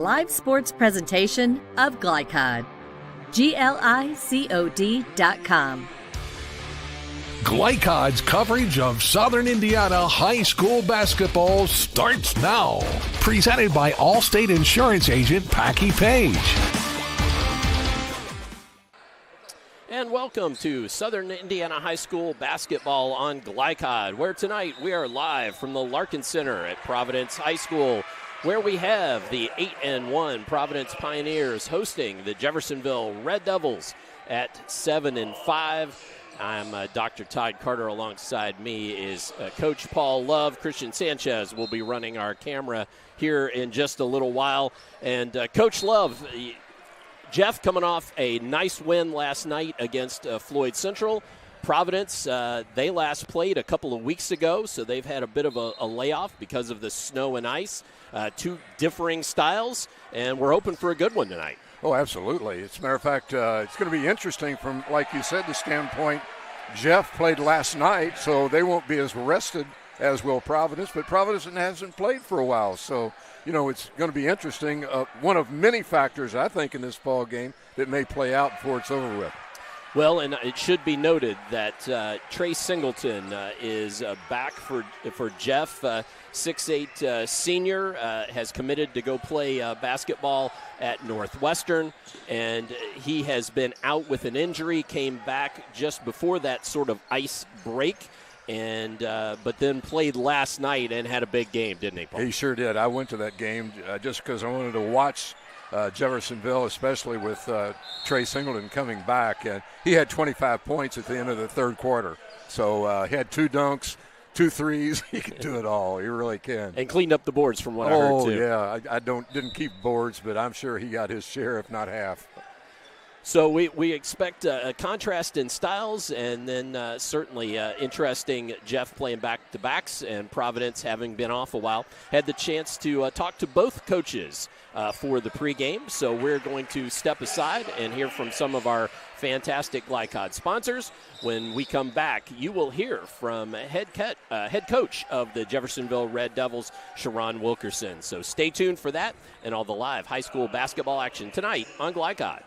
Live sports presentation of Glycod. GLICOD.com. Glycod's coverage of Southern Indiana high school basketball starts now. Presented by Allstate Insurance Agent Packy Page. And welcome to Southern Indiana High School basketball on Glycod, where tonight we are live from the Larkin Center at Providence High School, where we have the 8-1 Providence Pioneers hosting the Jeffersonville Red Devils at 7-5. I'm Dr. Todd Carter. Alongside me is Coach Paul Love. Christian Sanchez will be running our camera here in just a little while. And Coach Love, Jeff coming off a nice win last night against Floyd Central. Providence, they last played a couple of weeks ago, so they've had a bit of a layoff because of the snow and ice. Two differing styles, and we're hoping for a good one tonight. Oh, absolutely. As a matter of fact, it's going to be interesting from, like you said, the standpoint. Jeff played last night, so they won't be as rested as will Providence, but Providence hasn't played for a while. So, you know, it's going to be interesting. One of many factors, I think, in this ball game that may play out before it's over with. Well, and it should be noted that Trey Singleton is back for Jeff. 6'8" senior, has committed to go play basketball at Northwestern, and he has been out with an injury, came back just before that sort of ice break, and but then played last night and had a big game, didn't he, Paul? He sure did. I went to that game just because I wanted to watch Jeffersonville, especially with Trey Singleton coming back, and he had 25 points at the end of the third quarter. So he had 2 dunks, 2 threes. He can do it all. He really can. And cleaned up the boards from what I heard too. Oh yeah, I didn't keep boards, but I'm sure he got his share, if not half. So we expect a contrast in styles, and then certainly interesting Jeff playing back-to-backs, and Providence having been off a while. Had the chance to talk to both coaches for the pregame, so we're going to step aside and hear from some of our fantastic Glycod sponsors. When we come back, you will hear from head coach of the Jeffersonville Red Devils, Sharon Wilkerson. So stay tuned for that and all the live high school basketball action tonight on Glycod.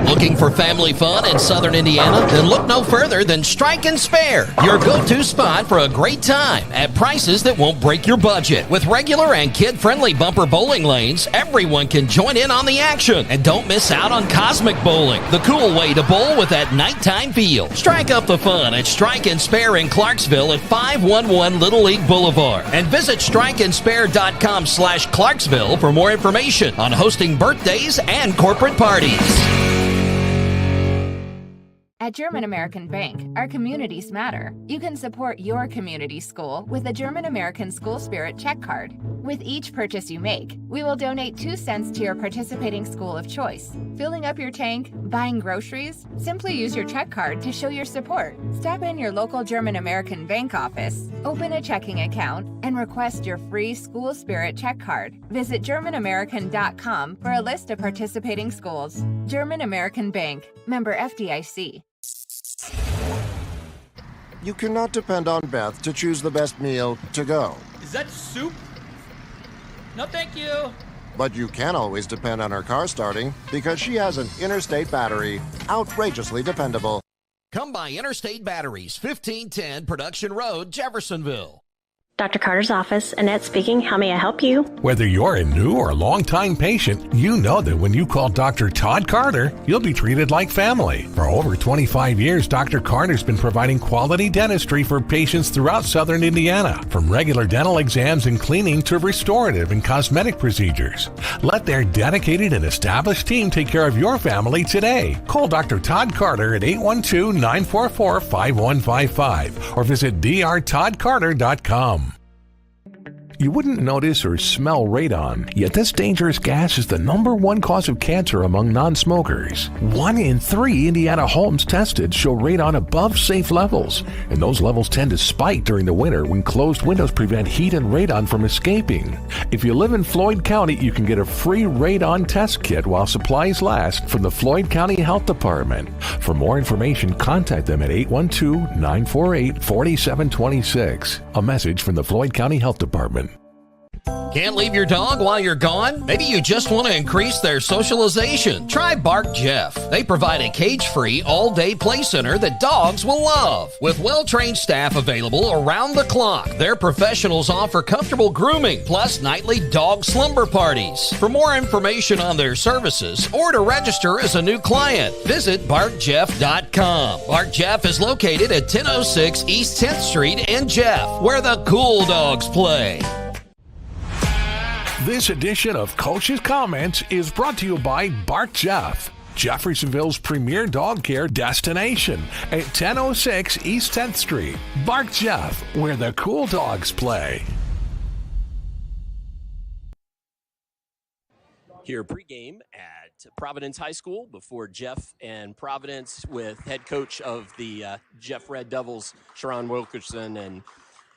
Looking for family fun in Southern Indiana? Then look no further than Strike and Spare, your go-to spot for a great time at prices that won't break your budget. With regular and kid-friendly bumper bowling lanes, everyone can join in on the action. And don't miss out on Cosmic Bowling, the cool way to bowl with that nighttime feel. Strike up the fun at Strike and Spare in Clarksville at 511 Little League Boulevard. And visit strikeandspare.com/Clarksville for more information on hosting birthdays and corporate parties. At German American Bank, our communities matter. You can support your community school with a German American School Spirit check card. With each purchase you make, we will donate 2 cents to your participating school of choice. Filling up your tank, buying groceries? Simply use your check card to show your support. Stop in your local German American Bank office, open a checking account, and request your free School Spirit check card. Visit GermanAmerican.com for a list of participating schools. German American Bank, member FDIC. You cannot depend on Beth to choose the best meal to go. Is that soup? No, thank you. But you can always depend on her car starting because she has an Interstate battery. Outrageously dependable. Come by Interstate Batteries, 1510 Production Road, Jeffersonville. Dr. Carter's office, Annette speaking. How may I help you? Whether you're a new or long-time patient, you know that when you call Dr. Todd Carter, you'll be treated like family. For over 25 years, Dr. Carter's been providing quality dentistry for patients throughout Southern Indiana, from regular dental exams and cleaning to restorative and cosmetic procedures. Let their dedicated and established team take care of your family today. Call Dr. Todd Carter at 812-944-5155 or visit drtoddcarter.com. You wouldn't notice or smell radon, yet this dangerous gas is the #1 cause of cancer among non-smokers. 1 in 3 Indiana homes tested show radon above safe levels, and those levels tend to spike during the winter when closed windows prevent heat and radon from escaping. If you live in Floyd County, you can get a free radon test kit while supplies last from the Floyd County Health Department. For more information, contact them at 812-948-4726. A message from the Floyd County Health Department. Can't leave your dog while you're gone? Maybe you just want to increase their socialization. Try Bark Jeff. They provide a cage-free, all-day play center that dogs will love. With well-trained staff available around the clock, their professionals offer comfortable grooming, plus nightly dog slumber parties. For more information on their services or to register as a new client, visit BarkJeff.com. Bark Jeff is located at 1006 East 10th Street in Jeff, where the cool dogs play. This edition of Coach's Comments is brought to you by Bark Jeff, Jeffersonville's premier dog care destination at 1006 East 10th Street. Bark Jeff, where the cool dogs play. Here pregame at Providence High School before Jeff and Providence with head coach of the Jeff Red Devils, Sharon Wilkerson. And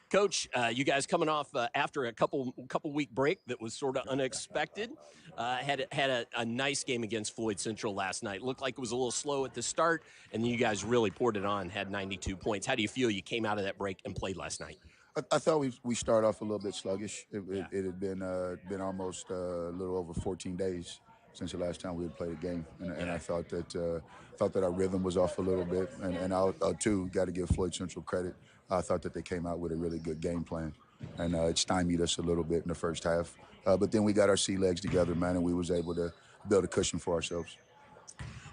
Coach, you guys coming off after a couple week break that was sort of unexpected. Had a nice game against Floyd Central last night. Looked like it was a little slow at the start, and then you guys really poured it on, had 92 points. How do you feel you came out of that break and played last night? I thought we started off a little bit sluggish. It had been almost a little over 14 days since the last time we had played a game, and I thought that our rhythm was off a little bit. And I too got to give Floyd Central credit. I thought that they came out with a really good game plan, and it stymied us a little bit in the first half. But then we got our sea legs together, man, and we was able to build a cushion for ourselves.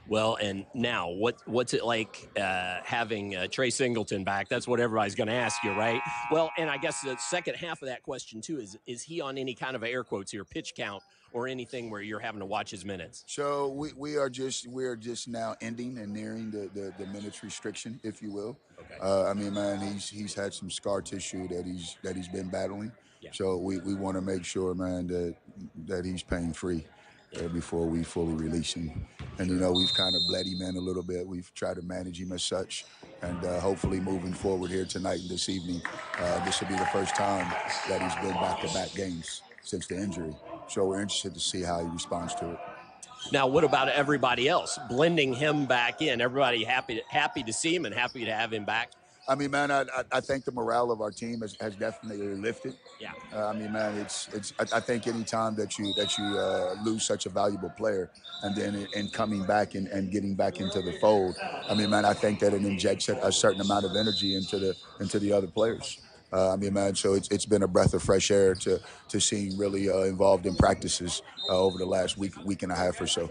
Well, and now what's it like having Trey Singleton back? That's what everybody's going to ask you, right? Well, and I guess the second half of that question too is he on any kind of air quotes here, pitch count or anything where you're having to watch his minutes? So we are just now ending and nearing the minutes restriction, if you will. Okay. I mean, man, he's had some scar tissue that he's been battling. Yeah. So we want to make sure, man, that he's pain free before we fully release him. And, you know, we've kind of bled him in a little bit. We've tried to manage him as such. And hopefully moving forward here tonight and this evening, this will be the first time that he's been back-to-back games since the injury. So we're interested to see how he responds to it. Now, what about everybody else? Blending him back in, everybody happy to see him and happy to have him back? I mean, man, I think the morale of our team has definitely lifted. Yeah. I mean, man, I think any time that you lose such a valuable player and then in coming back and getting back into the fold, I mean, man, I think that it injects a certain amount of energy into the other players. I mean, man, so it's been a breath of fresh air to see him really involved in practices over the last week and a half or so.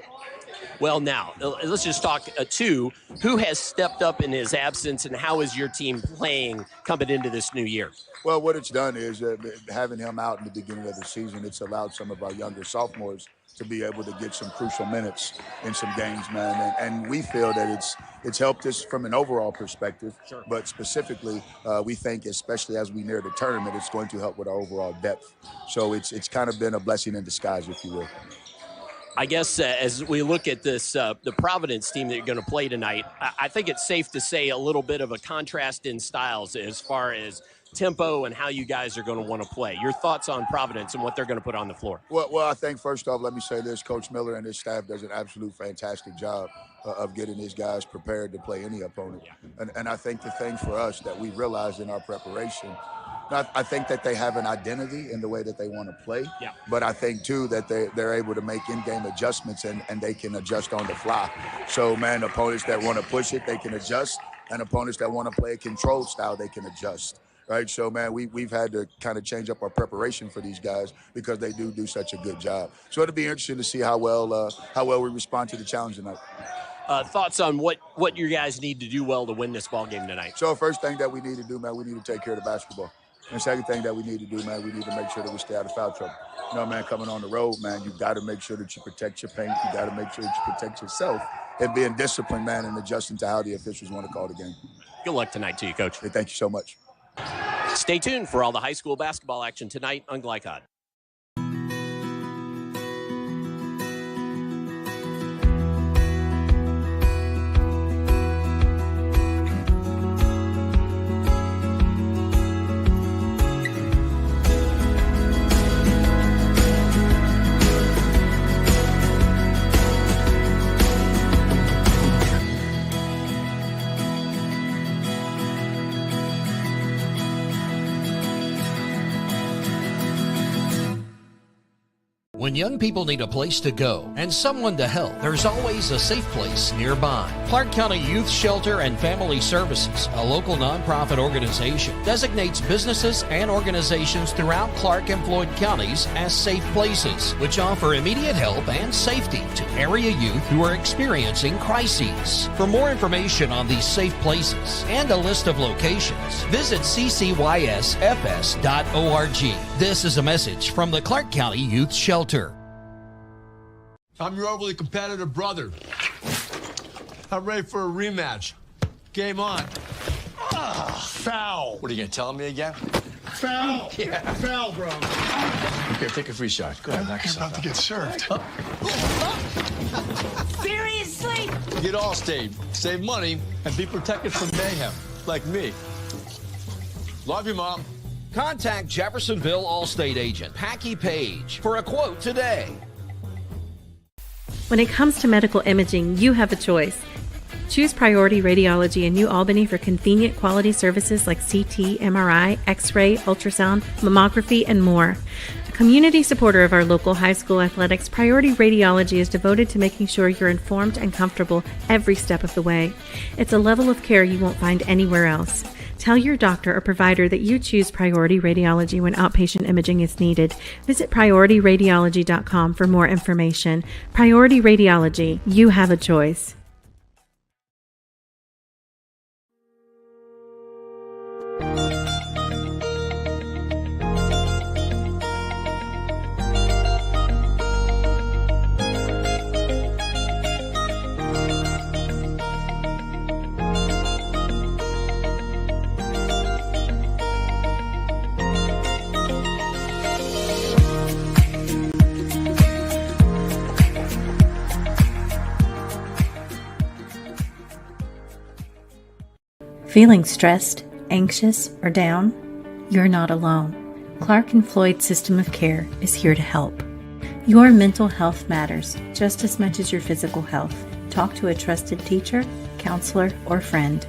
Well, now, let's just talk, who has stepped up in his absence, and how is your team playing coming into this new year? Well, what it's done is having him out in the beginning of the season, it's allowed some of our younger sophomores to be able to get some crucial minutes in some games, man. And we feel that it's helped us from an overall perspective. Sure. But specifically, we think, especially as we near the tournament, it's going to help with our overall depth. So it's kind of been a blessing in disguise, if you will. I guess as we look at this, the Providence team that you're going to play tonight, I think it's safe to say a little bit of a contrast in styles as far as tempo and how you guys are going to want to play. Your thoughts on Providence and what they're going to put on the floor? Well, I think first off, let me say this. Coach Miller and his staff does an absolute fantastic job of getting his guys prepared to play any opponent. Yeah. And I think the thing for us that we realized in our preparation, I think that they have an identity in the way that they want to play. Yeah. But I think, too, that they're able to make in-game adjustments and they can adjust on the fly. So, man, opponents that want to push it, they can adjust. And opponents that want to play a controlled style, they can adjust. Right, so, man, we've had to kind of change up our preparation for these guys because they do such a good job. So it'll be interesting to see how well we respond to the challenge tonight. Thoughts on what you guys need to do well to win this ball game tonight? So first thing that we need to do, man, we need to take care of the basketball. And second thing that we need to do, man, we need to make sure that we stay out of foul trouble. You know, man, coming on the road, man, you got to make sure that you protect your paint. You got to make sure that you protect yourself and being disciplined, man, and adjusting to how the officials want to call the game. Good luck tonight to you, Coach. Hey, thank you so much. Stay tuned for all the high school basketball action tonight on Glycod. When young people need a place to go and someone to help, there's always a safe place nearby. Clark County Youth Shelter and Family Services, a local nonprofit organization, designates businesses and organizations throughout Clark and Floyd counties as safe places, which offer immediate help and safety to area youth who are experiencing crises. For more information on these safe places and a list of locations, visit ccysfs.org. This is a message from the Clark County Youth Shelter. I'm your overly competitive brother. I'm ready for a rematch. Game on. Foul. What are you going to tell me again? Foul. Yeah. Foul, bro. Here, take a free shot. Go ahead, knock You're yourself about to get served. Seriously? Get Allstate, save money, and be protected from mayhem, like me. Love you, Mom. Contact Jeffersonville Allstate agent Packy Page for a quote today. When it comes to medical imaging, you have a choice. Choose Priority Radiology in New Albany for convenient quality services like CT, MRI, X-ray, ultrasound, mammography, and more. A community supporter of our local high school athletics, Priority Radiology is devoted to making sure you're informed and comfortable every step of the way. It's a level of care you won't find anywhere else. Tell your doctor or provider that you choose Priority Radiology when outpatient imaging is needed. Visit PriorityRadiology.com for more information. Priority Radiology, you have a choice. Feeling stressed, anxious, or down? You're not alone. Clark and Floyd System of Care is here to help. Your mental health matters just as much as your physical health. Talk to a trusted teacher, counselor, or friend.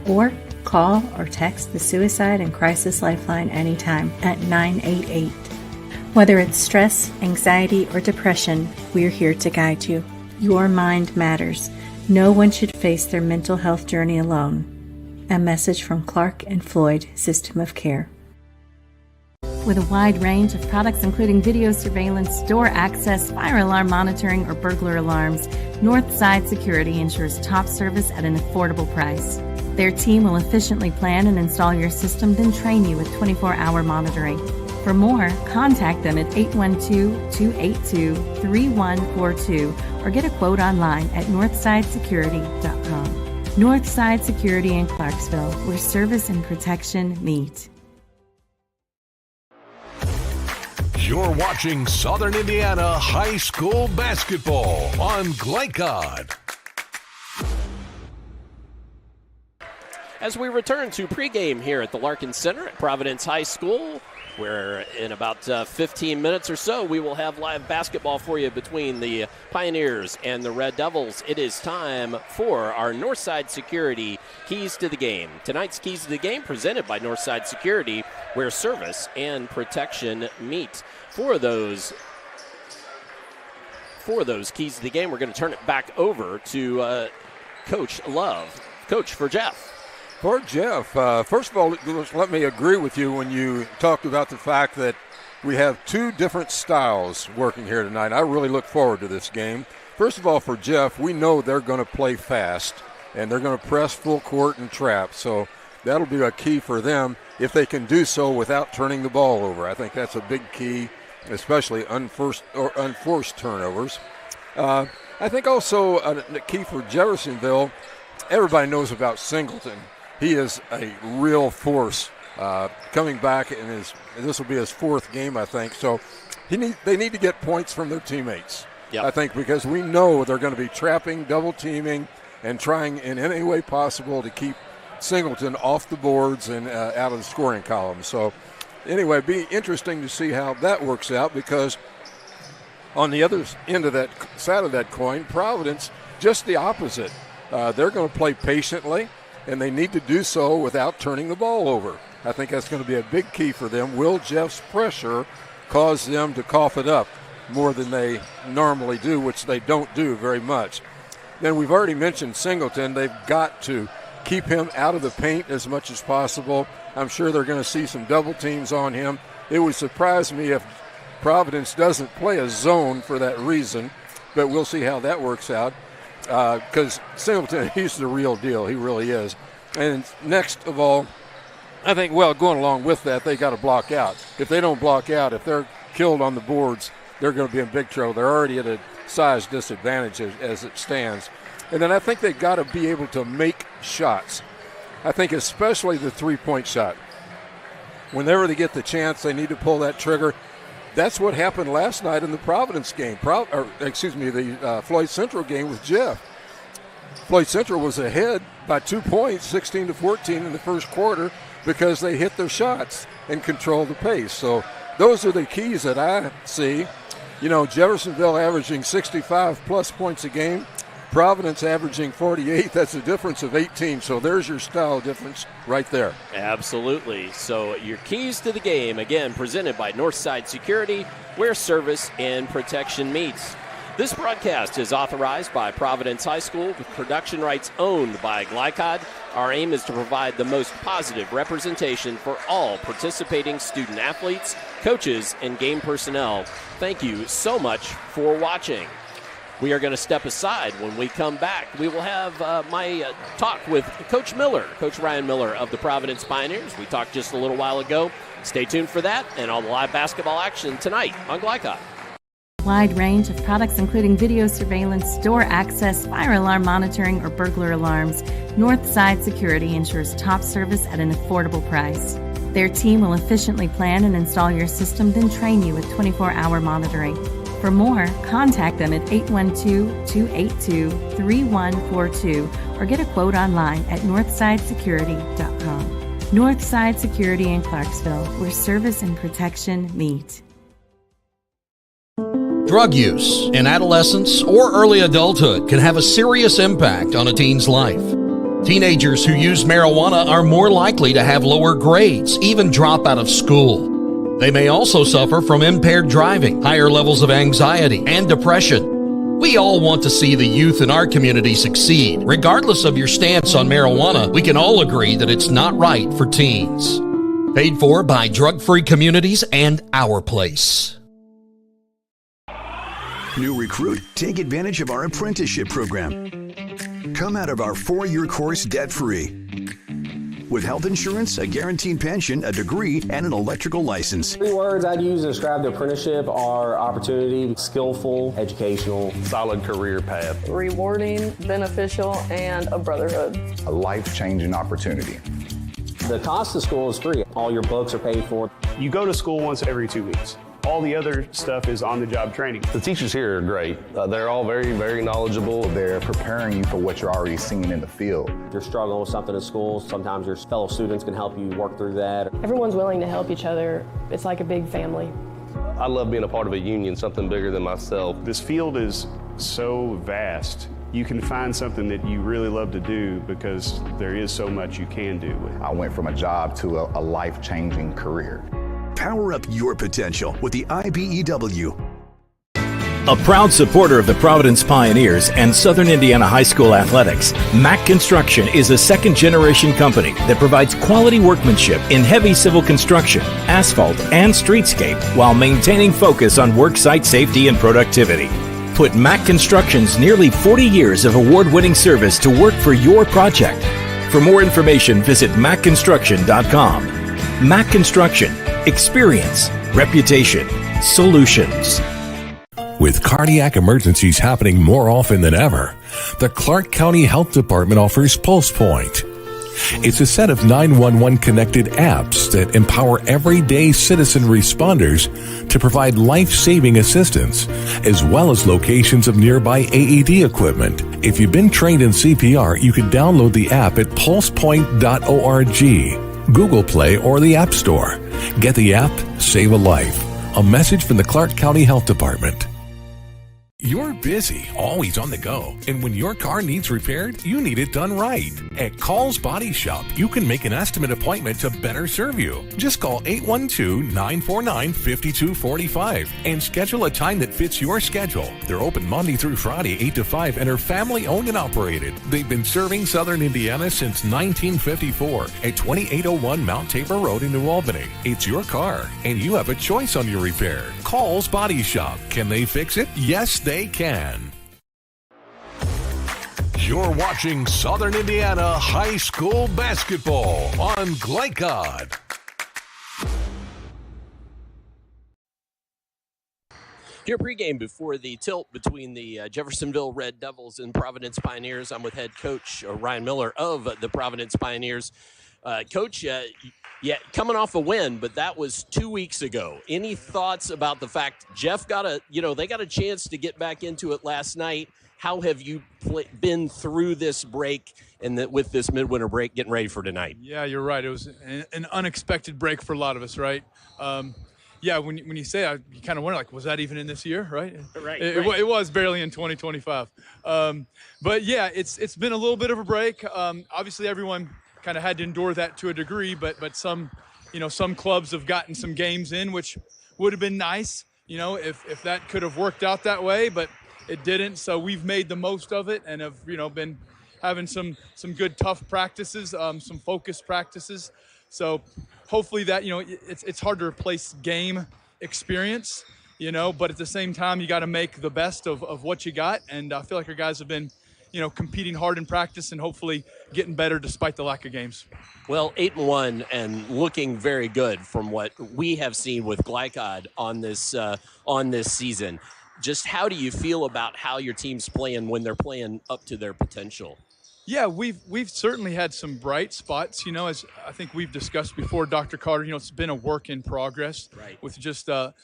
Or call or text the Suicide and Crisis Lifeline anytime at 988. Whether it's stress, anxiety, or depression, we're here to guide you. Your mind matters. No one should face their mental health journey alone. A message from Clark and Floyd System of Care. With a wide range of products including video surveillance, door access, fire alarm monitoring, or burglar alarms, Northside Security ensures top service at an affordable price. Their team will efficiently plan and install your system, then train you with 24-hour monitoring. For more, contact them at 812-282-3142 or get a quote online at northsidesecurity.com. Northside Security in Clarksville, where service and protection meet. You're watching Southern Indiana High School Basketball on Glycod. As we return to pregame here at the Larkin Center at Providence High School, where in about 15 minutes or so we will have live basketball for you between the Pioneers and the Red Devils. It is time for our Northside Security Keys to the Game. Tonight's Keys to the Game presented by Northside Security, where service and protection meet. For those Keys to the Game, we're going to turn it back over to Coach Love. Coach, for Jeff. For Jeff, first of all, let me agree with you when you talked about the fact that we have two different styles working here tonight. I really look forward to this game. First of all, for Jeff, we know they're going to play fast, and they're going to press full court and trap. So that'll be a key for them if they can do so without turning the ball over. I think that's a big key, especially unforced turnovers. I think also a key for Jeffersonville, everybody knows about Singleton. He is a real force coming back, and this will be his fourth game, I think. So they need to get points from their teammates, I think, because we know they're going to be trapping, double-teaming, and trying in any way possible to keep Singleton off the boards and out of the scoring column. So anyway, it'd be interesting to see how that works out, because on the other end of that side of that coin, Providence, just the opposite. They're going to play patiently, and they need to do so without turning the ball over. I think that's going to be a big key for them. Will Jeff's pressure cause them to cough it up? more than they normally do, which they don't do very much. Then we've already mentioned Singleton. They've got to keep him out of the paint as much as possible. I'm sure they're going to see some double teams on him. It would surprise me if Providence doesn't play a zone for that reason, but we'll see how that works out because Singleton, he's the real deal. He really is. And next of all, I think, well, going along with that, they got to block out. If they don't block out, if they're killed on the boards, they're going to be in big trouble. They're already at a size disadvantage as it stands. And then I think they've got to be able to make shots. I think especially the three-point shot. Whenever they get the chance, they need to pull that trigger. That's what happened last night in the Providence game. The Floyd Central game with Jeff. Floyd Central was ahead by 2 points, 16-14 in the first quarter, because they hit their shots and controlled the pace. So those are the keys that I see. You know, Jeffersonville averaging 65-plus points a game. Providence averaging 48. That's a difference of 18. So there's your style difference right there. Absolutely. So your keys to the game, again, presented by Northside Security, where service and protection meets. This broadcast is authorized by Providence High School with production rights owned by Glycod. Our aim is to provide the most positive representation for all participating student athletes, coaches, and game personnel. Thank you so much for watching. We are going to step aside. When we come back, we will have my talk with Coach Miller, Coach Ryan Miller of the Providence Pioneers. We talked just a little while ago. Stay tuned for that and all the live basketball action tonight on Glycod. Wide range of products including video surveillance, door access, fire alarm monitoring, or burglar alarms. Northside Security ensures top service at an affordable price. Their team will efficiently plan and install your system, then train you with 24-hour monitoring. For more, contact them at 812-282-3142 or get a quote online at northsidesecurity.com. Northside Security in Clarksville, where service and protection meet. Drug use in adolescence or early adulthood can have a serious impact on a teen's life. Teenagers who use marijuana are more likely to have lower grades, even drop out of school. They may also suffer from impaired driving, higher levels of anxiety, and depression. We all want to see the youth in our community succeed. Regardless of your stance on marijuana, we can all agree that it's not right for teens. Paid for by Drug Free Communities and Our Place. New recruit, take advantage of our apprenticeship program. Come out of our 4-year course debt-free. With health insurance, a guaranteed pension, a degree, and an electrical license. 3 words I'd use to describe the apprenticeship are opportunity, skillful, educational, solid career path, rewarding, beneficial, and a brotherhood. A life-changing opportunity. The cost of school is free. All your books are paid for. You go to school once every 2 weeks. All the other stuff is on-the-job training. The teachers here are great. They're all very, very knowledgeable. They're preparing you for what you're already seeing in the field. If you're struggling with something in school, sometimes your fellow students can help you work through that. Everyone's willing to help each other. It's like a big family. I love being a part of a union, something bigger than myself. This field is so vast. You can find something that you really love to do because there is so much you can do. I went from a job to a life-changing career. Power up your potential with the IBEW. A proud supporter of the Providence Pioneers and Southern Indiana High School athletics, Mack Construction is a second-generation company that provides quality workmanship in heavy civil construction, asphalt, and streetscape while maintaining focus on worksite safety and productivity. Put Mack Construction's nearly 40 years of award-winning service to work for your project. For more information, visit mackconstruction.com. Mack Construction. Experience, reputation, solutions. With cardiac emergencies happening more often than ever, the Clark County Health Department offers PulsePoint. It's a set of 911 connected apps that empower everyday citizen responders to provide life-saving assistance, as well as locations of nearby AED equipment. If you've been trained in CPR, you can download the app at pulsepoint.org. Google Play or the App Store. Get the app, save a life. A message from the Clark County Health Department. You're busy, always on the go, and when your car needs repaired, you need it done right. At Call's Body Shop, you can make an estimate appointment to better serve you. Just call 812-949-5245 and schedule a time that fits your schedule. They're open Monday through Friday, 8 to 5, and are family-owned and operated. They've been serving Southern Indiana since 1954 at 2801 Mount Tabor Road in New Albany. It's your car, and you have a choice on your repair. Call's Body Shop. Can they fix it? Yes, they can. You're watching Southern Indiana High School Basketball on Glycod. Here pregame before the tilt between the Jeffersonville Red Devils and Providence Pioneers. I'm with head coach Ryan Miller of the Providence Pioneers. Coach, coming off a win, but that was 2 weeks ago. Any thoughts about the fact Jeff they got a chance to get back into it last night? How have you been through this break and with this midwinter break getting ready for tonight? Yeah, you're right. It was an unexpected break for a lot of us, right? When you say that, you kind of wonder, was that even in this year, right? Right. It was barely in 2025. But yeah, it's been a little bit of a break. Obviously, everyone kind of had to endure that to a degree, but some clubs have gotten some games in, which would have been nice, if that could have worked out that way, but it didn't. So we've made the most of it and have, been having some good tough practices, some focused practices. So hopefully that, it's hard to replace game experience, but at the same time, you got to make the best of what you got. And I feel like our guys have been, competing hard in practice and hopefully getting better despite the lack of games. Well, 8-1 and looking very good from what we have seen with Glycod on this season. Just how do you feel about how your team's playing when they're playing up to their potential? Yeah, we've certainly had some bright spots, as I think we've discussed before, Dr. Carter, it's been a work in progress with just the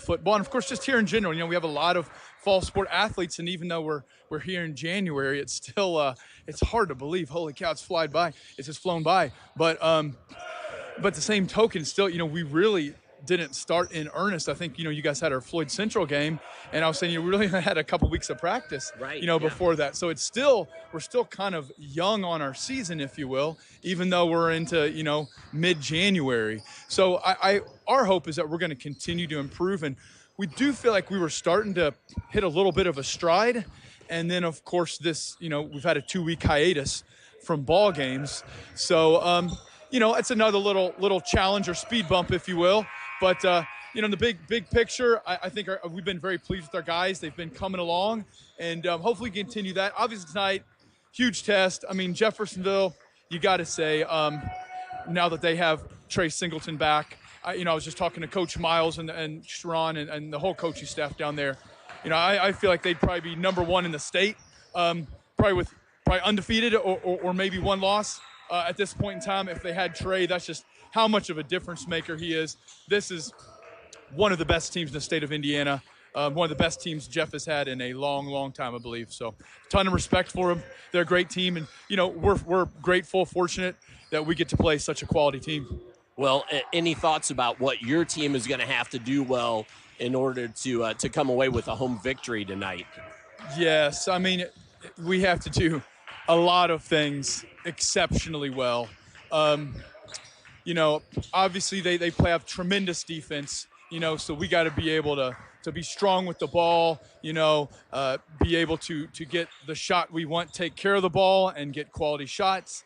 football. And, of course, just here in general, we have a lot of fall sport athletes, and even though we're here in January, it's still it's hard to believe. Holy cow, it's flown by. It's just flown by. But the same token, still, we really didn't start in earnest. I think, you guys had our Floyd Central game, and I was saying we really had a couple weeks of practice, before that. So we're still kind of young on our season, if you will, even though we're into, mid-January. So our hope is that we're going to continue to improve, and we do feel like we were starting to hit a little bit of a stride. And then, of course, this, we've had a 2-week hiatus from ball games. So, it's another little challenge or speed bump, if you will. But, in the big picture, I think we've been very pleased with our guys. They've been coming along, and hopefully continue that. Obviously tonight, huge test. I mean, Jeffersonville, you got to say, now that they have Trey Singleton back, I was just talking to Coach Miles and Sharon and the whole coaching staff down there. I feel like they'd probably be number one in the state, probably undefeated or maybe one loss at this point in time. If they had Trey, that's just how much of a difference maker he is. This is one of the best teams in the state of Indiana, one of the best teams Jeff has had in a long, long time, I believe. So ton of respect for them. They're a great team, and, we're grateful, fortunate that we get to play such a quality team. Well, any thoughts about what your team is going to have to do well in order to come away with a home victory tonight? Yes, I mean, we have to do a lot of things exceptionally well. Obviously they have tremendous defense, so we got to be able to be strong with the ball, be able to get the shot we want, take care of the ball, and get quality shots.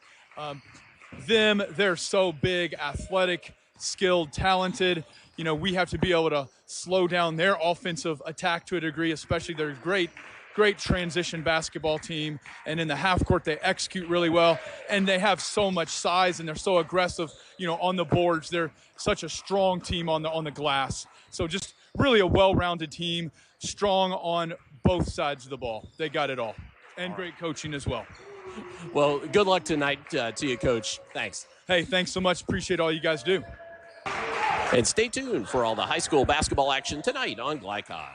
They're so big, athletic, skilled, talented. We have to be able to slow down their offensive attack to a degree, especially their great transition basketball team. And in the half court, they execute really well. And they have so much size, and they're so aggressive, on the boards. They're such a strong team on the glass. So just really a well-rounded team, strong on both sides of the ball. They got it all. And great coaching as well. Well, good luck tonight to you, Coach. Thanks. Hey, thanks so much. Appreciate all you guys do. And stay tuned for all the high school basketball action tonight on Glycod.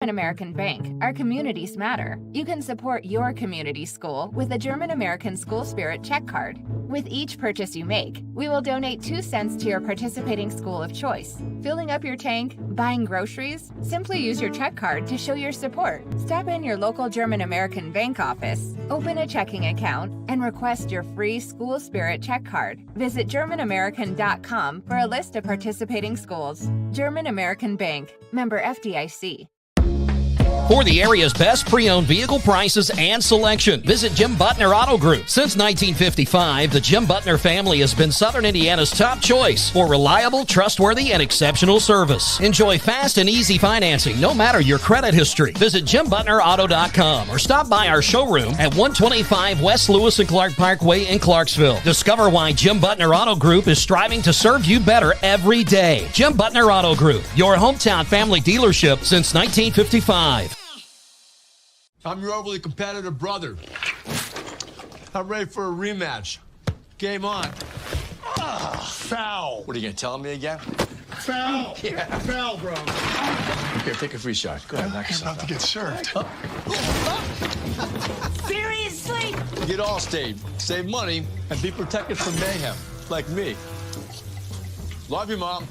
American Bank, our communities matter. You can support your community school with a German American School Spirit check card. With each purchase you make, we will donate 2 cents to your participating school of choice. Filling up your tank, buying groceries? Simply use your check card to show your support. Stop in your local German American Bank office, open a checking account, and request your free School Spirit check card. Visit GermanAmerican.com for a list of participating schools. German American Bank, member FDIC. For the area's best pre-owned vehicle prices and selection, visit Jim Butner Auto Group. Since 1955, the Jim Butner family has been Southern Indiana's top choice for reliable, trustworthy, and exceptional service. Enjoy fast and easy financing, no matter your credit history. Visit JimButnerAuto.com or stop by our showroom at 125 West Lewis and Clark Parkway in Clarksville. Discover why Jim Butner Auto Group is striving to serve you better every day. Jim Butner Auto Group, your hometown family dealership since 1955. I'm your overly competitive brother. I'm ready for a rematch. Game on. Foul. What are you going to tell me again? Foul. Yeah. Foul, bro. Here, take a free shot. Go ahead, knock yourself out. About to get served. Seriously? Get Allstate. Save money and be protected from mayhem. Like me. Love you, Mom.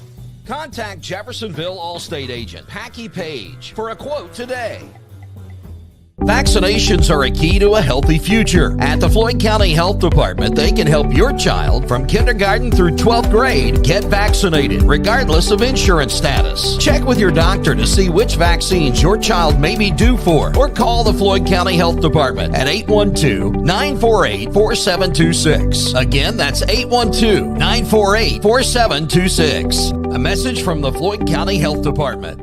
Contact Jeffersonville Allstate agent Packy Page for a quote today. Vaccinations are a key to a healthy future. At the Floyd County Health Department, they can help your child from kindergarten through 12th grade get vaccinated, regardless of insurance status. Check with your doctor to see which vaccines your child may be due for, or call the Floyd County Health Department at 812-948-4726. Again, that's 812-948-4726. A message from the Floyd County Health Department.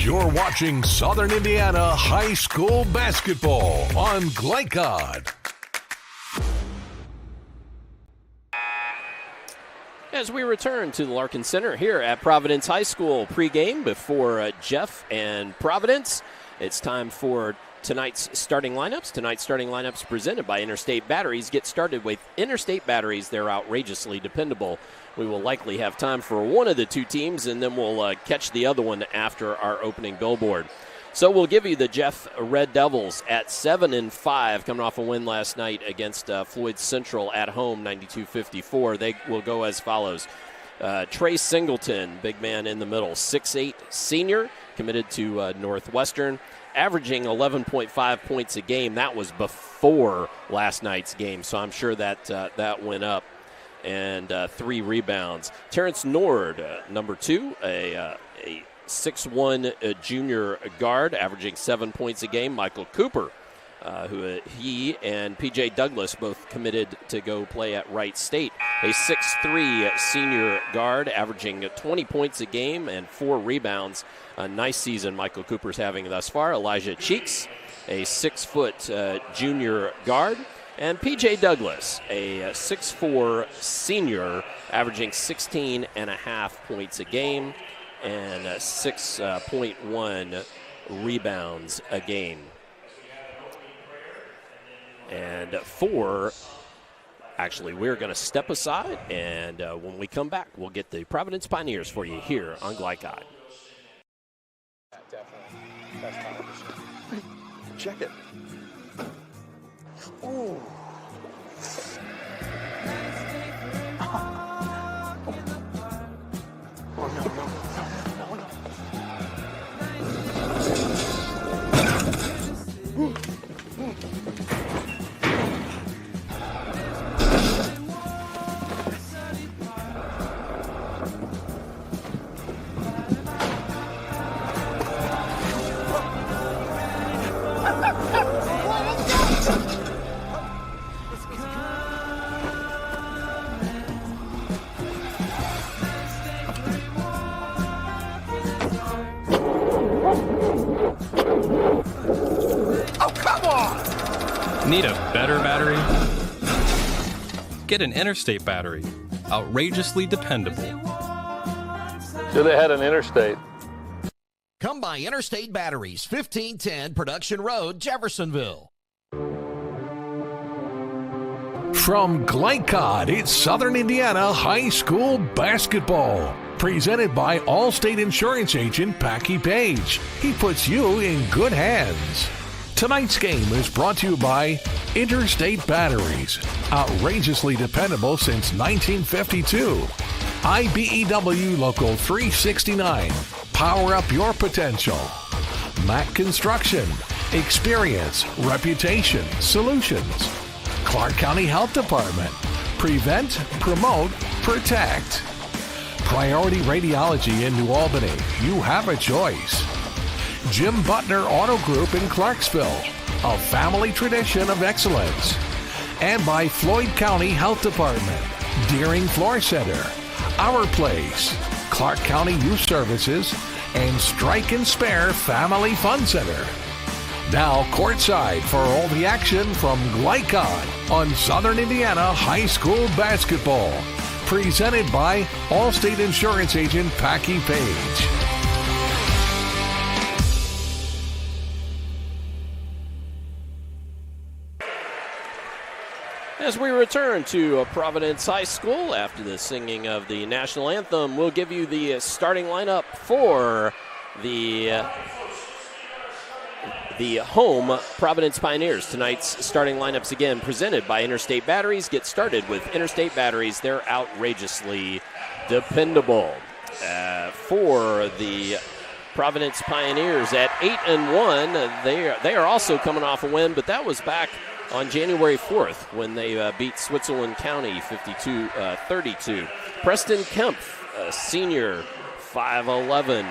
You're watching Southern Indiana High School Basketball on Glycod. As we return to the Larkin Center here at Providence High School pregame before Jeff and Providence, it's time for tonight's starting lineups. Tonight's starting lineups presented by Interstate Batteries. Get started with Interstate Batteries. They're outrageously dependable. We will likely have time for one of the two teams, and then we'll catch the other one after our opening billboard. So we'll give you the Jeff Red Devils at 7-5, coming off a win last night against Floyd Central at home, 92-54. They will go as follows. Trey Singleton, big man in the middle, 6'8", senior, committed to Northwestern, averaging 11.5 points a game. That was before last night's game, so I'm sure that that went up. And 3 rebounds. Terrence Nord, number 2, a 6'1" junior guard, averaging 7 points a game. Michael Cooper, who he and P.J. Douglas both committed to go play at Wright State. A 6'3" senior guard, averaging 20 points a game and 4 rebounds. A nice season Michael Cooper's having thus far. Elijah Cheeks, a 6-foot junior guard. And P.J. Douglas, a 6'4" senior, averaging 16.5 points a game and 6.1 rebounds a game. And we're going to step aside, and when we come back, we'll get the Providence Pioneers for you here on Glycod. Definitely. Best time of the show. Check it. Oh. Oh, no. Oh, come on! Need a better battery? Get an Interstate battery. Outrageously dependable. Should have had an Interstate. Come by Interstate Batteries, 1510 Production Road, Jeffersonville. From Glycod, it's Southern Indiana High School basketball. Presented by Allstate Insurance Agent Packy Page. He puts you in good hands. Tonight's game is brought to you by Interstate Batteries. Outrageously dependable since 1952. IBEW Local 369. Power up your potential. Mac Construction. Experience, reputation, solutions. Clark County Health Department. Prevent, promote, protect. Priority Radiology in New Albany. You have a choice. Jim Butner Auto Group in Clarksville. A family tradition of excellence. And by Floyd County Health Department. Deering Floor Center. Our Place. Clark County Youth Services. And Strike and Spare Family Fun Center. Now courtside for all the action from Glycod on Southern Indiana High School basketball. Presented by Allstate Insurance Agent Packy Page. As we return to Providence High School after the singing of the national anthem, we'll give you the starting lineup for the home Providence Pioneers. Tonight's starting lineups again presented by Interstate Batteries. Get started with Interstate Batteries. They're outrageously dependable. For the Providence Pioneers at 8-1, they are also coming off a win, but that was back on January 4th when they beat Switzerland County 52-32. Preston Kemp, senior, 5'11".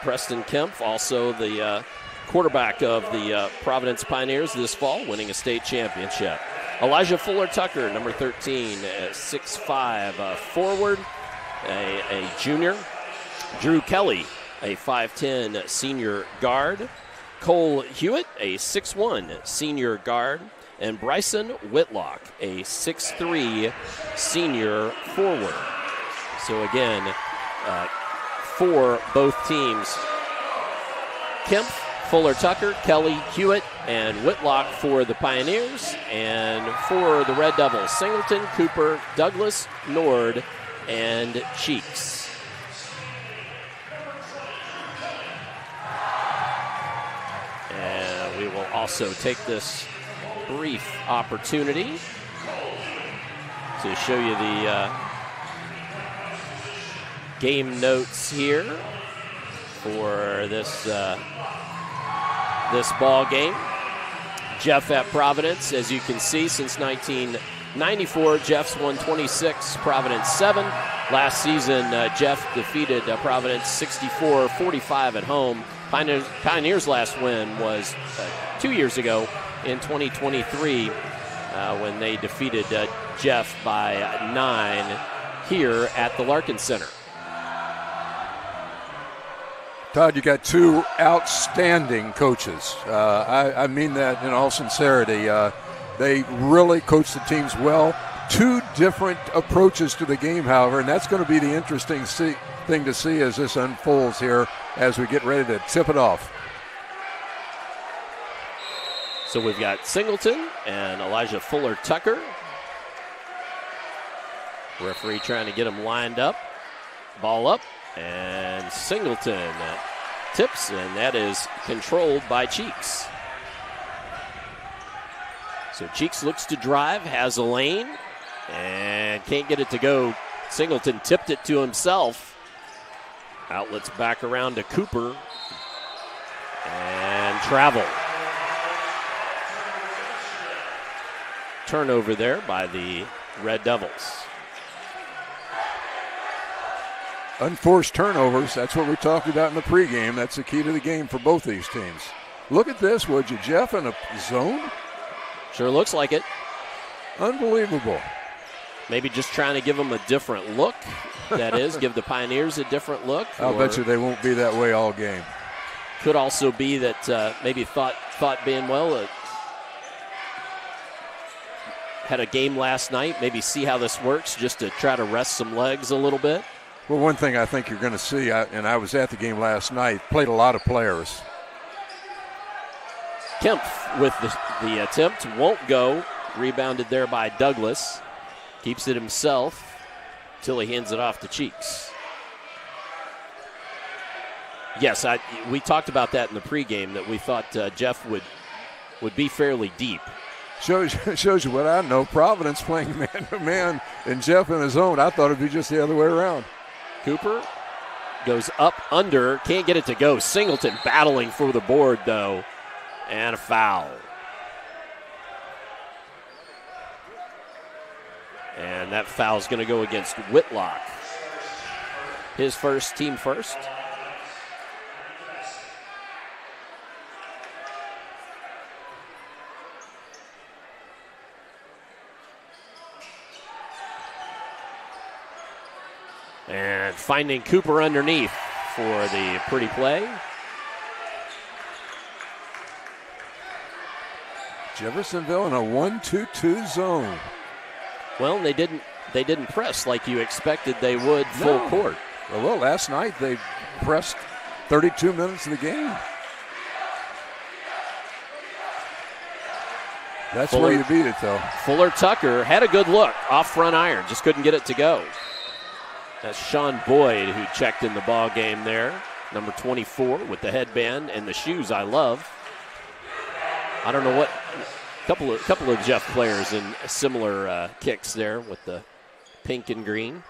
Preston Kemp, also the quarterback of the Providence Pioneers this fall, winning a state championship. Elijah Fuller-Tucker, number 13, 6'5", forward, a junior. Drew Kelly, a 5'10", senior guard. Cole Hewitt, a 6'1", senior guard. And Bryson Whitlock, a 6'3", senior forward. So again, for both teams, Kemp, Fuller-Tucker, Kelly, Hewitt, and Whitlock for the Pioneers. And for the Red Devils, Singleton, Cooper, Douglas, Nord, and Cheeks. And we will also take this brief opportunity to show you the game notes here for this ball game. Jeff at Providence, as you can see, since 1994, Jeff's won 26, Providence 7. Last season, Jeff defeated Providence 64-45 at home. Pioneers' last win was 2 years ago in 2023 when they defeated Jeff by 9 here at the Larkin Center. Todd, you got two outstanding coaches. I mean that in all sincerity. They really coach the teams well. Two different approaches to the game, however, and that's going to be the interesting thing to see as this unfolds here as we get ready to tip it off. So we've got Singleton and Elijah Fuller-Tucker. Referee trying to get them lined up. Ball up, and Singleton tips, and that is controlled by Cheeks. So Cheeks looks to drive, has a lane, and can't get it to go. Singleton tipped it to himself. Outlets back around to Cooper, and travel. Turnover there by the Red Devils. Unforced turnovers, that's what we talked about in the pregame. That's the key to the game for both these teams. Look at this, would you, Jeff, in a zone? Sure looks like it. Unbelievable. Maybe just trying to give them a different look. That is, give the Pioneers a different look. I'll bet you they won't be that way all game. Could also be that maybe thought being had a game last night, maybe see how this works just to try to rest some legs a little bit. Well, one thing I think you're going to see, and I was at the game last night, played a lot of players. Kemp with the attempt, won't go. Rebounded there by Douglas. Keeps it himself till he hands it off to Cheeks. Yes, we talked about that in the pregame, that we thought Jeff would be fairly deep. Shows you what I know. Providence playing man-to-man and Jeff in his own. I thought it'd be just the other way around. Cooper goes up, under, can't get it to go. Singleton battling for the board, though, and a foul. And that foul is going to go against Whitlock. His first, team first. And finding Cooper underneath for the pretty play. Jeffersonville in a 1-2-2 zone. Well, they didn't press like you expected they would full court. Well, last night they pressed 32 minutes of the game. That's where you beat it, though. Fuller Tucker had a good look off front iron, just couldn't get it to go. That's Sean Boyd who checked in the ball game there. Number 24 with the headband and the shoes I love. I don't know what, couple of Jeff players in similar kicks there with the pink and green.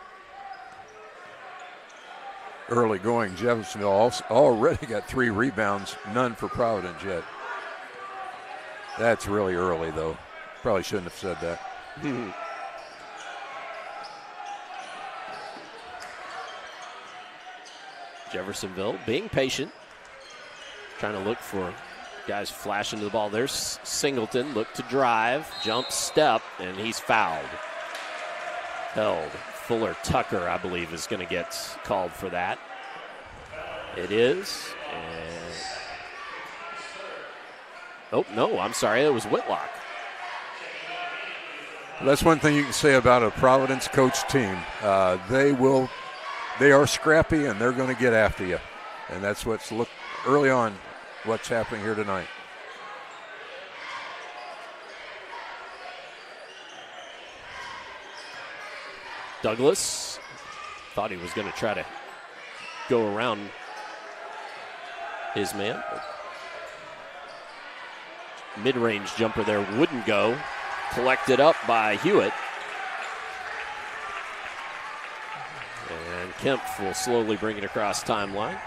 Early going, Jeffersonville already got 3 rebounds, none for Providence yet. That's really early, though. Probably shouldn't have said that. Jeffersonville being patient, trying to look for guys flashing to the ball. There's Singleton, look to drive, jump step, and he's fouled. Held. Fuller Tucker, I believe, is going to get called for that. It is. And oh, no, I'm sorry, it was Whitlock. That's one thing you can say about a Providence coach team. They are scrappy, and they're going to get after you. And that's what's early on what's happening here tonight. Douglas thought he was going to try to go around his man. Mid-range jumper there wouldn't go. Collected up by Hewitt. And Kemp will slowly bring it across timeline.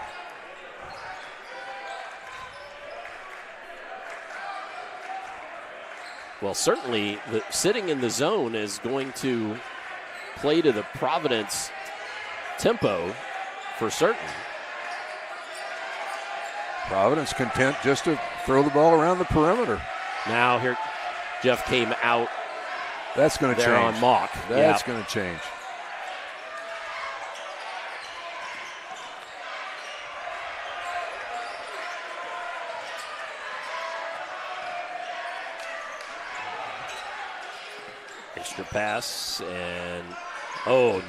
Well, certainly sitting in the zone is going to play to the Providence tempo for certain. Providence content just to throw the ball around the perimeter. Now here, Jeff came out. That's going to change. On Mock. That's going to change. Extra pass and,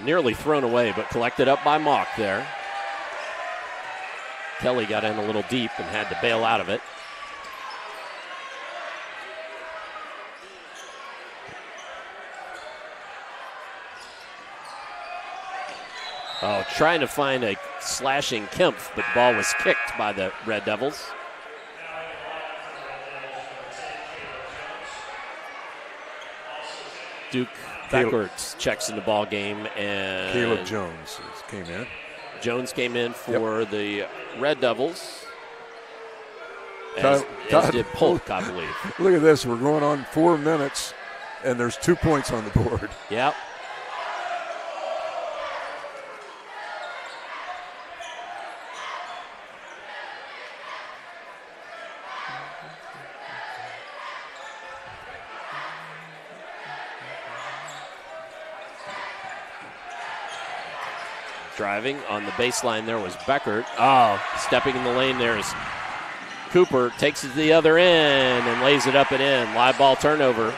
nearly thrown away, but collected up by Mock there. Kelly got in a little deep and had to bail out of it. Trying to find a slashing Kemp, but the ball was kicked by the Red Devils. Duke backwards checks in the ball game, and Caleb Jones came in. Jones came in for the Red Devils, as did Polk, I believe. Look at this. We're going on 4 minutes, and there's 2 points on the board. Yep. Driving on the baseline there was Beckert. Stepping in the lane there is Cooper takes it to the other end and lays it up and in. Live ball turnover.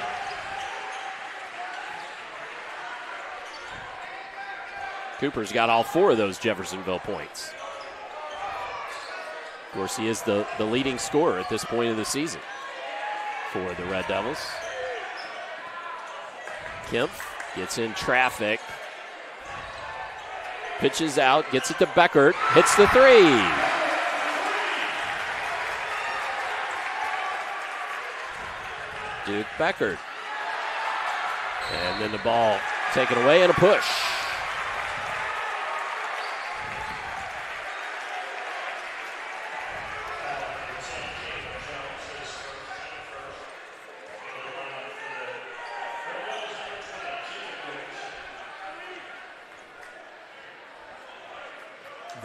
Cooper's got all 4 of those Jeffersonville points. Of course, he is the leading scorer at this point of the season for the Red Devils. Kemp gets in traffic. Pitches out, gets it to Beckert, hits the 3. Duke Beckert. And then the ball taken away and a push.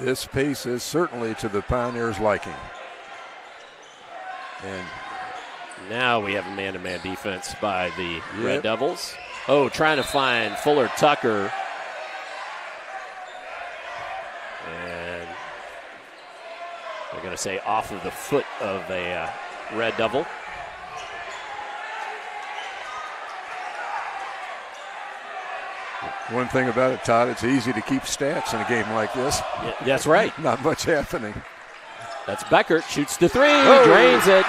This pace is certainly to the Pioneers' liking. And now we have a man-to-man defense by the Red Devils. Oh, trying to find Fuller Tucker. And they're going to say off of the foot of a Red Devil. One thing about it, Todd, it's easy to keep stats in a game like this. Yeah, that's right. Not much happening. That's Beckert, shoots the 3, drains it.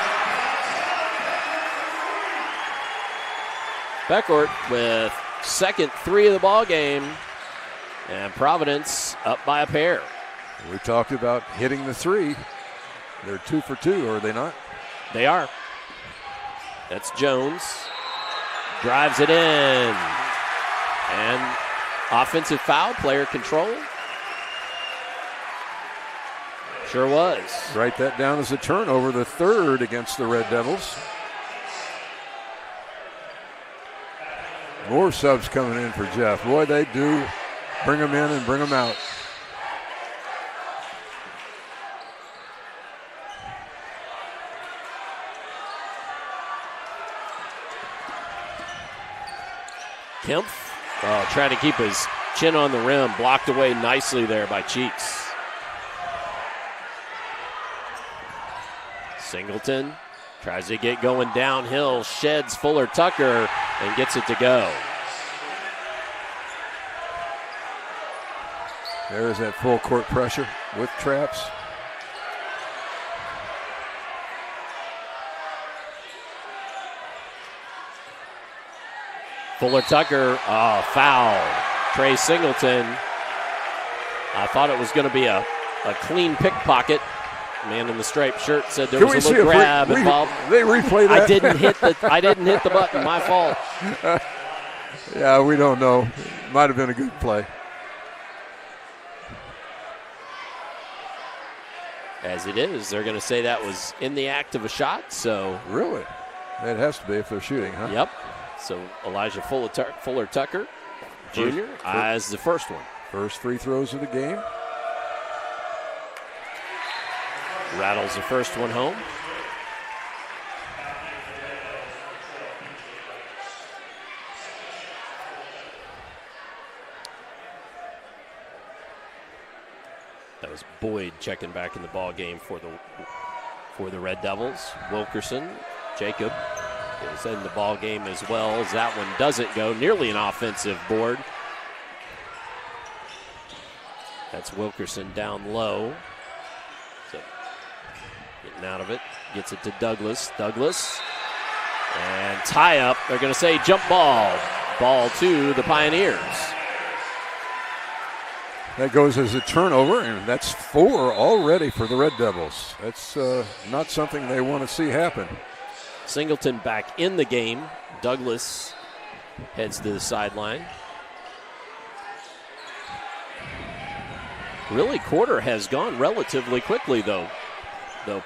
Beckert with second 3 of the ball game, and Providence up by a pair. We talked about hitting the 3. They're 2 for 2, are they not? They are. That's Jones. Drives it in. And offensive foul, player control. Sure was. Write that down as a turnover, the 3rd against the Red Devils. More subs coming in for Jeff. Boy, they do bring them in and bring them out. Kemp trying to keep his chin on the rim, blocked away nicely there by Cheeks. Singleton tries to get going downhill, sheds Fuller Tucker, and gets it to go. There's that full court pressure with traps. Fuller Tucker, foul. Trey Singleton. I thought it was going to be a clean pickpocket. Man in the striped shirt said there was a little grab involved. They replay that. I didn't hit the button. My fault. Yeah, we don't know. Might have been a good play. As it is, they're going to say that was in the act of a shot. So really, it has to be if they're shooting, huh? Yep. So Elijah Fuller Tucker, Jr. eyes the first one. First free throws of the game. Rattles the first one home. That was Boyd checking back in the ball game for the Red Devils. Wilkerson, Jacob is in the ball game as well, as that one doesn't go. Nearly an offensive board. That's Wilkerson down low. So getting out of it. Gets it to Douglas. Douglas. And tie up. They're going to say jump ball. Ball to the Pioneers. That goes as a turnover, and that's 4 already for the Red Devils. That's not something they want to see happen. Singleton back in the game. Douglas heads to the sideline. Really, quarter has gone relatively quickly, though,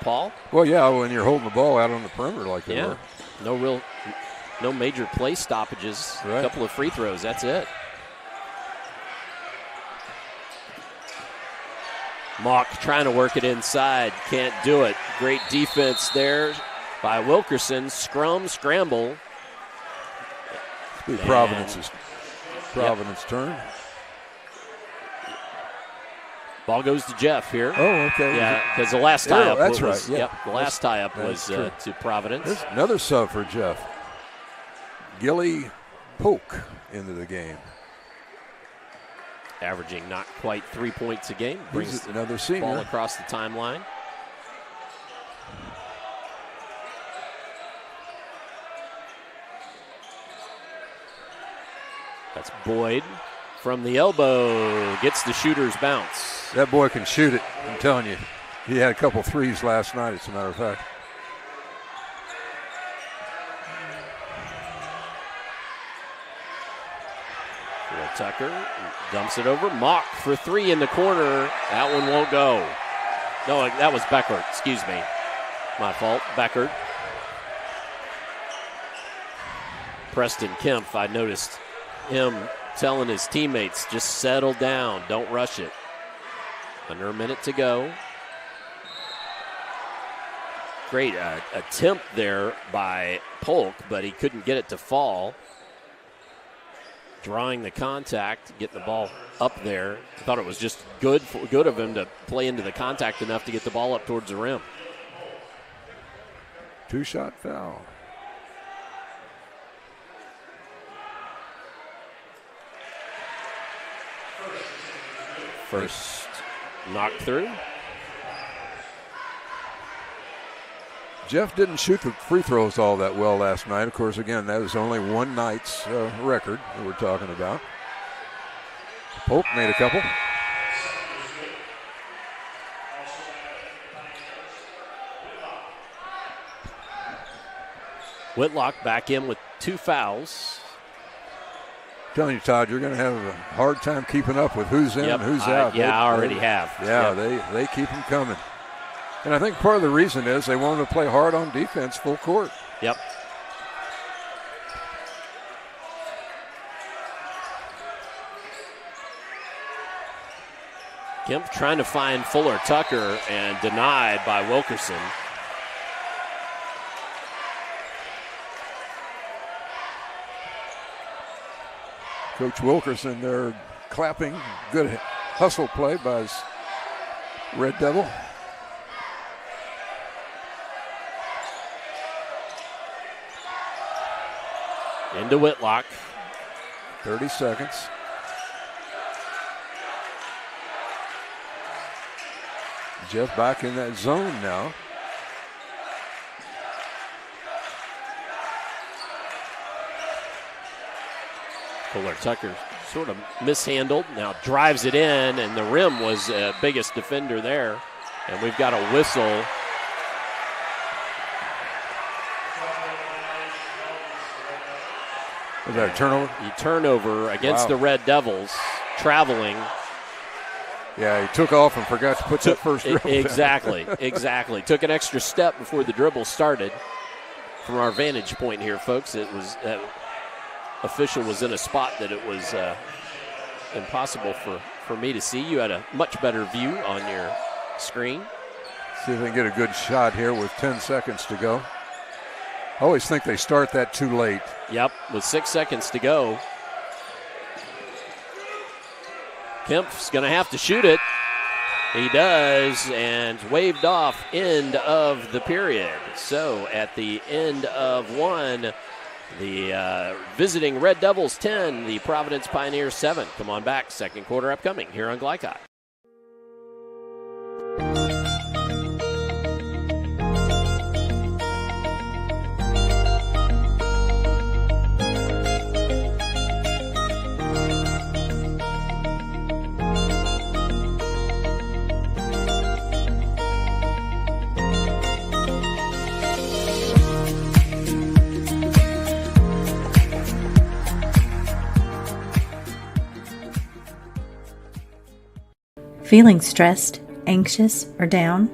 Paul. Well, yeah, when you're holding the ball out on the perimeter like they were. No major play stoppages. Right. A couple of free throws, that's it. Mock trying to work it inside, can't do it. Great defense there by Wilkerson. Scramble. It's Providence turn. Ball goes to Jeff here. Oh, okay. Yeah, because the last tie-up that's was, right. Yeah. Yep, the last tie-up was to Providence. There's another sub for Jeff. Gilly Polk into the game. Averaging not quite 3 points a game. Brings another the senior. Ball across the timeline. That's Boyd from the elbow. Gets the shooter's bounce. That boy can shoot it, I'm telling you. He had a couple threes last night, as a matter of fact. Tucker dumps it over. Mock for three in the corner. That one won't go. No, that was Beckert. Excuse me. My fault. Beckert. Preston Kemp, I noticed him telling his teammates, just settle down. Don't rush it. Under a minute to go. Great attempt there by Polk, but he couldn't get it to fall. Drawing the contact, getting the ball up there. I thought it was just good of him to play into the contact enough to get the ball up towards the rim. Two-shot foul. First knock through. Jeff didn't shoot the free throws all that well last night. Of course, again, that was only one night's record that we're talking about. Polk made a couple. Whitlock back in with 2 fouls. I'm telling you, Todd, you're going to have a hard time keeping up with who's in and who's out. Yeah, I already have. Yeah, they keep them coming. And I think part of the reason is they want to play hard on defense, full court. Yep. Kemp trying to find Fuller Tucker and denied by Wilkerson. Coach Wilkerson there clapping. Good hustle play by his Red Devil. Into Whitlock. 30 seconds. Jeff back in that zone now. Fuller Tucker sort of mishandled. Now drives it in, and the rim was biggest defender there. And we've got a whistle. Was that a turnover? The turnover against the Red Devils, traveling. Yeah, he took off and forgot to put that first dribble Exactly, exactly. Took an extra step before the dribble started. From our vantage point here, folks, it was official was in a spot that it was impossible for me to see. You had a much better view on your screen. See if they can get a good shot here with 10 seconds to go. I always think they start that too late. Yep, with 6 seconds to go. Kemp's going to have to shoot it. He does, and waved off end of the period. So at the end of one, the visiting Red Devils 10, the Providence Pioneers 7. Come on back, second quarter upcoming here on Glycott. Feeling stressed, anxious, or down?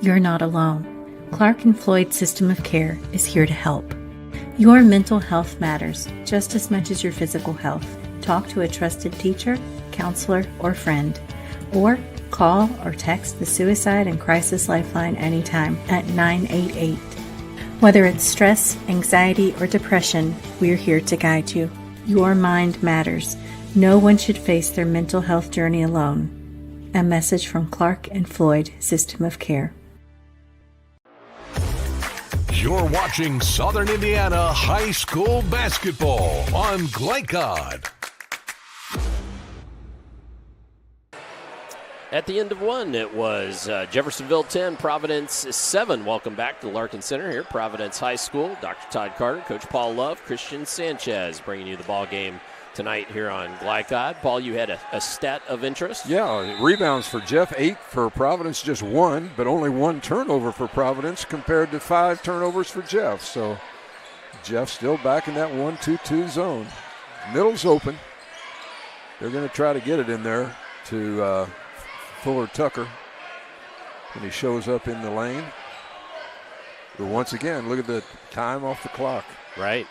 You're not alone. Clark and Floyd System of Care is here to help. Your mental health matters just as much as your physical health. Talk to a trusted teacher, counselor, or friend. Or call or text the Suicide and Crisis Lifeline anytime at 988. Whether it's stress, anxiety, or depression, we're here to guide you. Your mind matters. No one should face their mental health journey alone. A message from Clark and Floyd System of Care. You're watching Southern Indiana High School basketball on Glycod. At the end of one, it was Jeffersonville 10, Providence 7. Welcome back to Larkin Center here, Providence High School. Dr. Todd Carter, Coach Paul Love, Christian Sanchez bringing you the ball game tonight here on Glycod. Paul, you had a stat of interest? Yeah, rebounds for Jeff, 8 for Providence, just 1, but only 1 turnover for Providence compared to 5 turnovers for Jeff. So Jeff still back in that 1-2-2 zone. Middle's open. They're going to try to get it in there to Fuller Tucker when he shows up in the lane. But once again, look at the time off the clock. Right.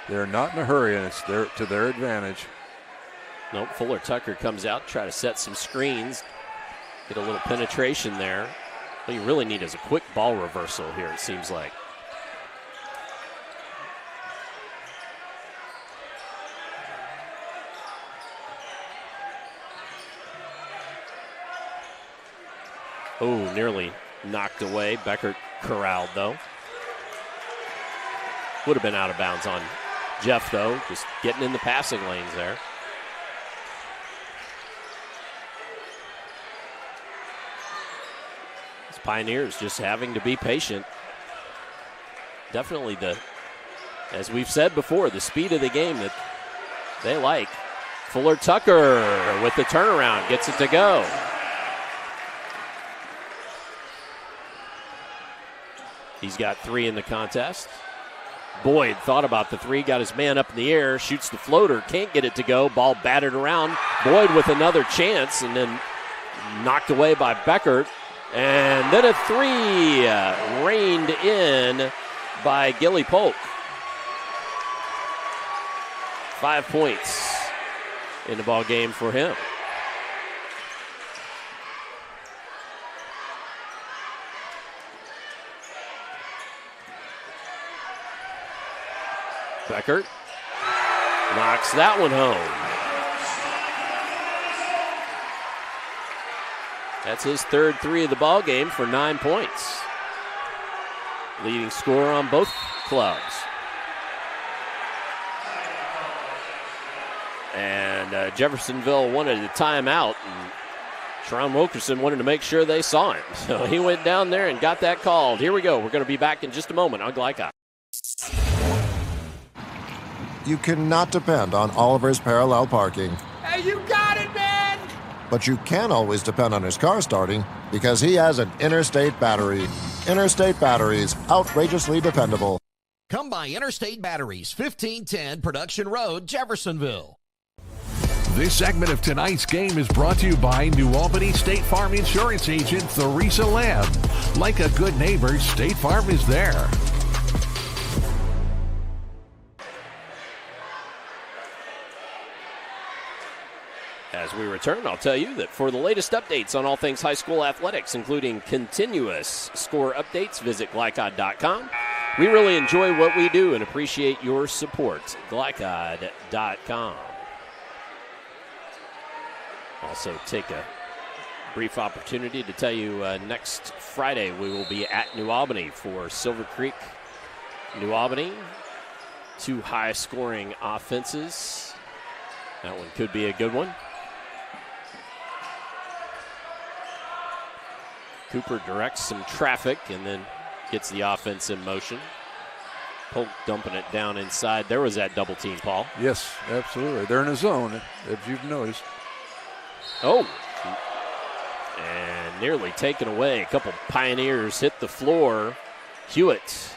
They're not in a hurry, and it's to their advantage. Nope, Fuller Tucker comes out, try to set some screens, get a little penetration there. What you really need is a quick ball reversal here, it seems like. Oh, nearly knocked away. Beckert corralled, though. Would have been out of bounds on Jeff, though, just getting in the passing lanes there. It's Pioneers just having to be patient. Definitely as we've said before, the speed of the game that they like. Fuller Tucker with the turnaround, gets it to go. He's got 3 in the contest. Boyd thought about the 3, got his man up in the air, shoots the floater, can't get it to go. Ball battered around. Boyd with another chance, and then knocked away by Beckert. And then a 3 reined in by Gilly Polk. 5 points in the ball game for him. Beckert knocks that one home. That's his third 3 of the ball game for 9 points. Leading scorer on both clubs. And Jeffersonville wanted a timeout, and Sharon Wilkerson wanted to make sure they saw him. So he went down there and got that called. Here we go. We're going to be back in just a moment on Glycod. You cannot depend on Oliver's parallel parking. Hey, you got it, man! But you can always depend on his car starting because he has an Interstate battery. Interstate batteries, outrageously dependable. Come by Interstate Batteries, 1510 Production Road, Jeffersonville. This segment of tonight's game is brought to you by New Albany State Farm Insurance Agent Theresa Lamb. Like a good neighbor, State Farm is there. As we return, I'll tell you that for the latest updates on all things high school athletics, including continuous score updates, visit Glycod.com. We really enjoy what we do and appreciate your support. Glycod.com. Also take a brief opportunity to tell you next Friday we will be at New Albany for Silver Creek, New Albany. 2 high-scoring offenses. That one could be a good one. Cooper directs some traffic and then gets the offense in motion. Polk dumping it down inside. There was that double team, Paul. Yes, absolutely. They're in a zone, as you've noticed. Oh, and nearly taken away. A couple Pioneers hit the floor. Hewitt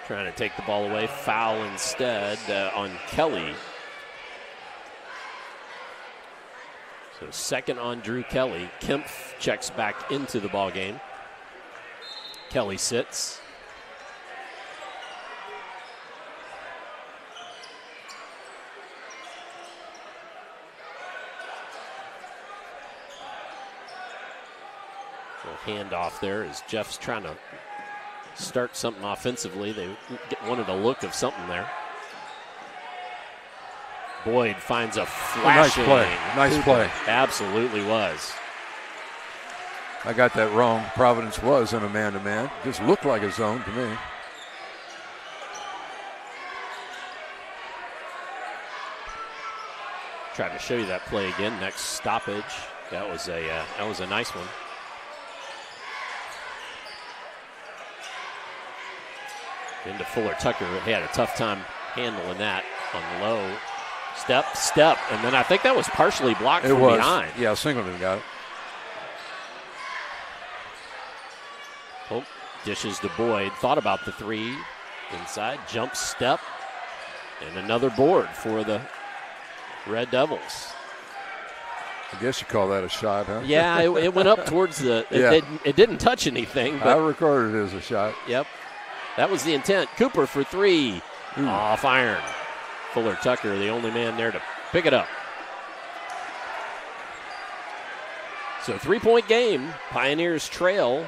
trying to take the ball away. Foul instead on Kelly. So second on Drew Kelly. Kempf checks back into the ball game. Kelly sits. Handoff there as Jeff's trying to start something offensively. They wanted a look of something there. Boyd finds a flashing. Nice play. Absolutely was. I got that wrong. Providence was in a man-to-man. Just looked like a zone to me. Try to show you that play again. Next stoppage. That was a nice one. Into Fuller Tucker. He had a tough time handling that on the low. Step, and then I think that was partially blocked from behind. Yeah, Singleton got it. Polk dishes to Boyd. Thought about the three. Inside, jump step, and another board for the Red Devils. I guess you call that a shot, huh? Yeah, it went up towards the. It didn't touch anything. But I recorded it as a shot. Yep, that was the intent. Cooper for three. Off iron. Fuller Tucker, the only man there to pick it up. So 3-point game. Pioneers trail,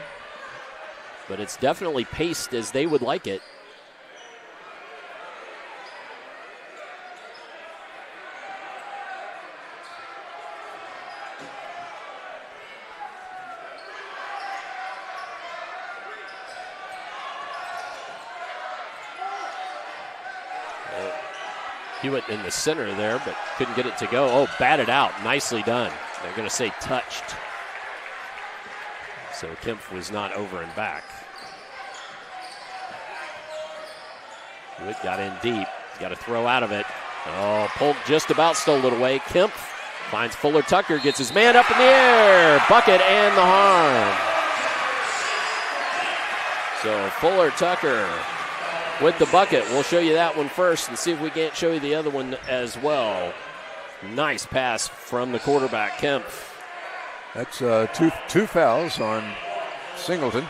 but it's definitely paced as they would like it. Hewitt in the center there, but couldn't get it to go. Oh, batted out. Nicely done. They're going to say touched. So Kempf was not over and back. Hewitt got in deep. He's got to throw out of it. Oh, Polk just about stole it away. Kempf finds Fuller Tucker, gets his man up in the air. Bucket and the harm. So Fuller Tucker with the bucket. We'll show you that one first and see if we can't show you the other one as well. Nice pass from the quarterback, Kempf. That's two fouls on Singleton.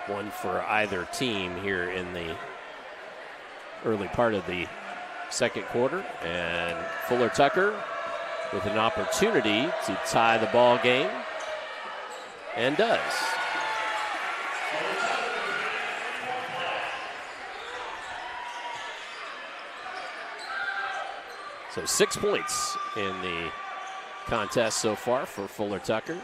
One for either team here in the early part of the second quarter. And Fuller Tucker with an opportunity to tie the ball game, and does. So 6 points in the contest so far for Fuller Tucker.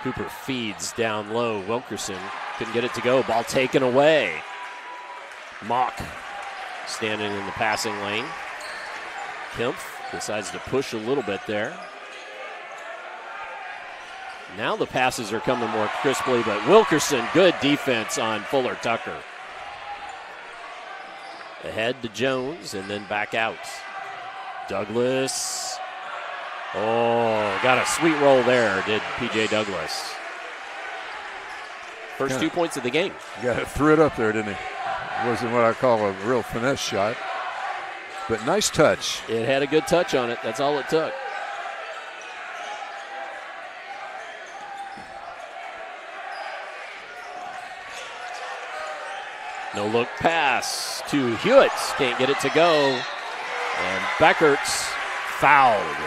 Cooper feeds down low. Wilkerson couldn't get it to go. Ball taken away. Mock standing in the passing lane. Kempf decides to push a little bit there. Now the passes are coming more crisply, but Wilkerson, good defense on Fuller Tucker. Ahead to Jones and then back out. Douglas. Oh, got a sweet roll there, did P.J. Douglas. First 2 points of the game. Threw it up there, didn't he? Wasn't what I call a real finesse shot. But nice touch. It had a good touch on it. That's all it took. No look pass to Hewitt. Can't get it to go. And Beckert's fouled.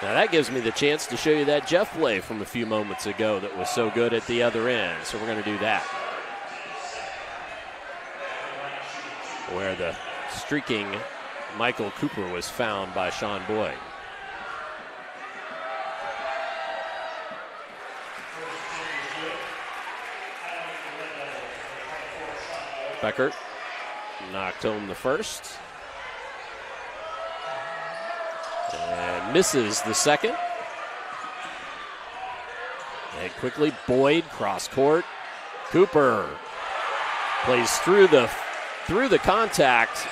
Now that gives me the chance to show you that Jeff play from a few moments ago that was so good at the other end. So we're going to do that. Where the streaking Michael Cooper was found by Sean Boyd. Beckert knocked home the first. And misses the second. And quickly, Boyd, cross court. Cooper plays through the contact,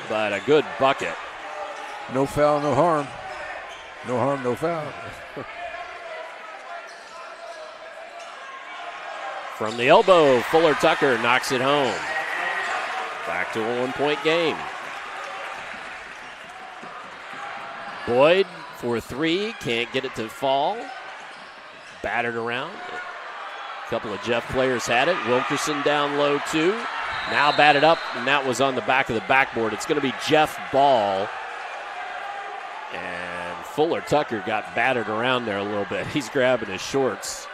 but a good bucket. No foul, no harm. No harm, no foul. From the elbow, Fuller Tucker knocks it home. Back to a 1 point game. Boyd for three, can't get it to fall. Battered around. A couple of Jeff players had it. Wilkerson down low too. Now batted up, and that was on the back of the backboard. It's going to be Jeff ball. Fuller Tucker got battered around there a little bit. He's grabbing his shorts.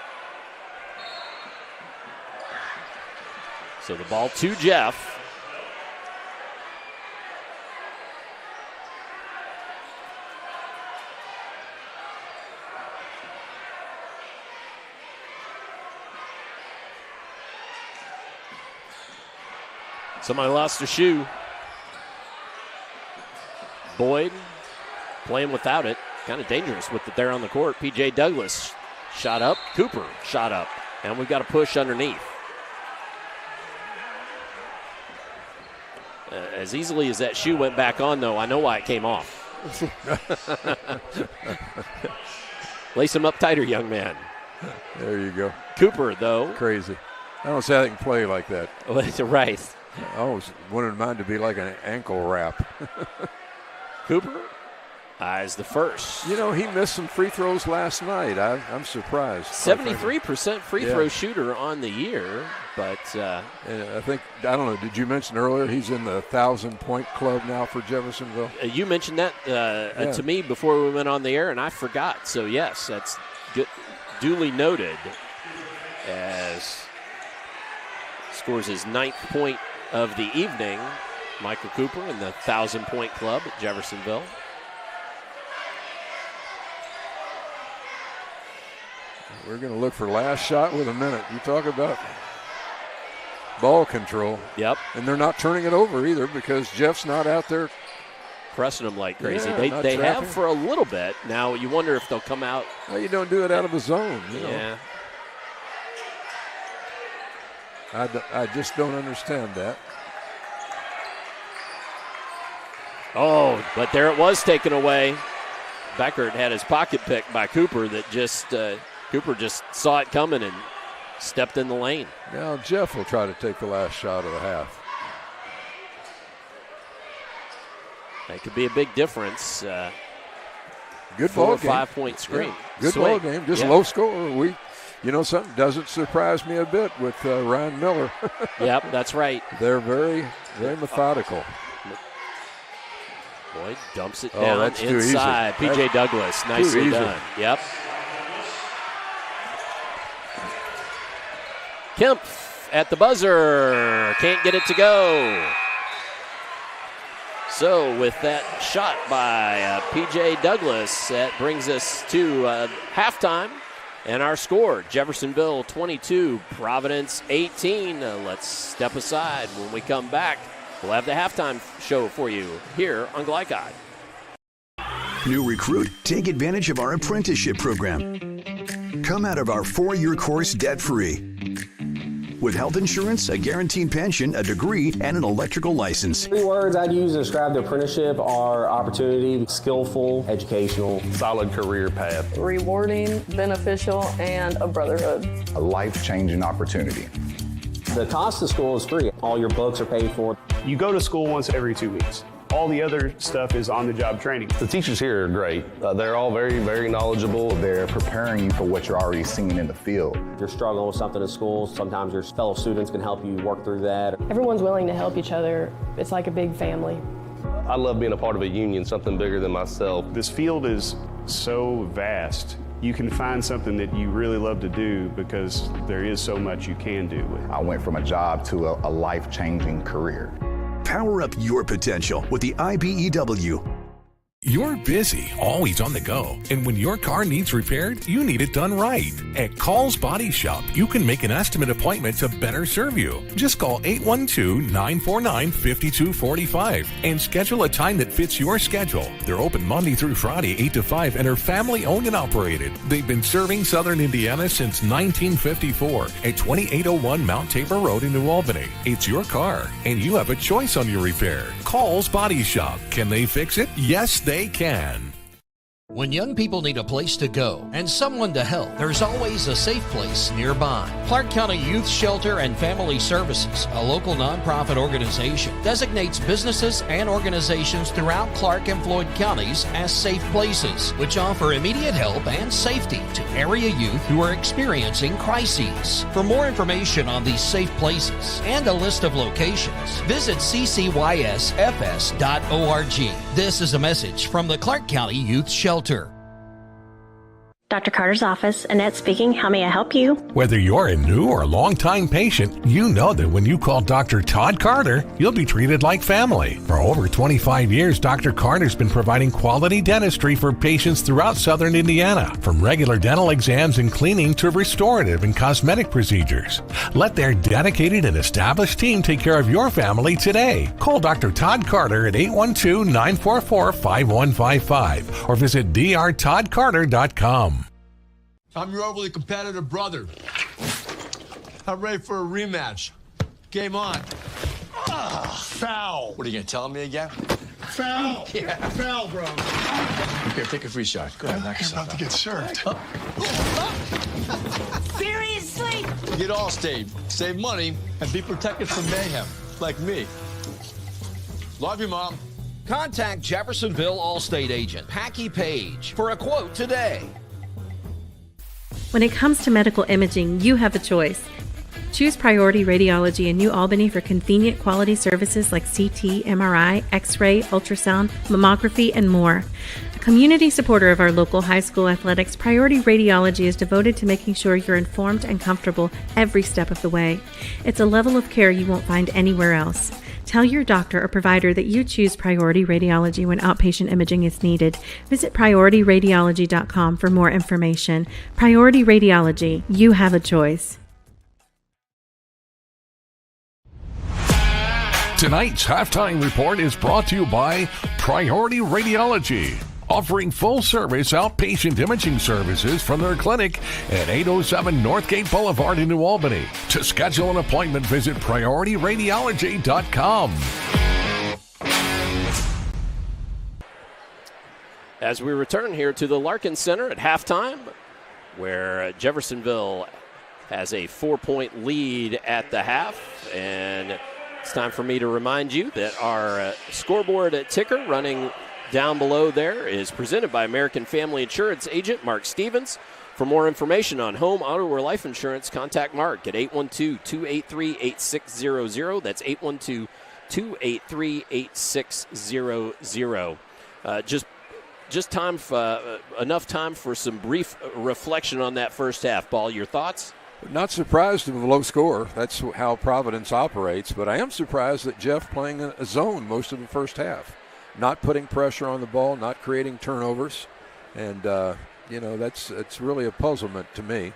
So the ball to Jeff. Somebody lost a shoe. Boyd playing without it. Kind of dangerous with it there on the court. P.J. Douglas shot up. Cooper shot up. And we've got a push underneath. As easily as that shoe went back on, though, I know why it came off. Lace him up tighter, young man. There you go. Cooper, though. Crazy. I don't see how they can play like that. Right. I always wanted mine to be like an ankle wrap. Cooper is the first. You know, he missed some free throws last night. I'm surprised. 73% free throw shooter on the year, but I think, I don't know, did you mention earlier he's in the 1,000-point club now for Jeffersonville? You mentioned that to me before we went on the air, and I forgot. So, yes, that's good, duly noted, as scores his 9th point of the evening. Michael Cooper in the 1,000-point club at Jeffersonville. We're going to look for last shot with a minute. You talk about ball control. Yep. And they're not turning it over either because Jeff's not out there pressing them like crazy. Yeah, they have for a little bit. Now you wonder if they'll come out. Well, you don't do it out of a zone. You know. I just don't understand that. Oh, but there it was taken away. Beckert had his pocket picked by Cooper that just Cooper just saw it coming and stepped in the lane. Now Jeff will try to take the last shot of the half. That could be a big difference. Good ball game. 5-point screen. Yeah, good ball game. Just low score. You know, something doesn't surprise me a bit with Ryan Miller. Yep, that's right. They're very, very methodical. Boyd dumps it down inside. P.J. Douglas, nicely done. Yep. Kemp at the buzzer. Can't get it to go. So with that shot by P.J. Douglas, that brings us to halftime. And our score, Jeffersonville 22, Providence 18. Let's step aside. When we come back, we'll have the halftime show for you here on Glycod. New recruit, take advantage of our apprenticeship program. Come out of our 4-year course debt-free. With health insurance, a guaranteed pension, a degree, and an electrical license. 3 words I'd use to describe the apprenticeship are opportunity, skillful, educational, solid career path, rewarding, beneficial, and a brotherhood. A life-changing opportunity. The cost of school is free. All your books are paid for. You go to school once every 2 weeks. All the other stuff is on-the-job training. The teachers here are great. They're all very, very knowledgeable. They're preparing you for what you're already seeing in the field. If you're struggling with something in school, sometimes your fellow students can help you work through that. Everyone's willing to help each other. It's like a big family. I love being a part of a union, something bigger than myself. This field is so vast. You can find something that you really love to do because there is so much you can do with it. I went from a job to a life-changing career. Power up your potential with the IBEW. You're busy, always on the go, and when your car needs repaired, you need it done right. At Call's Body Shop, you can make an estimate appointment to better serve you. Just call 812-949-5245 and schedule a time that fits your schedule. They're open Monday through Friday, 8 to 5, and are family-owned and operated. They've been serving Southern Indiana since 1954 at 2801 Mount Tabor Road in New Albany. It's your car, and you have a choice on your repair. Call's Body Shop. Can they fix it? Yes, they can. When young people need a place to go and someone to help, there's always a safe place nearby. Clark County Youth Shelter and Family Services, a local nonprofit organization, designates businesses and organizations throughout Clark and Floyd counties as safe places, which offer immediate help and safety to area youth who are experiencing crises. For more information on these safe places and a list of locations, visit ccysfs.org. This is a message from the Clark County Youth Shelter. Realtor. Dr. Carter's office, Annette speaking. How may I help you? Whether you're a new or longtime patient, you know that when you call Dr. Todd Carter, you'll be treated like family. For over 25 years, Dr. Carter's been providing quality dentistry for patients throughout southern Indiana, from regular dental exams and cleaning to restorative and cosmetic procedures. Let their dedicated and established team take care of your family today. Call Dr. Todd Carter at 812-944-5155 or visit drtoddcarter.com. I'm your overly competitive brother. I'm ready for a rematch. Game on. Foul. What are you going to tell me again? Foul. Yeah. Foul, bro. Here, take a free shot. Go ahead, knock You're yourself about to get served. Seriously? Get Allstate, save money, and be protected from mayhem, like me. Love you, Mom. Contact Jeffersonville Allstate agent Packy Page for a quote today. When it comes to medical imaging, you have a choice. Choose Priority Radiology in New Albany for convenient quality services like CT, MRI, X-ray, ultrasound, mammography, and more. A community supporter of our local high school athletics, Priority Radiology is devoted to making sure you're informed and comfortable every step of the way. It's a level of care you won't find anywhere else. Tell your doctor or provider that you choose Priority Radiology when outpatient imaging is needed. Visit PriorityRadiology.com for more information. Priority Radiology, you have a choice. Tonight's halftime report is brought to you by Priority Radiology, offering full-service outpatient imaging services from their clinic at 807 Northgate Boulevard in New Albany. To schedule an appointment, visit PriorityRadiology.com. As we return here to the Larkin Center at halftime, where Jeffersonville has a 4-point lead at the half, and it's time for me to remind you that our scoreboard ticker running down below there is presented by American Family Insurance agent Mark Stevens. For more information on home, auto, or life insurance, contact Mark at 812-283-8600. That's 812-283-8600. Just time enough time for some brief reflection on that first half. Ball, your thoughts? Not surprised of a low score. That's how Providence operates. But I am surprised that Jeff playing a zone most of the first half. Not putting pressure on the ball, not creating turnovers. And, it's really a puzzlement to me.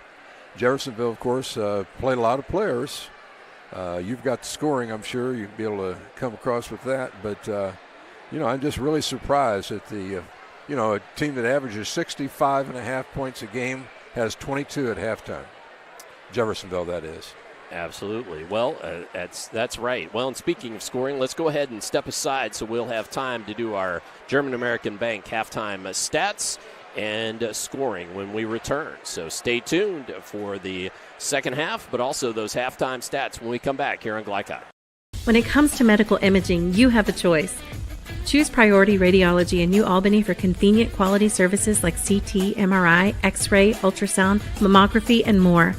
Jeffersonville, of course, played a lot of players. You've got the scoring, I'm sure. You'll be able to come across with that. But, I'm just really surprised that a team that averages 65.5 points a game has 22 at halftime. Jeffersonville, that is. Absolutely. Well, that's right. Well, and speaking of scoring, let's go ahead and step aside so we'll have time to do our German American Bank halftime stats and scoring when we return. So stay tuned for the second half, but also those halftime stats when we come back here on Glycod. When it comes to medical imaging, you have a choice. Choose Priority Radiology in New Albany for convenient quality services like CT, MRI, X-ray, ultrasound, mammography, and more.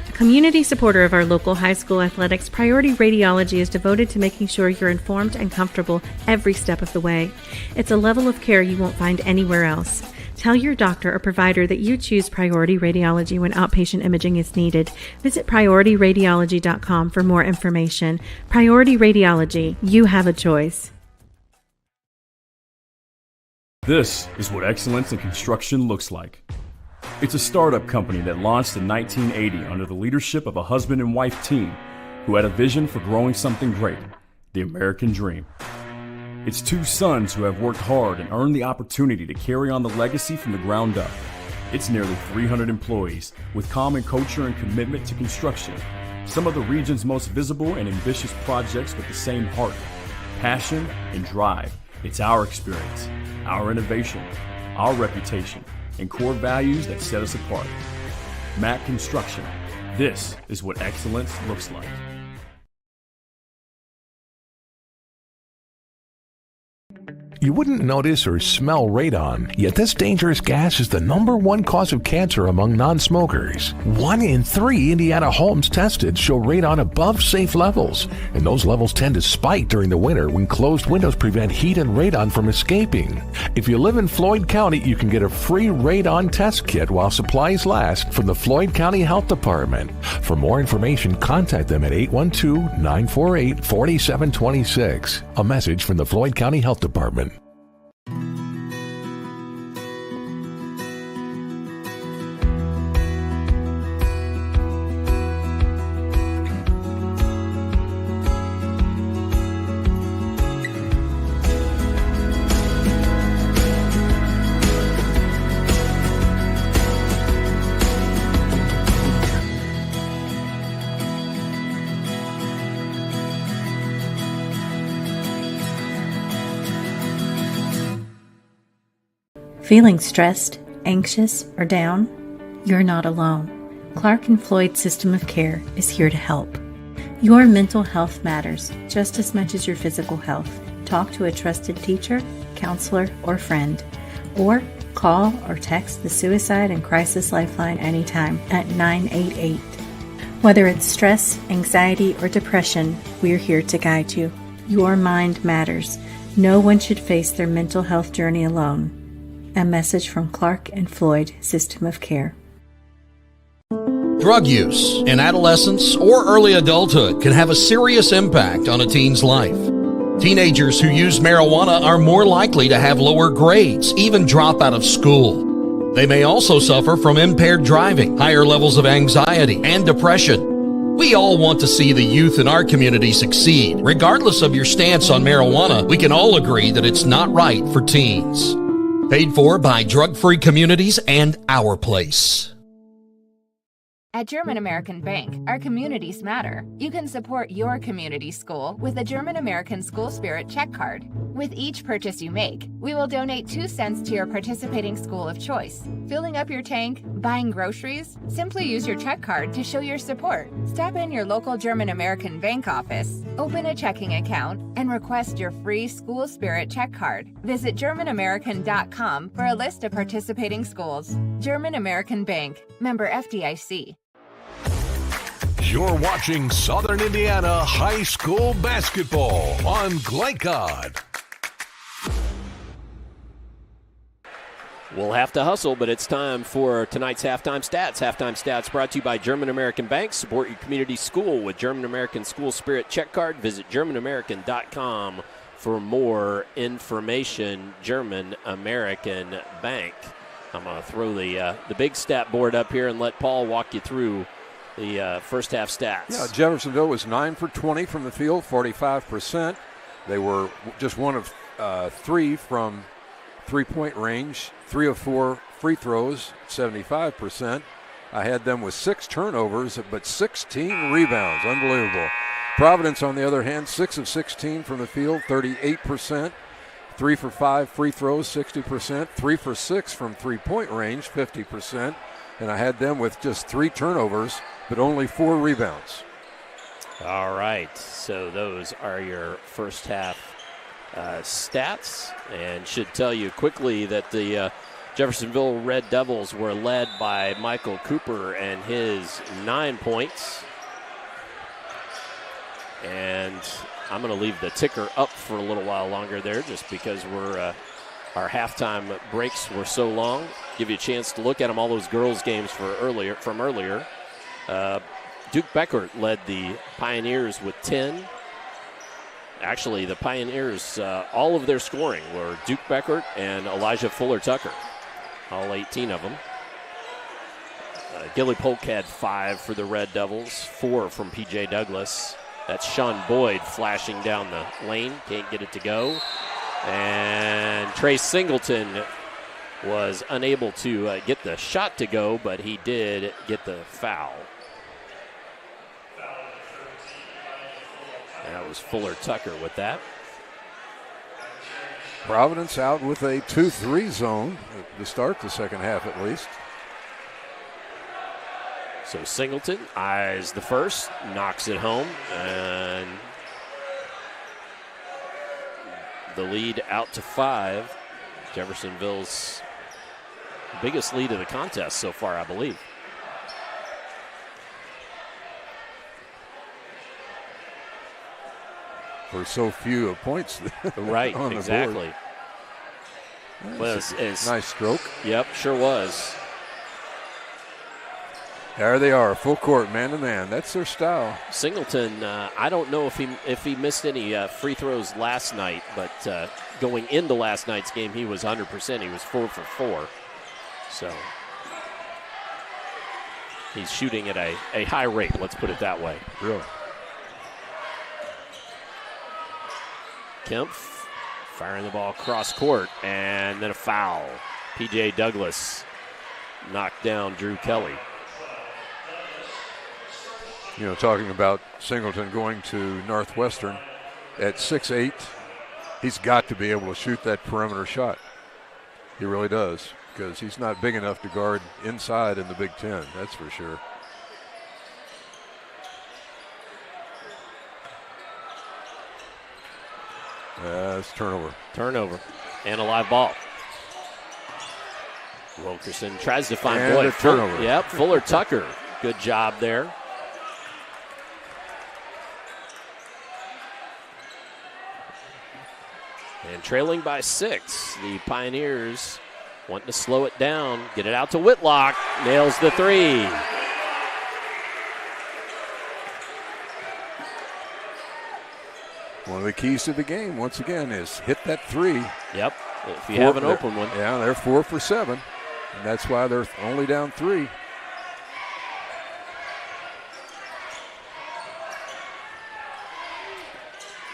A community supporter of our local high school athletics, Priority Radiology is devoted to making sure you're informed and comfortable every step of the way. It's a level of care you won't find anywhere else. Tell your doctor or provider that you choose Priority Radiology when outpatient imaging is needed. Visit PriorityRadiology.com for more information. Priority Radiology, you have a choice. This is what excellence in construction looks like. It's a startup company that launched in 1980 under the leadership of a husband and wife team who had a vision for growing something great, the American dream. It's two sons who have worked hard and earned the opportunity to carry on the legacy from the ground up. It's nearly 300 employees with common culture and commitment to construction. Some of the region's most visible and ambitious projects with the same heart, passion, and drive. It's our experience, our innovation, our reputation, and core values that set us apart. Mack Construction. This is what excellence looks like. You wouldn't notice or smell radon, yet this dangerous gas is the #1 cause of cancer among non-smokers. 1 in 3 Indiana homes tested show radon above safe levels, and those levels tend to spike during the winter when closed windows prevent heat and radon from escaping. If you live in Floyd County, you can get a free radon test kit while supplies last from the Floyd County Health Department. For more information, contact them at 812-948-4726. A message from the Floyd County Health Department. Feeling stressed, anxious, or down? You're not alone. Clark and Floyd System of Care is here to help. Your mental health matters just as much as your physical health. Talk to a trusted teacher, counselor, or friend. Or call or text the Suicide and Crisis Lifeline anytime at 988. Whether it's stress, anxiety, or depression, we're here to guide you. Your mind matters. No one should face their mental health journey alone. A message from Clark and Floyd System of Care. Drug use in adolescence or early adulthood can have a serious impact on a teen's life. Teenagers who use marijuana are more likely to have lower grades, even drop out of school. They may also suffer from impaired driving, higher levels of anxiety, and depression. We all want to see the youth in our community succeed. Regardless of your stance on marijuana, we can all agree that it's not right for teens. Paid for by Drug-Free Communities and Our Place. At German American Bank, our communities matter. You can support your community school with a German American School Spirit check card. With each purchase you make, we will donate 2 cents to your participating school of choice. Filling up your tank, buying groceries? Simply use your check card to show your support. Stop in your local German American Bank office, open a checking account, and request your free School Spirit check card. Visit GermanAmerican.com for a list of participating schools. German American Bank, member FDIC. You're watching Southern Indiana High School basketball on Glycod. We'll have to hustle, but it's time for tonight's Halftime Stats. Halftime Stats brought to you by German American Bank. Support your community school with German American School Spirit Check Card. Visit GermanAmerican.com for more information. German American Bank. I'm going to throw the big stat board up here and let Paul walk you through the first half stats. Yeah, Jeffersonville was 9 for 20 from the field, 45%. They were just 1 of 3 from three-point range, 3 of 4 free throws, 75%. I had them with 6 turnovers, but 16 rebounds. Unbelievable. Providence, on the other hand, 6 of 16 from the field, 38%. 3 for 5 free throws, 60%. 3 for 6 from three-point range, 50%. And I had them with just 3 turnovers, but only 4 rebounds. All right, so those are your first half stats, and should tell you quickly that the Jeffersonville Red Devils were led by Michael Cooper and his 9 points. And I'm going to leave the ticker up for a little while longer there just because our halftime breaks were so long. Give you a chance to look at them, all those girls' games from earlier. Duke Beckert led the Pioneers with 10. Actually, the Pioneers, all of their scoring were Duke Beckert and Elijah Fuller-Tucker, all 18 of them. Gilly Polk had 5 for the Red Devils, 4 from P.J. Douglas. That's Sean Boyd flashing down the lane, can't get it to go. And Trey Singleton was unable to get the shot to go, but he did get the foul. That was Fuller-Tucker with that. Providence out with a 2-3 zone to start the second half at least. So Singleton eyes the first, knocks it home, and the lead out to 5. Jeffersonville's biggest lead of the contest so far, I believe. For so few points. Right, on exactly. The board. Well, Nice stroke. Yep, sure was. There they are, full court, man-to-man. That's their style. Singleton, I don't know if he missed any free throws last night, but going into last night's game, he was 100%. He was 4 for 4. So he's shooting at a high rate, let's put it that way. Really. Kemp firing the ball cross court, and then a foul. P.J. Douglas knocked down Drew Kelly. You know, talking about Singleton going to Northwestern at 6'8", he's got to be able to shoot that perimeter shot. He really does, because he's not big enough to guard inside in the Big Ten, that's for sure. It's turnover. Turnover. And a live ball. Wilkerson tries to find and Boyd. A turnover. Yep, Fuller Tucker. Good job there. And trailing by 6, the Pioneers want to slow it down, get it out to Whitlock, nails the 3. One of the keys to the game, once again, is hit that 3. Yep, if you have an open one. Yeah, they're 4 for 7, and that's why they're only down 3.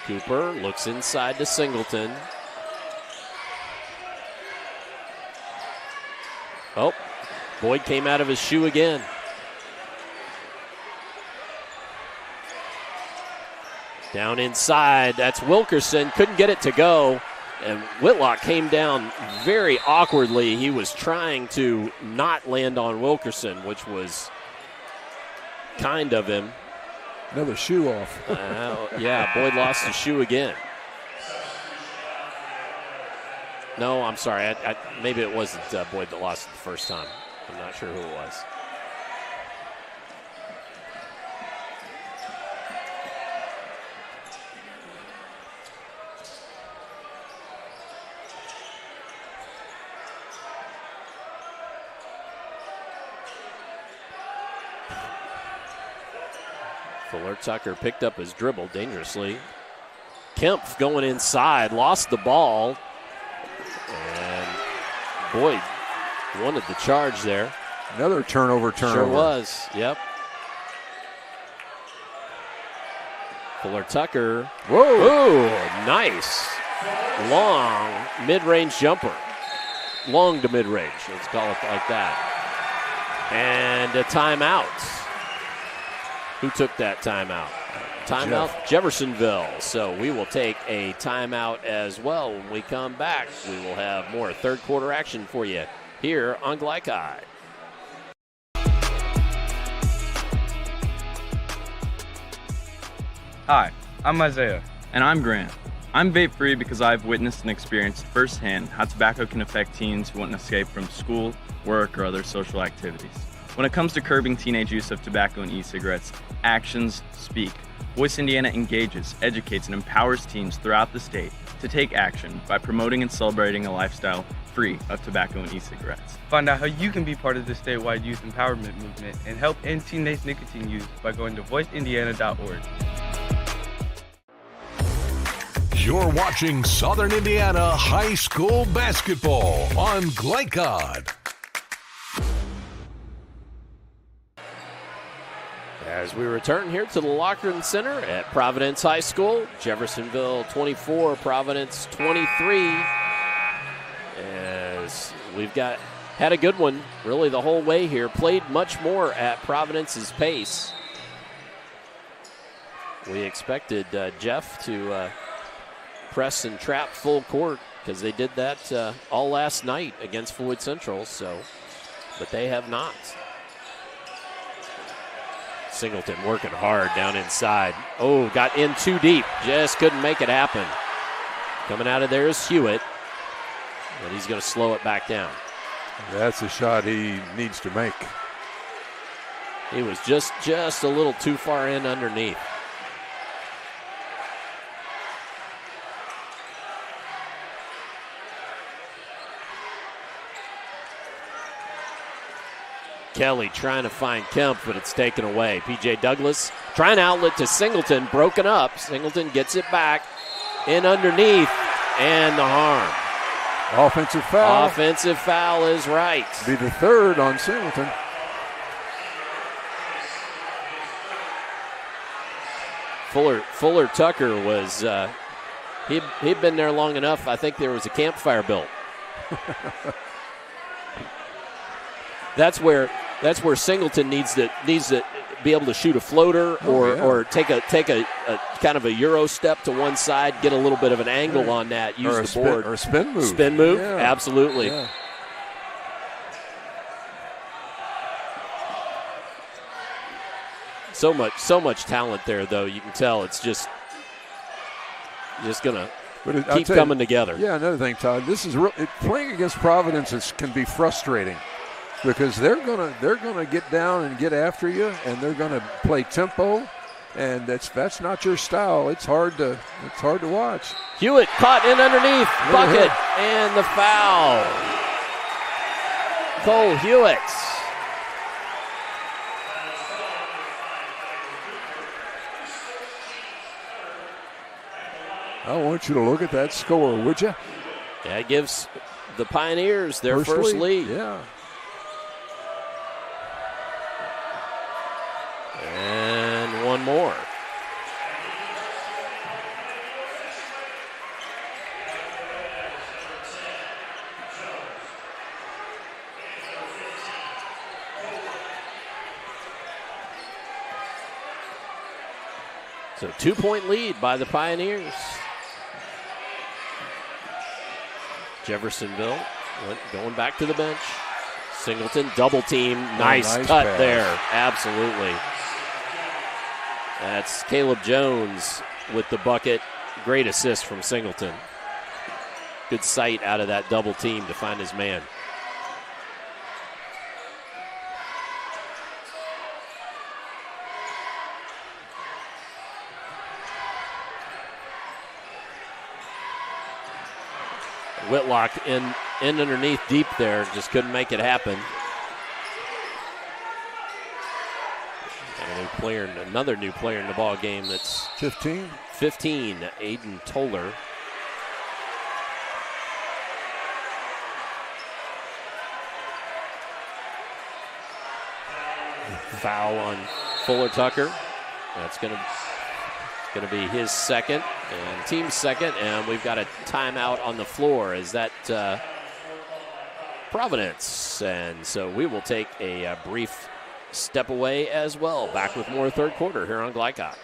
Cooper looks inside to Singleton. Oh, Boyd came out of his shoe again. Down inside, that's Wilkerson. Couldn't get it to go. And Whitlock came down very awkwardly. He was trying to not land on Wilkerson, which was kind of him. Another shoe off. Yeah, Boyd lost his shoe again. No, I'm sorry. Maybe it wasn't Boyd that lost it the first time. I'm not sure who it was. Fuller Tucker picked up his dribble dangerously. Kemp going inside, lost the ball. And Boyd wanted the charge there. Another turnover. Sure was, yep. Fuller Tucker. Whoa! Ooh, nice. Long mid-range jumper. Long to mid-range, let's call it like that. And a timeout. Who took that timeout? Timeout, Jeffersonville. So we will take a timeout as well. When we come back, we will have more third quarter action for you here on Glycod. Hi, I'm Isaiah. And I'm Grant. I'm vape-free because I've witnessed and experienced firsthand how tobacco can affect teens who want to escape from school, work, or other social activities. When it comes to curbing teenage use of tobacco and e-cigarettes, actions speak. Voice Indiana engages, educates, and empowers teens throughout the state to take action by promoting and celebrating a lifestyle free of tobacco and e-cigarettes. Find out how you can be part of the statewide youth empowerment movement and help end teenage nicotine use by going to voiceindiana.org. You're watching Southern Indiana High School Basketball on Glycod. As we return here to the Lockern Center at Providence High School, Jeffersonville 24, Providence 23. As we've had a good one really the whole way here. Played much more at Providence's pace. We expected Jeff to press and trap full court because they did that all last night against Floyd Central. But they have not. Singleton working hard down inside. Oh, got in too deep. Just couldn't make it happen. Coming out of there is Hewitt, but he's going to slow it back down. That's a shot he needs to make. He was just a little too far in underneath. Kelly trying to find Kemp, but it's taken away. P.J. Douglas trying outlet to Singleton, broken up. Singleton gets it back in underneath, and the harm. Offensive foul. Offensive foul is right. Be the third on Singleton. Fuller Tucker was, he'd been there long enough. I think there was a campfire built. That's where Singleton needs to be able to shoot a floater or take a kind of a Euro step to one side, get a little bit of an angle on that, use the board. Or a spin move. Spin move, yeah. absolutely. Yeah. So much talent there, though. You can tell it's just gonna keep coming together. Yeah, another thing, Todd. This is playing against Providence can be frustrating because they're gonna get down and get after you, and they're gonna play tempo, and that's not your style. It's hard to watch. Hewitt caught in underneath, bucket, and the foul. Cole Hewitt. I want you to look at that score, would you? That gives the Pioneers their first lead. Yeah. And one more. So 2-point lead by the Pioneers. Jeffersonville going back to the bench. Singleton double team. Nice cut pass there. Absolutely. That's Caleb Jones with the bucket. Great assist from Singleton. Good sight out of that double team to find his man. Whitlock in underneath deep there, just couldn't make it happen. And another new player in the ball game. That's 15, Aiden Toller. Foul on Fuller Tucker. That's going to be his second and team's second, and we've got a timeout on the floor. Is that Providence? And so we will take a brief step away as well. Back with more third quarter here on Glycott.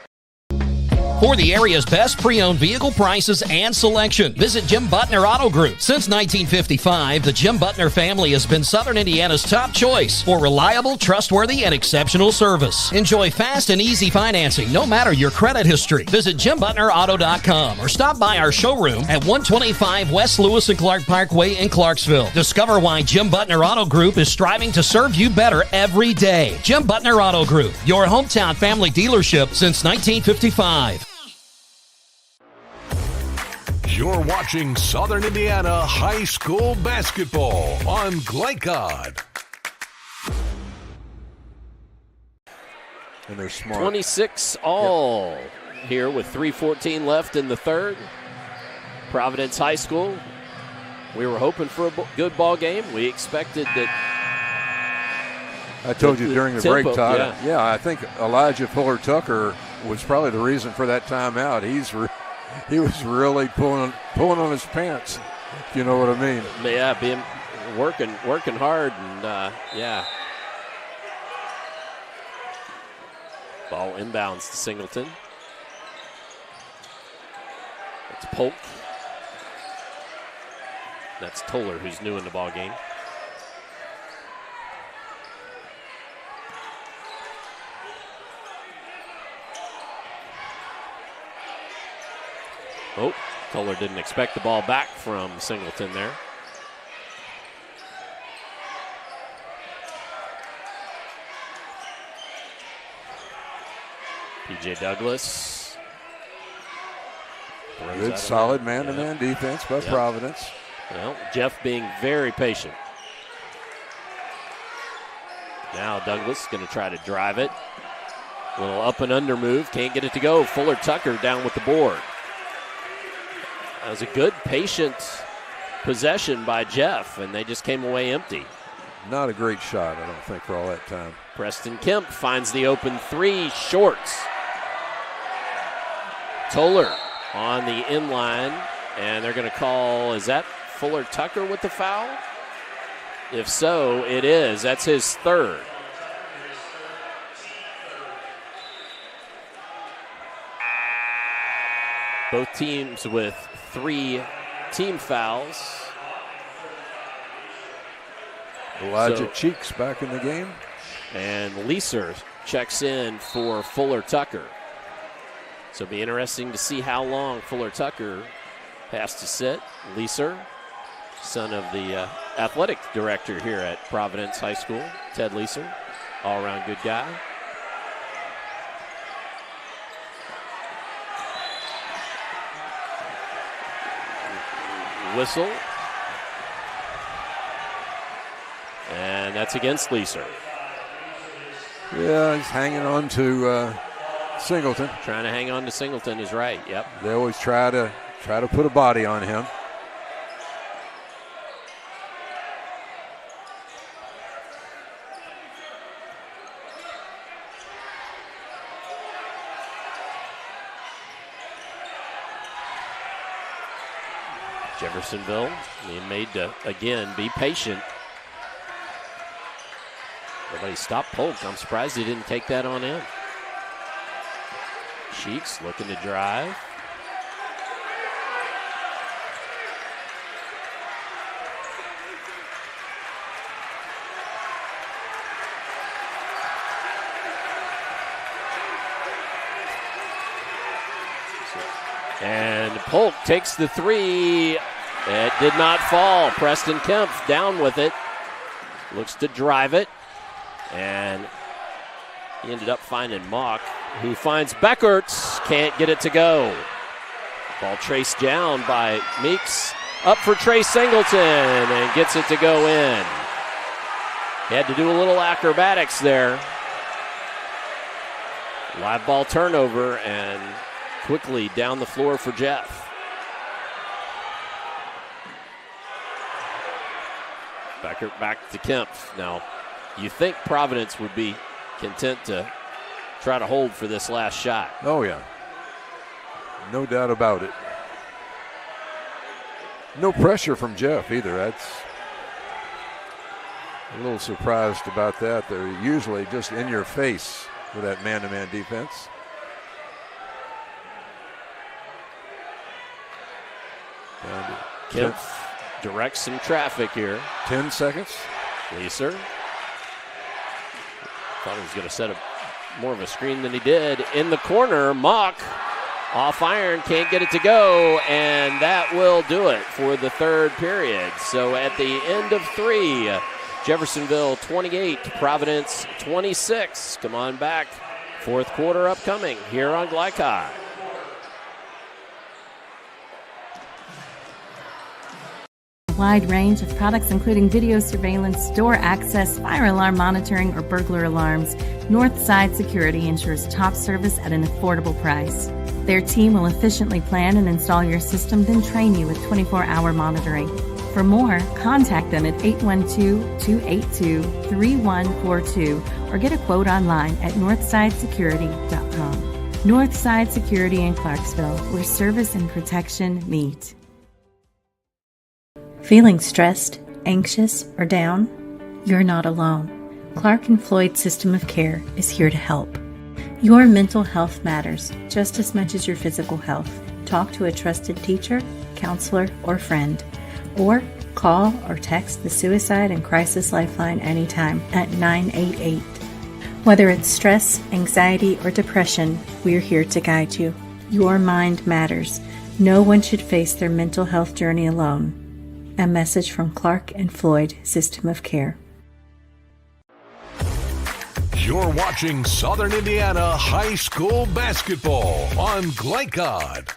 For the area's best pre-owned vehicle prices and selection, visit Jim Butner Auto Group. Since 1955, the Jim Butner family has been Southern Indiana's top choice for reliable, trustworthy, and exceptional service. Enjoy fast and easy financing, no matter your credit history. Visit JimButnerAuto.com or stop by our showroom at 125 West Lewis and Clark Parkway in Clarksville. Discover why Jim Butner Auto Group is striving to serve you better every day. Jim Butner Auto Group, your hometown family dealership since 1955. You're watching Southern Indiana High School basketball on Glycod. And they're smart. 26 all here with 3:14 left in the third. Providence High School. We were hoping for a good ball game. We expected that. I told you during the tempo, break, Todd. Yeah, I think Elijah Fuller Tucker was probably the reason for that timeout. He was really pulling on his pants, if you know what I mean. Yeah, being working hard, and yeah. Ball inbounds to Singleton. It's Polk. That's Toller, who's new in the ball game. Oh, Toller didn't expect the ball back from Singleton there. P.J. Douglas. Good, solid man-to-man defense by Providence. Well, Jeff being very patient. Now Douglas going to try to drive it. A little up and under move. Can't get it to go. Fuller Tucker down with the board. That was a good, patient possession by Jeff, and they just came away empty. Not a great shot, I don't think, for all that time. Preston Kemp finds the open three, shorts. Toller on the inline, and they're going to call, is that Fuller Tucker with the foul? If so, it is. That's his third. Both teams with 3 team fouls. Elijah Cheeks back in the game. And Leeser checks in for Fuller Tucker. So it'll be interesting to see how long Fuller Tucker has to sit. Leeser, son of the athletic director here at Providence High School, Ted Leeser, all-around good guy. Whistle. And that's against Leeser. Yeah, he's hanging on to Singleton. Trying to hang on to Singleton is right, yep. They always try to put a body on him. Jeffersonville being made to, again, be patient. Nobody stopped Polk. I'm surprised he didn't take that on in. Cheeks looking to drive. And Polk takes the three. It did not fall. Preston Kemp down with it. Looks to drive it. And he ended up finding Mock, who finds Beckerts. Can't get it to go. Ball traced down by Meeks. Up for Trey Singleton and gets it to go in. He had to do a little acrobatics there. Live ball turnover and quickly down the floor for Jeff. Beckert back to Kemp. Now, you think Providence would be content to try to hold for this last shot. Oh, yeah. No doubt about it. No pressure from Jeff either. That's a little surprised about that. They're usually just in your face with that man-to-man defense. Kemp directs some traffic here. 10 seconds. Leeser. Thought he was going to set up more of a screen than he did. In the corner, Mock off iron, can't get it to go, and that will do it for the third period. So at the end of 3, Jeffersonville 28, Providence 26. Come on back. Fourth quarter upcoming here on Glycod. Wide range of products including video surveillance, door access, fire alarm monitoring, or burglar alarms, Northside Security ensures top service at an affordable price. Their team will efficiently plan and install your system, then train you with 24-hour monitoring. For more, contact them at 812-282-3142 or get a quote online at northsidesecurity.com. Northside Security in Clarksville, where service and protection meet. Feeling stressed, anxious, or down? You're not alone. Clark & Floyd System of Care is here to help. Your mental health matters just as much as your physical health. Talk to a trusted teacher, counselor, or friend. Or call or text the Suicide and Crisis Lifeline anytime at 988. Whether it's stress, anxiety, or depression, we're here to guide you. Your mind matters. No one should face their mental health journey alone. A message from Clark and Floyd System of Care. You're watching Southern Indiana High School basketball on Glycod.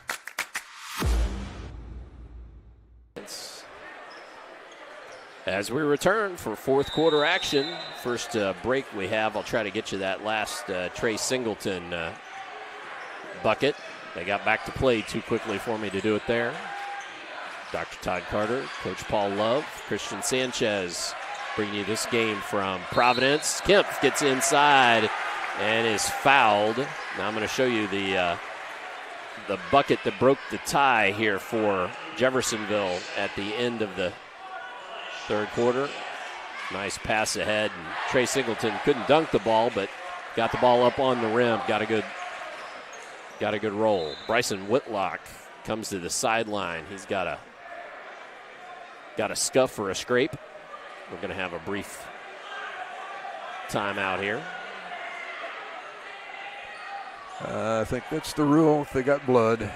As we return for fourth quarter action, first break we have, I'll try to get you that last Trey Singleton bucket. They got back to play too quickly for me to do it there. Dr. Todd Carter, Coach Paul Love, Christian Sanchez bringing you this game from Providence. Kemp gets inside and is fouled. Now I'm going to show you the bucket that broke the tie here for Jeffersonville at the end of the third quarter. Nice pass ahead. And Trey Singleton couldn't dunk the ball, but got the ball up on the rim. Got a good roll. Bryson Whitlock comes to the sideline. He's got a scuff or a scrape. We're going to have a brief timeout here. I think that's the rule. If they got blood,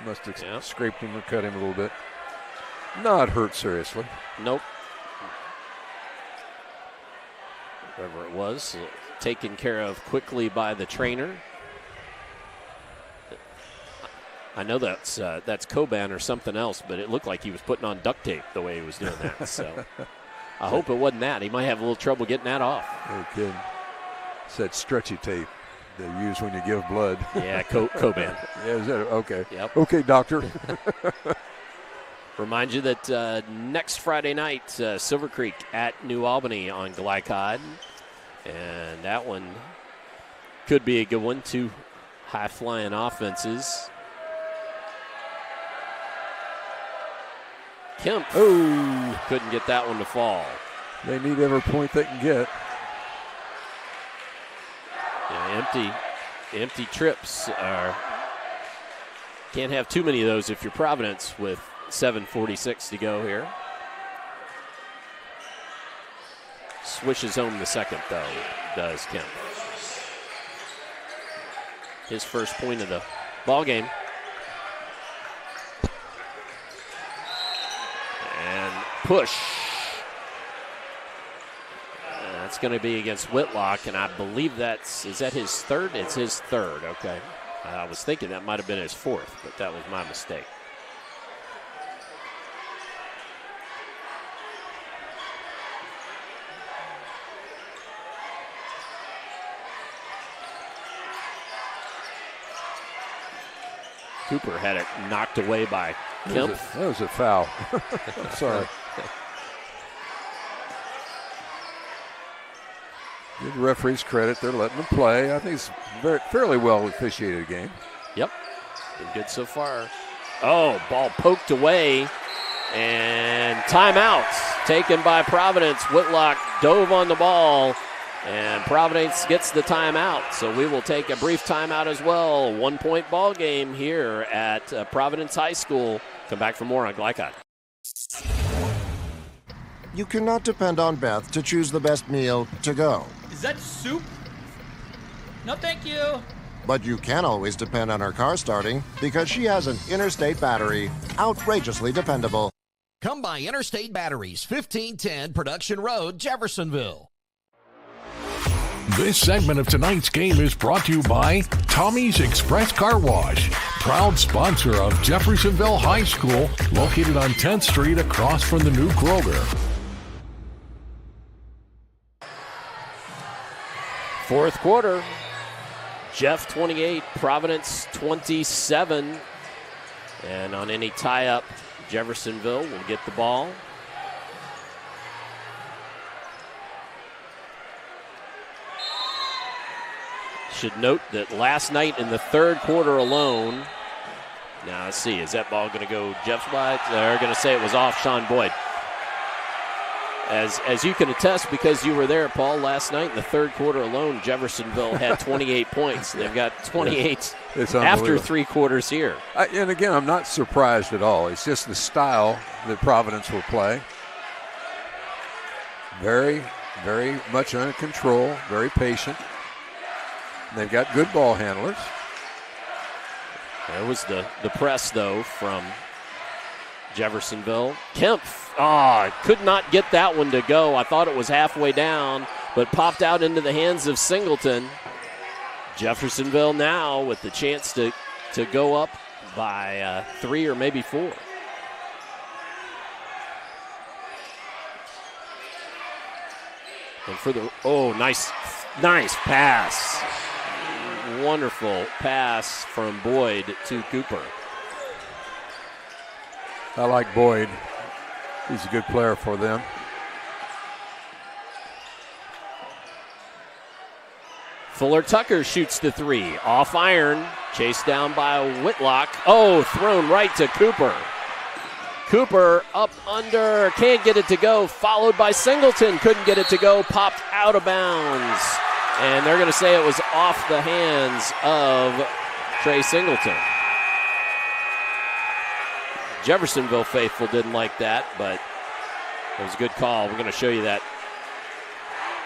must have scraped him or cut him a little bit. Not hurt seriously. Nope. Whatever it was, taken care of quickly by the trainer. I know that's Coban or something else, but it looked like he was putting on duct tape the way he was doing that. So I hope it wasn't that. He might have a little trouble getting that off. No kidding. It's that stretchy tape they use when you give blood. Yeah, Coban. Yeah, is that okay? Yep. Okay, doctor. Remind you that next Friday night, Silver Creek at New Albany on Glycod. And that one could be a good one. Two high-flying offenses. Kemp couldn't get that one to fall. They need every point they can get. Yeah, empty trips can't have too many of those if you're Providence with 7:46 to go here. Swishes home the second, though, does Kemp. His first point of the ball game. And push. That's going to be against Whitlock, and I believe is that his third? It's his third, okay. I was thinking that might have been his fourth, but that was my mistake. Cooper had it knocked away by Kemp. That was a foul. I'm sorry. Give the referees credit. They're letting them play. I think it's a fairly well officiated game. Yep. Been good so far. Oh, ball poked away. And timeout taken by Providence. Whitlock dove on the ball. And Providence gets the timeout. So we will take a brief timeout as well. 1-point ball game here at Providence High School. Come back for more on Glycod. You cannot depend on Beth to choose the best meal to go. Is that soup? No, thank you. But you can always depend on her car starting because she has an Interstate battery. Outrageously dependable. Come by Interstate Batteries, 1510 Production Road, Jeffersonville. This segment of tonight's game is brought to you by Tommy's Express Car Wash, proud sponsor of Jeffersonville High School, located on 10th Street across from the new Kroger. Fourth quarter, Jeff 28, Providence 27. And on any tie-up, Jeffersonville will get the ball. Should note that last night in the third quarter alone, now let's see, is that ball going to go Jeff's way? They're going to say it was off Sean Boyd. As you can attest, because you were there, Paul, last night in the third quarter alone, Jeffersonville had 28 points. They've got 28 after 3 quarters here. And again, I'm not surprised at all. It's just the style that Providence will play. Very, very much under control, very patient. They've got good ball handlers. There was the press, though, from Jeffersonville. Kemp could not get that one to go. I thought it was halfway down, but popped out into the hands of Singleton. Jeffersonville now with the chance to go up by 3 or maybe 4. And for the nice pass. Wonderful pass from Boyd to Cooper. I like Boyd. He's a good player for them. Fuller Tucker shoots the 3. Off iron. Chased down by Whitlock. Thrown right to Cooper. Cooper up under. Can't get it to go. Followed by Singleton. Couldn't get it to go. Popped out of bounds. And they're going to say it was off the hands of Trey Singleton. Jeffersonville faithful didn't like that, but it was a good call. We're going to show you that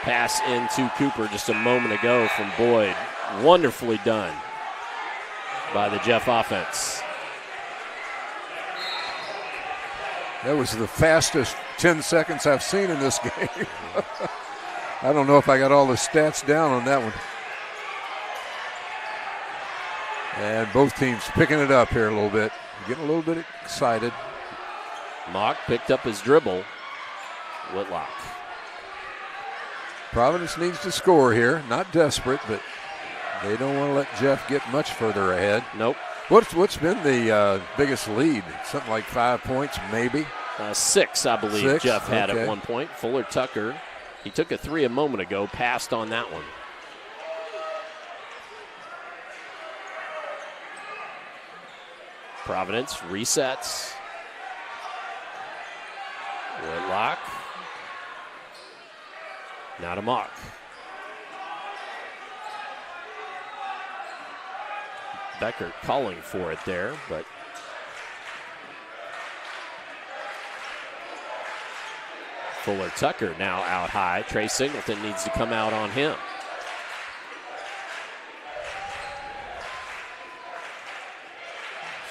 pass into Cooper just a moment ago from Boyd. Wonderfully done by the Jeff offense. That was the fastest 10 seconds I've seen in this game. I don't know if I got all the stats down on that one. And both teams picking it up here a little bit. Getting a little bit excited. Mock picked up his dribble. Whitlock. Providence needs to score here. Not desperate, but they don't want to let Jeff get much further ahead. Nope. What's been the biggest lead? Something like 5 points, maybe? 6, I believe. 6? Jeff had Okay. at one point. Fuller Tucker, he took a 3 a moment ago, passed on that one. Providence resets. Whitlock. Now to Mock. Becker calling for it there, but Fuller Tucker now out high. Trey Singleton needs to come out on him.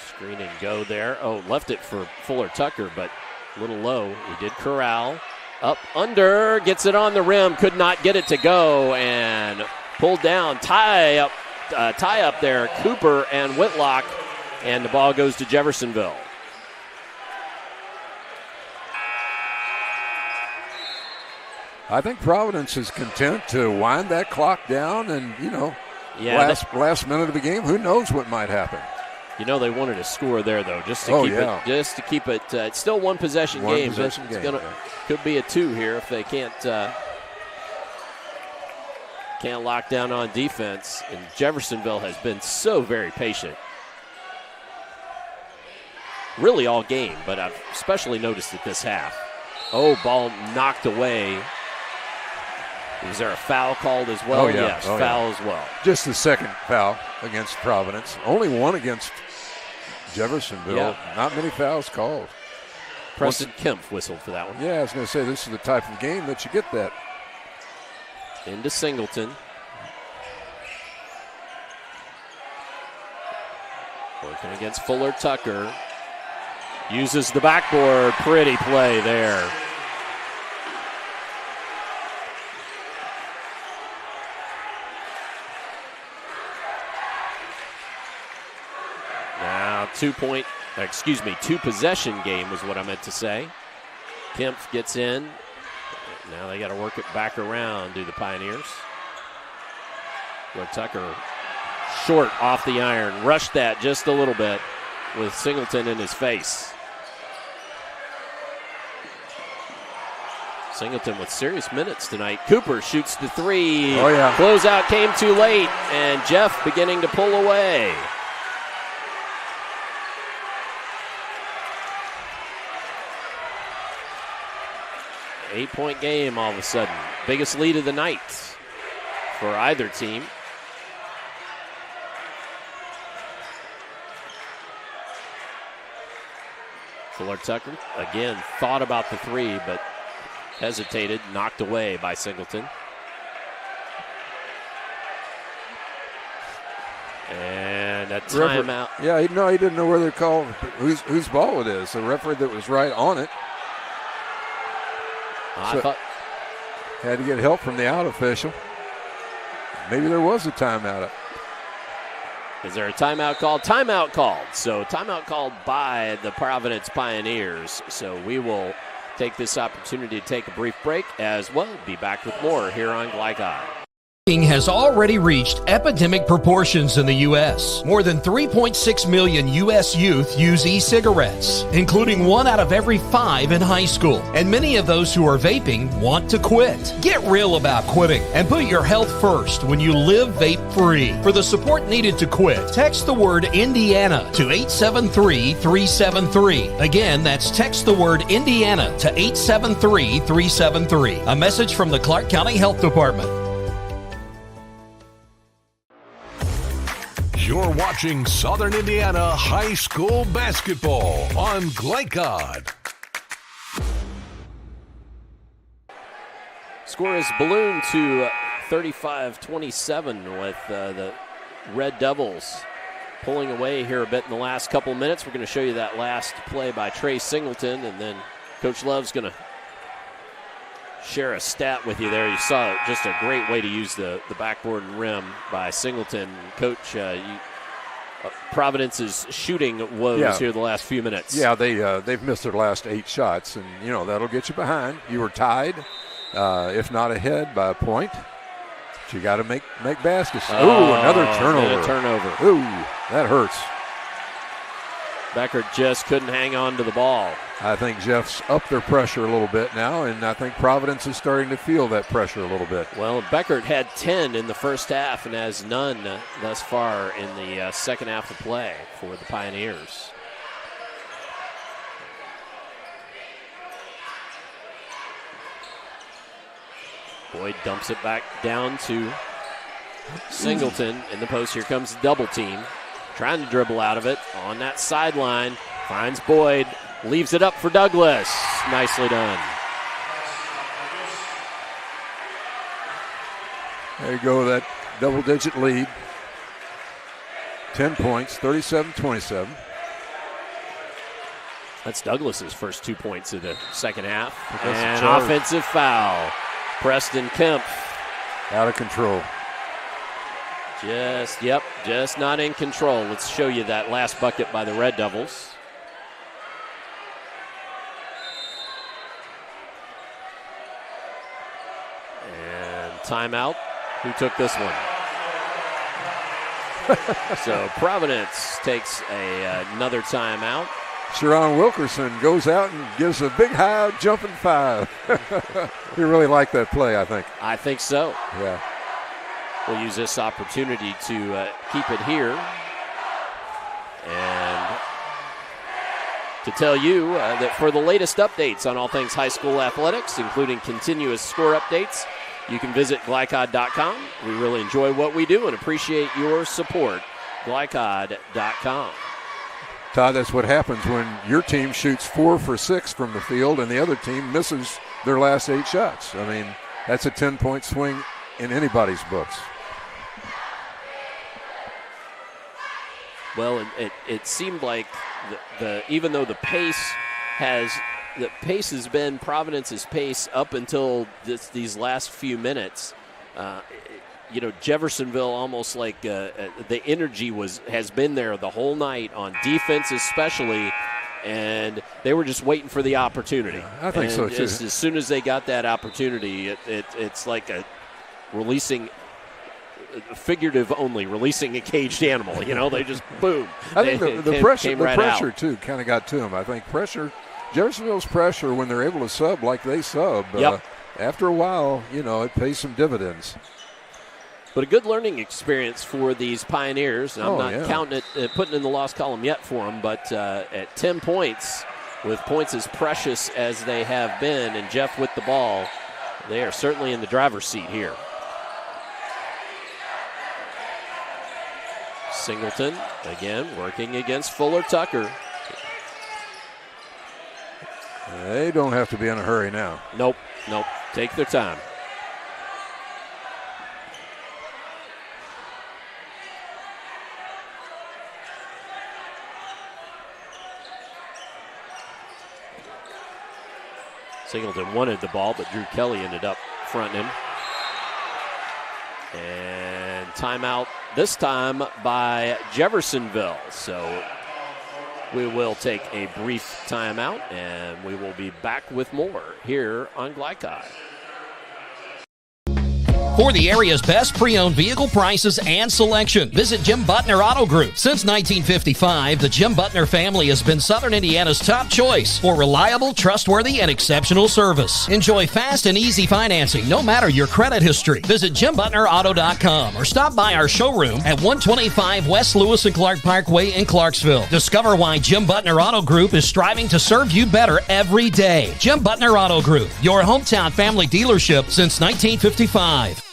Screen and go there. Left it for Fuller Tucker, but a little low. We did corral. Up, under, gets it on the rim. Could not get it to go, and pulled down. Tie up there, Cooper and Whitlock, and the ball goes to Jeffersonville. I think Providence is content to wind that clock down and, last minute of the game, who knows what might happen. They wanted to score there, though, just to keep it. It's still one possession game, but could be a 2 here if they can't lock down on defense. And Jeffersonville has been so very patient, really all game, but I've especially noticed it this half. Ball knocked away. Was there a foul called as well? Yes, foul as well. Just the second foul against Providence. Only one against Jeffersonville. Yeah. Not many fouls called. Preston Kemp whistled for that one. Yeah, I was going to say, this is the type of game that you get that. Into Singleton. Working against Fuller Tucker. Uses the backboard. Pretty play there. Now 2 possession game was what I meant to say. Kemp gets in. Now they got to work it back around, do the Pioneers. Where Tucker short off the iron. Rushed that just a little bit with Singleton in his face. Singleton with serious minutes tonight. Cooper shoots the 3. Closeout came too late, and Jeff beginning to pull away. Eight-point game all of a sudden. Biggest lead of the night for either team. Fuller Tucker, again, thought about the 3, but hesitated, knocked away by Singleton. And And a timeout. Yeah, he didn't know whether to call whose ball it is. The referee that was right on it. I thought had to get help from the out official. Maybe there was a timeout. Is there a timeout called? Timeout called. So timeout called by the Providence Pioneers. So we will take this opportunity to take a brief break as well. Be back with more here on Glycod. Has already reached epidemic proportions in the U.S. More than 3.6 million U.S. youth use e-cigarettes, including 1 out of every 5 in high school. And many of those who are vaping want to quit. Get real about quitting and put your health first when you live vape-free. For the support needed to quit, text the word Indiana to 873-373. Again, that's text the word Indiana to 873-373. A message from the Clark County Health Department. You're watching Southern Indiana High School basketball on Glycod. Score is ballooned to 35-27 with the Red Devils pulling away here a bit in the last couple minutes. We're going to show you that last play by Trey Singleton, and then Coach Love's going to share a stat with you there. You saw just a great way to use the backboard and rim by Singleton. Coach, Providence's shooting woes here the last few minutes. Yeah, they've missed their last 8 shots, and that'll get you behind. You were tied, if not ahead by a point. But you got to make baskets. Ooh, another turnover. Ooh, that hurts. Beckert just couldn't hang on to the ball. I think Jeff's upped their pressure a little bit now, and I think Providence is starting to feel that pressure a little bit. Well, Beckert had 10 in the first half and has none thus far in the second half of play for the Pioneers. Boyd dumps it back down to Singleton in the post. Here comes the double team. Trying to dribble out of it on that sideline. Finds Boyd. Leaves it up for Douglas. Nicely done. There you go, that double-digit lead. 10 points, 37-27. That's Douglas's first 2 points of the second half. And offensive foul. Preston Kemp. Out of control. Just not in control. Let's show you that last bucket by the Red Devils. And timeout. Who took this one? So Providence takes another timeout. Sharon Wilkerson goes out and gives a big high jumping 5. You really like that play, I think. I think so. Yeah. We'll use this opportunity to keep it here and to tell you that for the latest updates on all things high school athletics, including continuous score updates, you can visit glycod.com. We really enjoy what we do and appreciate your support. Glycod.com. Todd, that's what happens when your team shoots 4 for 6 from the field and the other team misses their last 8 shots. I mean, that's a 10-point swing in anybody's books. Well, it seemed like even though the pace has been Providence's pace up until these last few minutes. Jeffersonville almost like the energy has been there the whole night on defense especially, and they were just waiting for the opportunity. I think so too. As soon as they got that opportunity, it's like releasing a caged animal. They just boom. I think the pressure out. too kind of got to them. I think Jeffersonville's pressure when they're able to sub like they sub. After a while, it pays some dividends. But a good learning experience for these Pioneers. And I'm not counting it, putting in the loss column yet for them, but at 10 points, with points as precious as they have been, and Jeff with the ball, they are certainly in the driver's seat here. Singleton, again, working against Fuller Tucker. They don't have to be in a hurry now. Nope. Take their time. Singleton wanted the ball, but Drew Kelly ended up fronting him. And timeout this time by Jeffersonville. So we will take a brief timeout, and we will be back with more here on Glycod. For the area's best pre-owned vehicle prices and selection, visit Jim Butner Auto Group. Since 1955, the Jim Butner family has been Southern Indiana's top choice for reliable, trustworthy, and exceptional service. Enjoy fast and easy financing, no matter your credit history. Visit JimButnerAuto.com or stop by our showroom at 125 West Lewis and Clark Parkway in Clarksville. Discover why Jim Butner Auto Group is striving to serve you better every day. Jim Butner Auto Group, your hometown family dealership since 1955.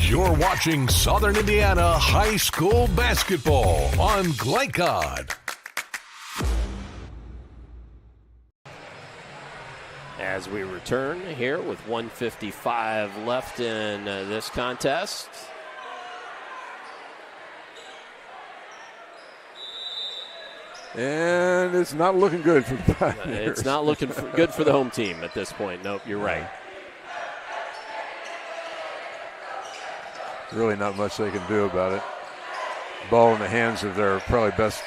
You're watching Southern Indiana High School basketball on Glycod. As we return here with 1:55 left in this contest. And it's not looking good for the Pioneers. It's not looking good for the home team at this point. Nope, you're right. Really not much they can do about it. Ball in the hands of their probably best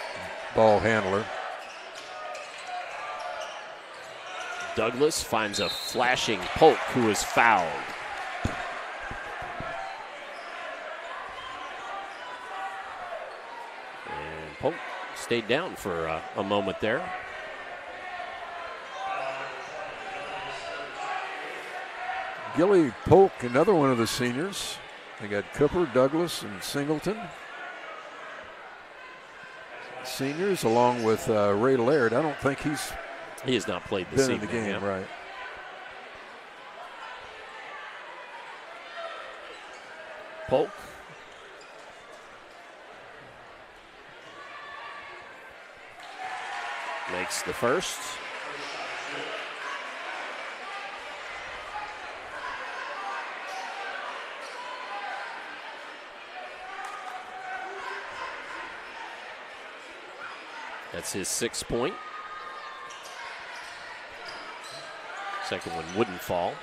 ball handler. Douglas finds a flashing Polk who is fouled. And Polk stayed down for a moment there. Gilly Polk, another one of the seniors. They got Cooper, Douglas, and Singleton. Seniors, along with Ray Laird. I don't think he has not played this evening. Been in the game, right? Polk. Makes the first. That's his 6th point. Second one wouldn't fall.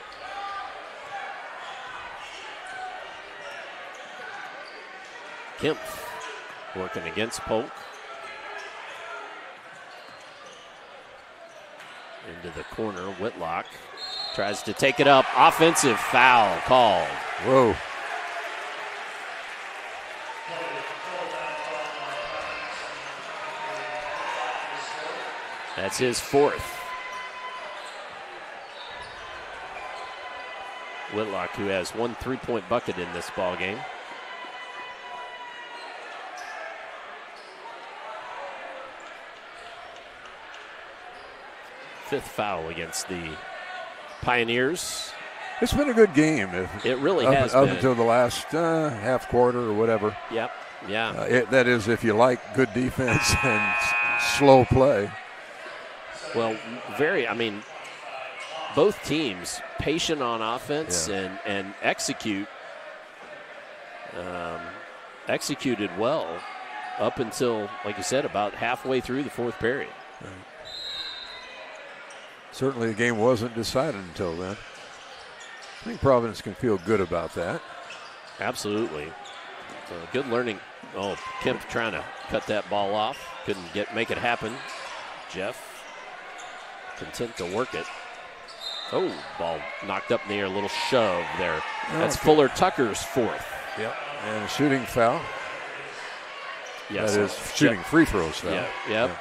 Kemp working against Polk. Into the corner, Whitlock tries to take it up. Offensive foul called. Whoa. That's his 4th. Whitlock, who has one 3-point bucket in this ball game. Fifth foul against the Pioneers. It's been a good game. It really has up been. Until the last half quarter or whatever. Yep, yeah. That is, if you like good defense and slow play. Well, both teams patient on offense and executed well up until, like you said, about halfway through the 4th period. Right. Certainly the game wasn't decided until then. I think Providence can feel good about that. Absolutely. Good learning. Oh, Kemp trying to cut that ball off. Couldn't make it happen. Jeff content to work it. Oh, ball knocked up in the air, a little shove there. That's Fuller Tucker's 4th. Yep, and a shooting foul. Yes, that is shooting free throws foul. Yep. Yeah.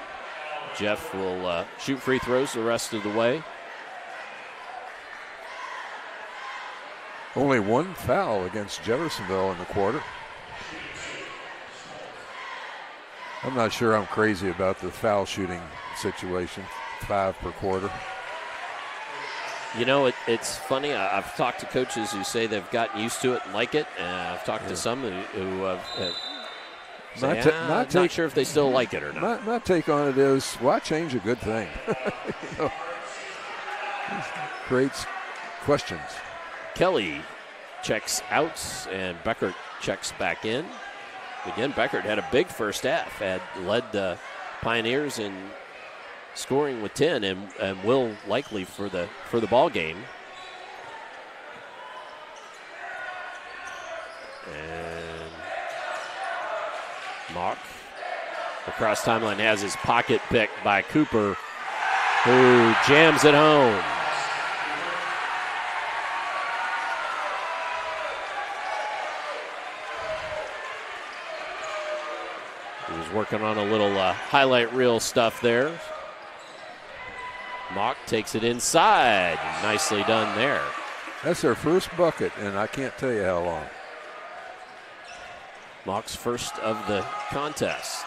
Jeff will shoot free throws the rest of the way. Only one foul against Jeffersonville in the quarter. I'm not sure I'm crazy about the foul shooting situation. 5 per quarter. You know, it's funny. I've talked to coaches who say they've gotten used to it and like it. And I've talked to some who say, not sure if they still like it or not. My take on it is, why change a good thing? Creates questions. Kelly checks out, and Beckert checks back in. Again, Beckert had a big first half, led the Pioneers in scoring with 10 and will likely for the ball game. And Mock across timeline has his pocket picked by Cooper, who jams it home. He was working on a little highlight reel stuff there. Mock takes it inside. Nicely done there. That's their first bucket, and I can't tell you how long. Mock's first of the contest.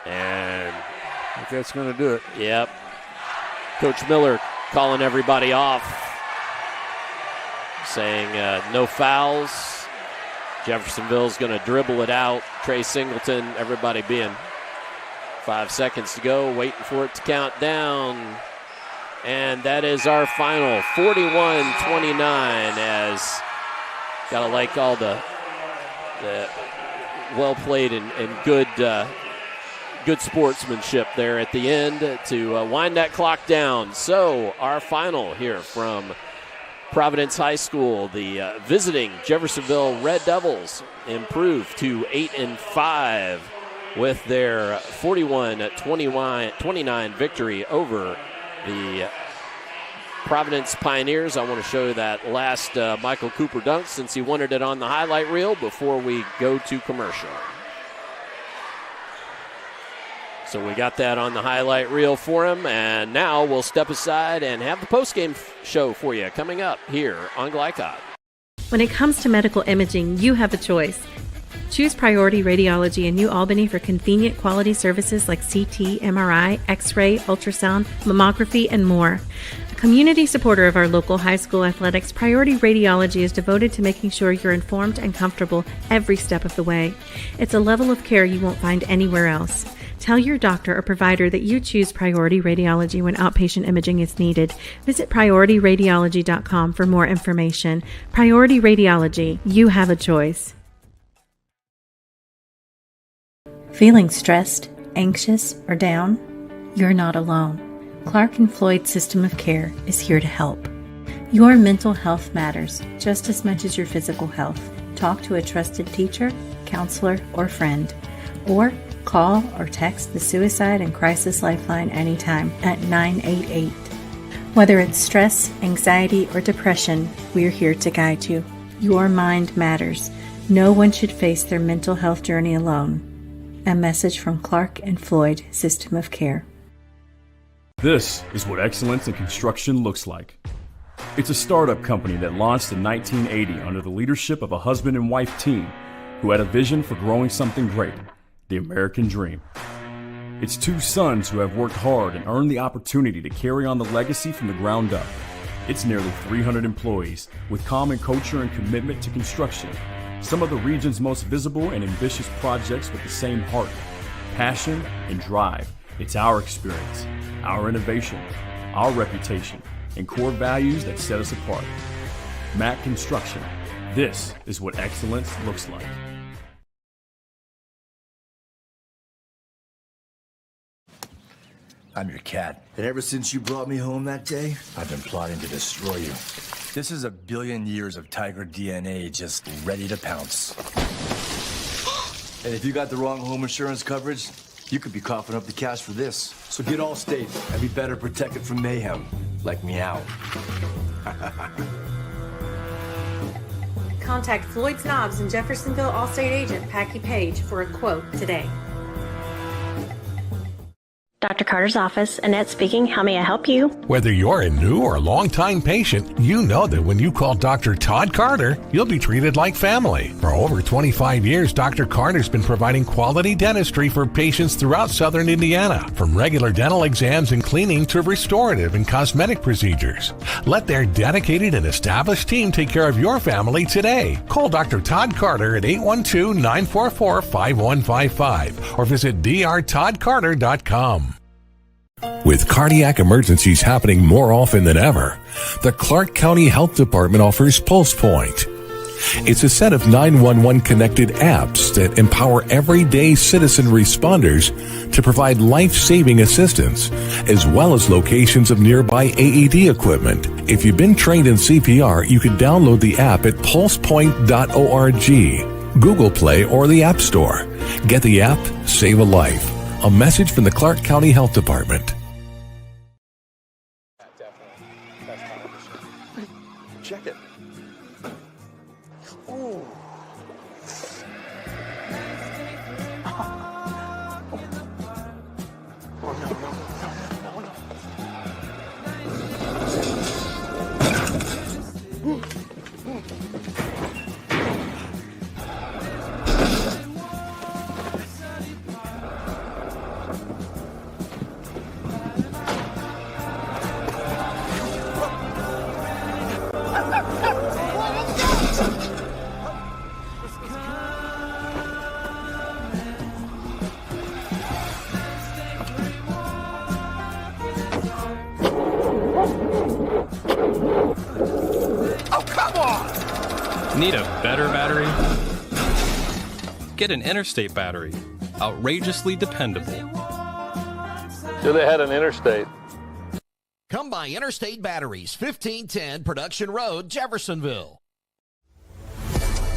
And I think that's going to do it. Yep. Coach Miller calling everybody off, saying no fouls. Jeffersonville's going to dribble it out. Trey Singleton, everybody being 5 seconds to go, waiting for it to count down. And that is our final, 41-29, as got to like all the well played and good sportsmanship there at the end to wind that clock down. So our final here from Providence High School, the visiting Jeffersonville Red Devils improved to 8-5 with their 41-29 victory over the Providence Pioneers. I want to show you that last Michael Cooper dunk since he wanted it on the highlight reel before we go to commercial. So we got that on the highlight reel for him, and now we'll step aside and have the postgame show for you coming up here on Glycod. When it comes to medical imaging, you have a choice. Choose Priority Radiology in New Albany for convenient quality services like CT, MRI, X-ray, ultrasound, mammography, and more. A community supporter of our local high school athletics, Priority Radiology is devoted to making sure you're informed and comfortable every step of the way. It's a level of care you won't find anywhere else. Tell your doctor or provider that you choose Priority Radiology when outpatient imaging is needed. Visit PriorityRadiology.com for more information. Priority Radiology, you have a choice. Feeling stressed, anxious, or down? You're not alone. Clark & Floyd System of Care is here to help. Your mental health matters just as much as your physical health. Talk to a trusted teacher, counselor, or friend. Or call or text the Suicide and Crisis Lifeline anytime at 988. Whether it's stress, anxiety, or depression, we're here to guide you. Your mind matters. No one should face their mental health journey alone. A message from Clark & Floyd System of Care. This is what excellence in construction looks like. It's a startup company that launched in 1980 under the leadership of a husband and wife team who had a vision for growing something great, the American dream. It's two sons who have worked hard and earned the opportunity to carry on the legacy from the ground up. It's nearly 300 employees with common culture and commitment to construction. Some of the region's most visible and ambitious projects with the same heart, passion, and drive. It's our experience, our innovation, our reputation, and core values that set us apart. Mac Construction. This is what excellence looks like. I'm your cat. And ever since you brought me home that day, I've been plotting to destroy you. This is 1 billion years of tiger DNA just ready to pounce. And if you got the wrong home insurance coverage, you could be coughing up the cash for this. So get Allstate and be better protected from mayhem, like meow. Contact Floyd Snobbs and Jeffersonville Allstate agent Packy Page for a quote today. Dr. Carter's office, Annette speaking. How may I help you? Whether you're a new or long-time patient, you know that when you call Dr. Todd Carter, you'll be treated like family. For over 25 years, Dr. Carter's been providing quality dentistry for patients throughout southern Indiana, from regular dental exams and cleaning to restorative and cosmetic procedures. Let their dedicated and established team take care of your family today. Call Dr. Todd Carter at 812-944-5155 or visit drtoddcarter.com. With cardiac emergencies happening more often than ever, the Clark County Health Department offers Pulse Point. It's a set of 911 connected apps that empower everyday citizen responders to provide life-saving assistance, as well as locations of nearby AED equipment. If you've been trained in CPR, you can download the app at pulsepoint.org, Google Play, or the App Store. Get the app, save a life. A message from the Clark County Health Department. Check it. Ooh. Need a better battery? Get an Interstate battery. Outrageously dependable. Should have had an Interstate. Come by Interstate Batteries, 1510 Production Road, Jeffersonville.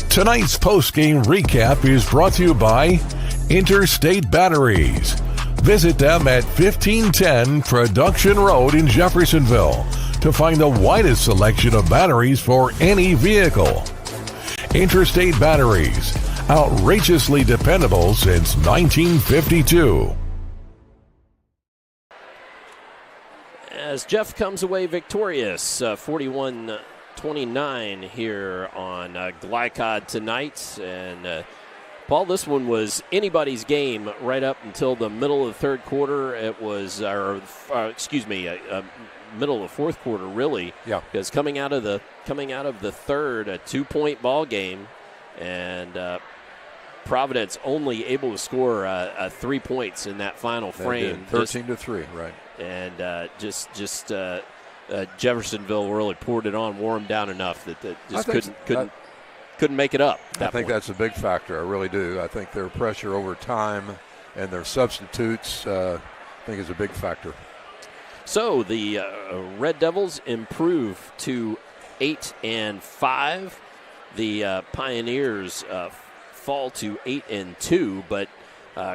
Tonight's postgame recap is brought to you by Interstate Batteries. Visit them at 1510 Production Road in Jeffersonville to find the widest selection of batteries for any vehicle. Interstate Batteries, outrageously dependable since 1952. As Jeff comes away victorious, 41-29 here on Glycod tonight. And Paul, this one was anybody's game right up until the middle of the third quarter. It was, middle of the fourth quarter, really. Yeah. Because coming out of the third, a 2-point ball game, and Providence only able to score 3 points in that final frame. 13-3, right? And Jeffersonville really poured it on, wore them down enough that just couldn't make it up. I think that's a big factor. I really do. I think their pressure over time and their substitutes, I think, is a big factor. So the Red Devils improve to 8-5. The Pioneers fall to 8-2, but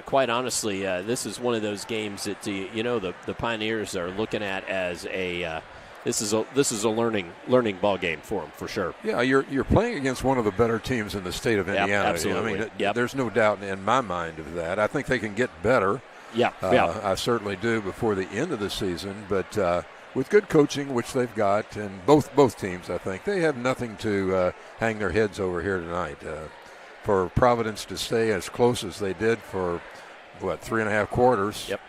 quite honestly, this is one of those games that the Pioneers are looking at as a this is a learning ball game for them for sure. Yeah, you're playing against one of the better teams in the state of Indiana. Yep, absolutely. I mean, there's no doubt in my mind of that. I think they can get better. Yeah, I certainly do before the end of the season, but with good coaching, which they've got, and both teams, I think, they have nothing to hang their heads over here tonight. For Providence to stay as close as they did for, 3.5 quarters. Yep.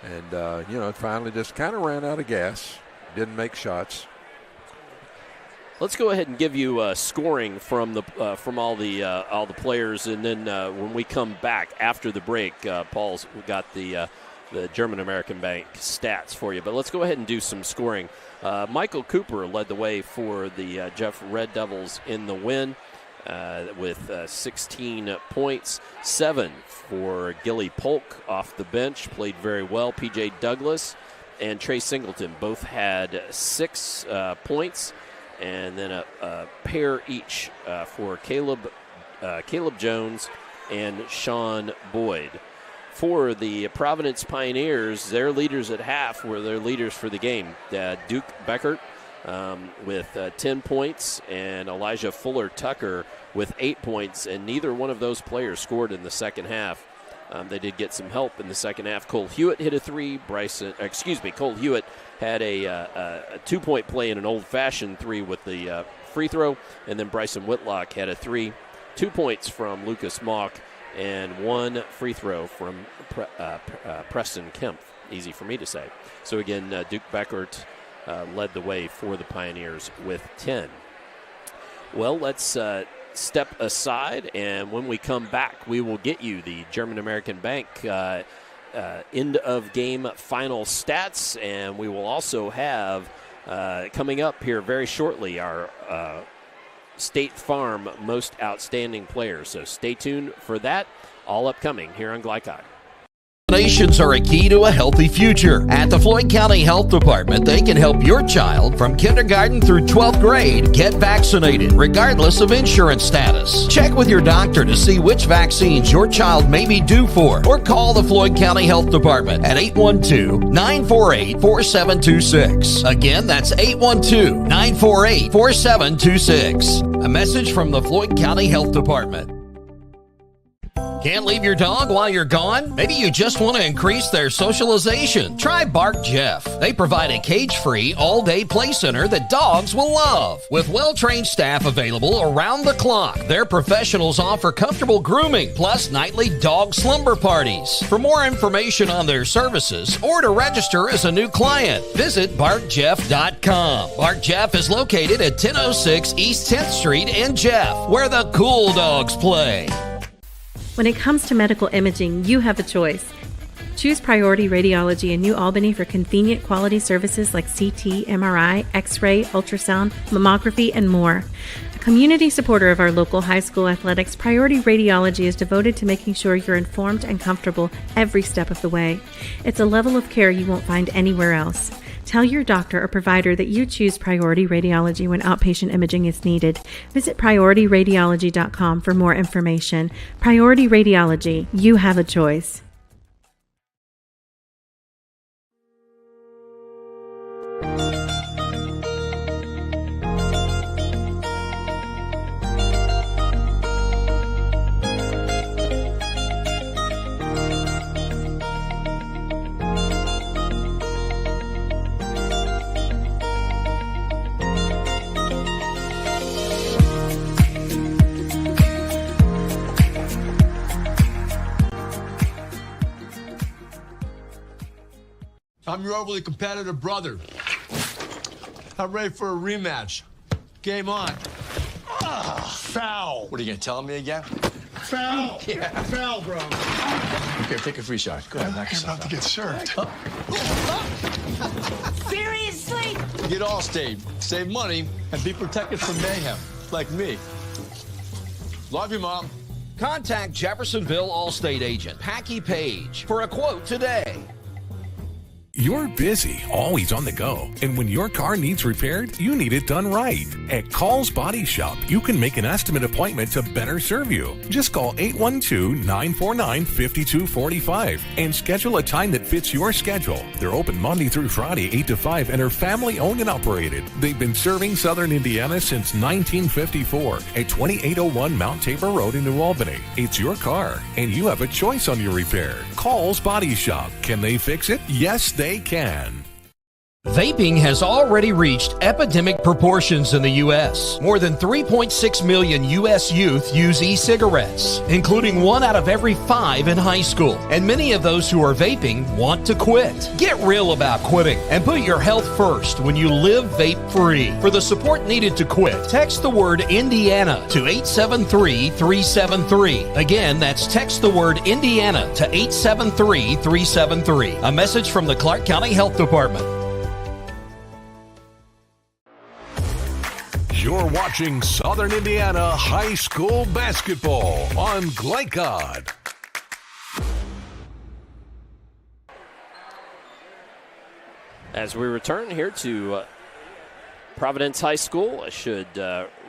And, it finally just kind of ran out of gas, didn't make shots. Let's go ahead and give you scoring from all the players, and then when we come back after the break, Paul's got the German American Bank stats for you. But let's go ahead and do some scoring. Michael Cooper led the way for the Jeff Red Devils in the win with 16 points, 7 for Gilly Polk off the bench, played very well. P.J. Douglas and Trey Singleton both had 6 points. And then a pair each for Caleb Jones and Sean Boyd. For the Providence Pioneers, their leaders at half were their leaders for the game. Duke Beckert with 10 points and Elijah Fuller Tucker with 8 points, and neither one of those players scored in the second half. They did get some help in the second half. Cole Hewitt hit a 3. Cole Hewitt had a 2-point play in an old-fashioned 3 with the free throw, and then Bryson Whitlock had a 3. 2 points from Lucas Mock, and 1 free throw from Preston Kemp. Easy for me to say. So again, Duke Beckert led the way for the Pioneers with 10. Well, let's step aside, and when we come back, we will get you the German American Bank end of game final stats, and we will also have coming up here very shortly our State Farm Most Outstanding Player. So stay tuned for that. All upcoming here on Glycod. Vaccinations are a key to a healthy future. At the Floyd County Health Department, they can help your child from kindergarten through 12th grade get vaccinated, regardless of insurance status. Check with your doctor to see which vaccines your child may be due for, or call the Floyd County Health Department at 812-948-4726. Again, that's 812-948-4726. A message from the Floyd County Health Department. Can't leave your dog while you're gone? Maybe you just want to increase their socialization. Try Bark Jeff. They provide a cage-free, all-day play center that dogs will love. With well-trained staff available around the clock, their professionals offer comfortable grooming, plus nightly dog slumber parties. For more information on their services or to register as a new client, visit BarkJeff.com. Bark Jeff is located at 1006 East 10th Street in Jeff, where the cool dogs play. When it comes to medical imaging, you have a choice. Choose Priority Radiology in New Albany for convenient quality services like CT, MRI, X-ray, ultrasound, mammography, and more. A community supporter of our local high school athletics, Priority Radiology is devoted to making sure you're informed and comfortable every step of the way. It's a level of care you won't find anywhere else. Tell your doctor or provider that you choose Priority Radiology when outpatient imaging is needed. Visit PriorityRadiology.com for more information. Priority Radiology, you have a choice. I'm your overly competitive brother. I'm ready for a rematch. Game on. Foul. What are you going to tell me again? Foul. Yeah. Foul, bro. Here, take a free shot. Go ahead, knock yourself out. About to get served. Seriously? Get Allstate, save money, and be protected from mayhem, like me. Love you, Mom. Contact Jeffersonville Allstate agent Packy Page for a quote today. You're busy, always on the go, and when your car needs repaired, you need it done right. At Call's Body Shop, you can make an estimate appointment to better serve you. Just call 812-949-5245 and schedule a time that fits your schedule. They're open Monday through Friday, 8 to 5, and are family-owned and operated. They've been serving Southern Indiana since 1954 at 2801 Mount Tabor Road in New Albany. It's your car, and you have a choice on your repair. Call's Body Shop. Can they fix it? Yes, they can. Vaping has already reached epidemic proportions in the U.S. More than 3.6 million U.S. youth use e-cigarettes, including 1 out of every 5 in high school. And many of those who are vaping want to quit. Get real about quitting and put your health first when you live vape-free. For the support needed to quit, text the word Indiana to 873-373. Again, that's text the word Indiana to 873-373. A message from the Clark County Health Department. You're watching Southern Indiana High School Basketball on Glycod. As we return here to Providence High School, I should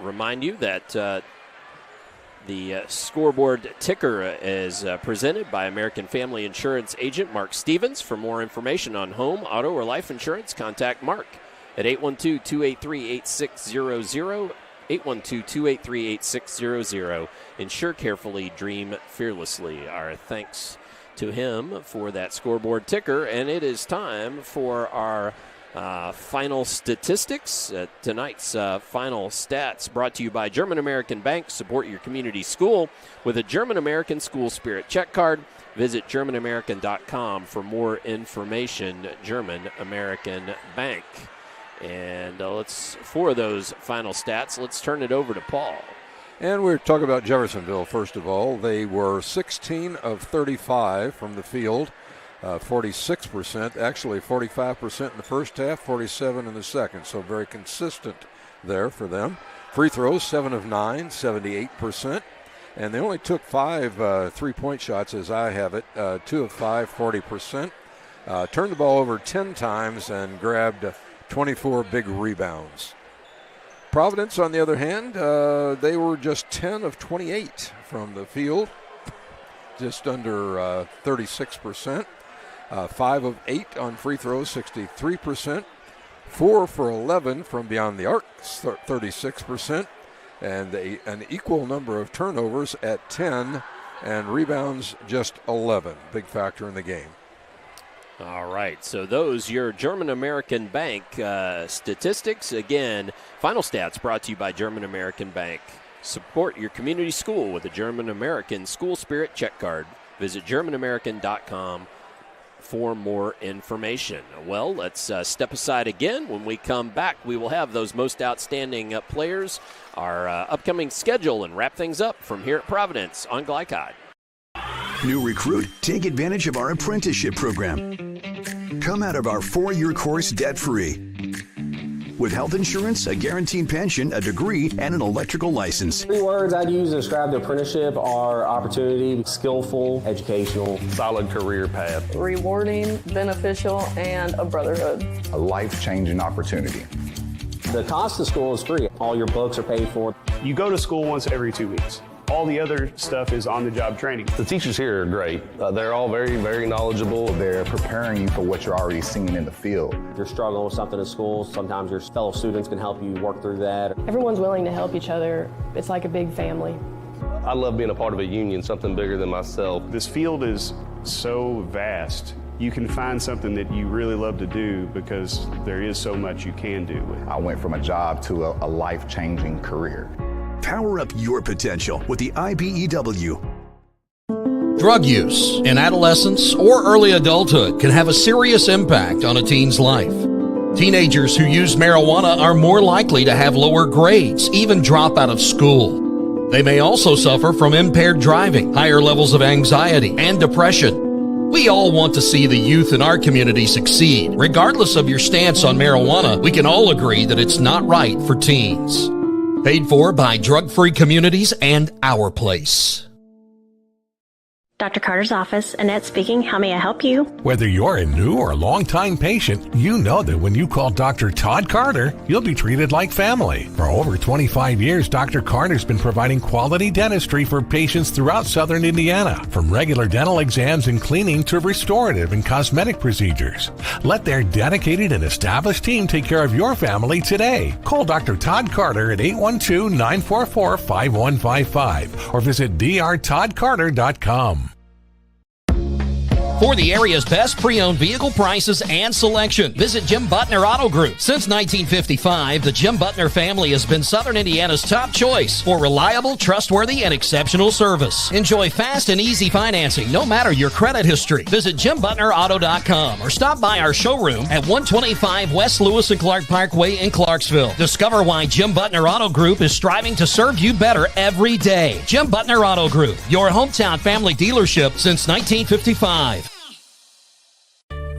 remind you that the scoreboard ticker is presented by American Family Insurance agent Mark Stevens. For more information on home, auto, or life insurance, contact Mark at 812-283-8600, 812-283-8600. Insure carefully, dream fearlessly. Our thanks to him for that scoreboard ticker, and it is time for our final statistics. Tonight's final stats brought to you by German American Bank. Support your community school with a German American School Spirit check card. Visit GermanAmerican.com for more information. German American Bank. And for those final stats, let's turn it over to Paul. And we're talking about Jeffersonville, first of all. They were 16 of 35 from the field, 46%, actually 45% in the first half, 47% in the second. So very consistent there for them. Free throws, 7 of 9, 78%. And they only took 5 three-point shots, as I have it, 2 of 5, 40%. Turned the ball over 10 times and grabbed 24 big rebounds. Providence, on the other hand, they were just 10 of 28 from the field, just under 36%. 5 of 8 on free throws, 63%. 4 for 11 from beyond the arc, 36%. And an equal number of turnovers at 10, and rebounds just 11. Big factor in the game. All right, so those your German American Bank statistics. Again, final stats brought to you by German American Bank. Support your community school with a German American School Spirit check card. Visit GermanAmerican.com for more information. Well, let's step aside again. When we come back, we will have those most outstanding players, our upcoming schedule, and wrap things up from here at Providence on Glycod. New recruit, take advantage of our apprenticeship program. Come out of our 4-year course debt-free. With health insurance, a guaranteed pension, a degree, and an electrical license. 3 words I'd use to describe the apprenticeship are opportunity, skillful, educational, solid career path, rewarding, beneficial, and a brotherhood. A life-changing opportunity. The cost of school is free. All your books are paid for. You go to school once every 2 weeks. All the other stuff is on-the-job training. The teachers here are great. They're all very, very knowledgeable. They're preparing you for what you're already seeing in the field. If you're struggling with something in school, sometimes your fellow students can help you work through that. Everyone's willing to help each other. It's like a big family. I love being a part of a union, something bigger than myself. This field is so vast. You can find something that you really love to do because there is so much you can do. I went from a job to a life-changing career. Power up your potential with the IBEW. Drug use in adolescence or early adulthood can have a serious impact on a teen's life. Teenagers who use marijuana are more likely to have lower grades, even drop out of school. They may also suffer from impaired driving, higher levels of anxiety, and depression. We all want to see the youth in our community succeed. Regardless of your stance on marijuana, we can all agree that it's not right for teens. Paid for by Drug-Free Communities and Our Place. Dr. Carter's office, Annette speaking. How may I help you? Whether you're a new or long-time patient, you know that when you call Dr. Todd Carter, you'll be treated like family. For over 25 years, Dr. Carter's been providing quality dentistry for patients throughout southern Indiana, from regular dental exams and cleaning to restorative and cosmetic procedures. Let their dedicated and established team take care of your family today. Call Dr. Todd Carter at 812-944-5155 or visit drtoddcarter.com. For the area's best pre-owned vehicle prices and selection, visit Jim Butner Auto Group. Since 1955, the Jim Butner family has been Southern Indiana's top choice for reliable, trustworthy, and exceptional service. Enjoy fast and easy financing, no matter your credit history. Visit JimButnerAuto.com or stop by our showroom at 125 West Lewis and Clark Parkway in Clarksville. Discover why Jim Butner Auto Group is striving to serve you better every day. Jim Butner Auto Group, your hometown family dealership since 1955.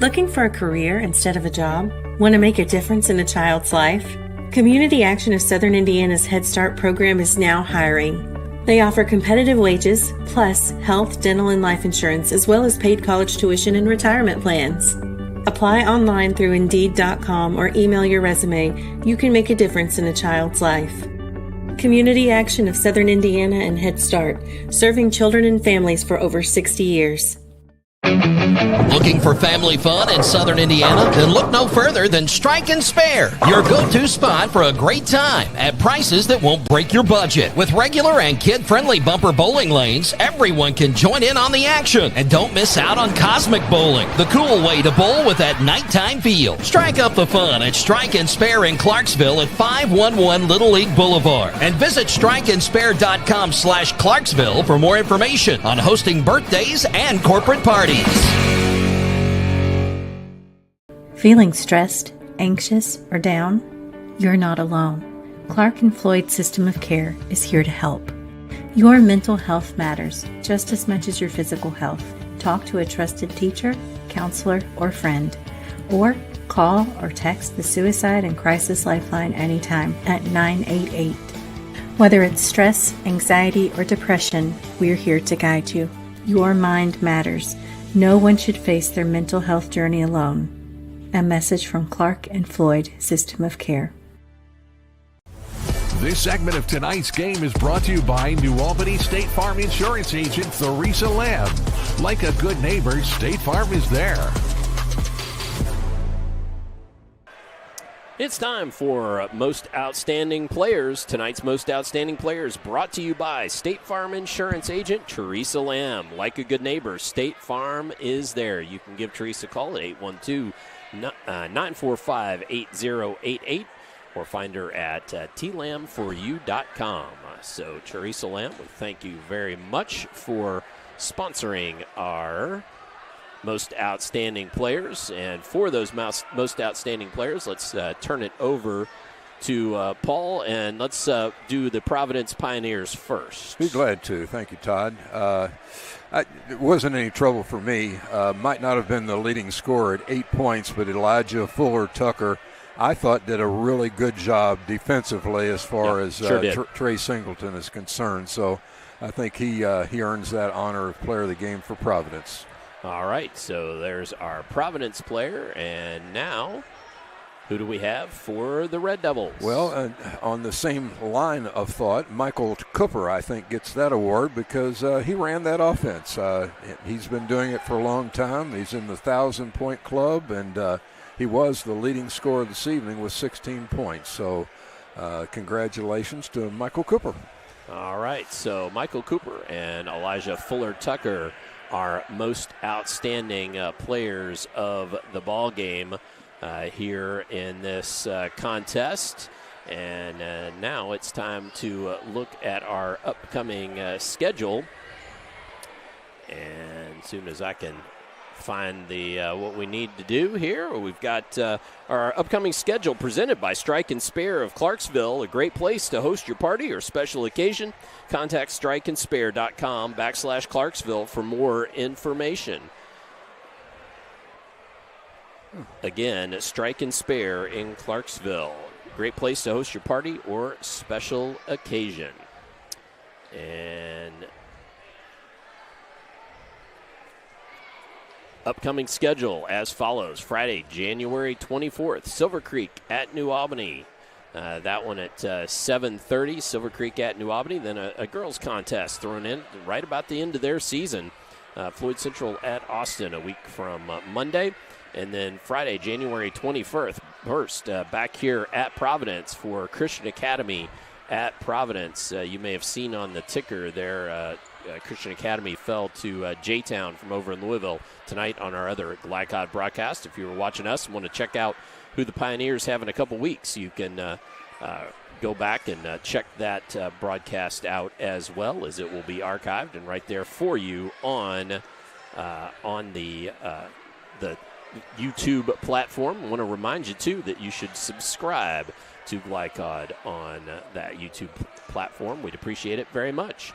Looking for a career instead of a job? Want to make a difference in a child's life? Community Action of Southern Indiana's Head Start program is now hiring. They offer competitive wages, plus health, dental, and life insurance, as well as paid college tuition and retirement plans. Apply online through Indeed.com or email your resume. You can make a difference in a child's life. Community Action of Southern Indiana and Head Start, serving children and families for over 60 years. Looking for family fun in Southern Indiana? Then look no further than Strike and Spare, your go-to spot for a great time at prices that won't break your budget. With regular and kid-friendly bumper bowling lanes, everyone can join in on the action. And don't miss out on Cosmic Bowling, the cool way to bowl with that nighttime feel. Strike up the fun at Strike and Spare in Clarksville at 511 Little League Boulevard. And visit strikeandspare.com/Clarksville for more information on hosting birthdays and corporate parties. Feeling stressed, anxious, or down? You're not alone. Clark and Floyd System of Care is here to help. Your mental health matters just as much as your physical health. Talk to a trusted teacher, counselor, or friend. Or call or text the Suicide and Crisis Lifeline anytime at 988. Whether it's stress, anxiety, or depression, we're here to guide you. Your mind matters. No one should face their mental health journey alone. A message from Clark and Floyd System of Care. This segment of tonight's game is brought to you by New Albany State Farm Insurance Agent Theresa Lamb. Like a good neighbor, State Farm is there. It's time for Most Outstanding Players. Tonight's Most Outstanding Players brought to you by State Farm Insurance Agent Theresa Lamb. Like a good neighbor, State Farm is there. You can give Theresa a call at 812-945-8088 or find her at tlamforyou.com. So, Theresa Lamb, we thank you very much for sponsoring our Most Outstanding Players. And for those most outstanding players, let's turn it over to Paul, and let's do the Providence Pioneers first. Be glad to. Thank you, Todd. It wasn't any trouble for me. Might not have been the leading scorer at 8 points, but Elijah Fuller-Tucker, I thought, did a really good job defensively as far as Trey Singleton is concerned. So I think he earns that honor of player of the game for Providence. All right, so there's our Providence player, and now who do we have for the Red Devils? Well, on the same line of thought, Michael Cooper, I think, gets that award because he ran that offense. He's been doing it for a long time. He's in the 1,000-point club, and he was the leading scorer this evening with 16 points. So congratulations to Michael Cooper. All right, so Michael Cooper and Elijah Fuller-Tucker are most outstanding players of the ball game here in this contest. And now it's time to look at our upcoming schedule. And as soon as I can find the what we need to do here, we've got our upcoming schedule presented by Strike and Spare of Clarksville, a great place to host your party or special occasion. Contact strikeandspare.com/Clarksville for more information. Again, Strike and Spare in Clarksville, great place to host your party or special occasion. And upcoming schedule as follows. Friday, January 24th, Silver Creek at New Albany. That one at 7:30, Silver Creek at New Albany. Then a girls contest thrown in right about the end of their season. Floyd Central at Austin a week from Monday. And then Friday, January 21st, back here at Providence for Christian Academy at Providence. You may have seen on the ticker there, Christian Academy fell to J-Town from over in Louisville tonight on our other Glycod broadcast. If you were watching us and want to check out who the Pioneers have in a couple weeks, you can go back and check that broadcast out as well, as it will be archived and right there for you on the YouTube platform. I want to remind you, too, that you should subscribe to Glycod on that YouTube platform. We'd appreciate it very much.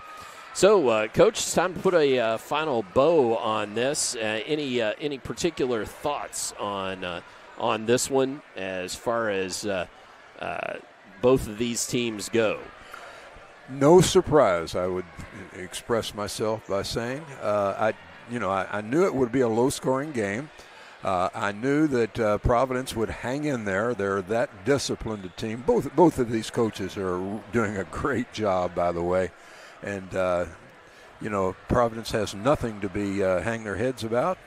So, Coach, it's time to put a final bow on this. Any particular thoughts on this one as far as both of these teams go? No surprise, I would express myself by saying. I knew it would be a low-scoring game. I knew that Providence would hang in there. They're that disciplined a team. Both of these coaches are doing a great job, by the way. And, Providence has nothing to be hang their heads about.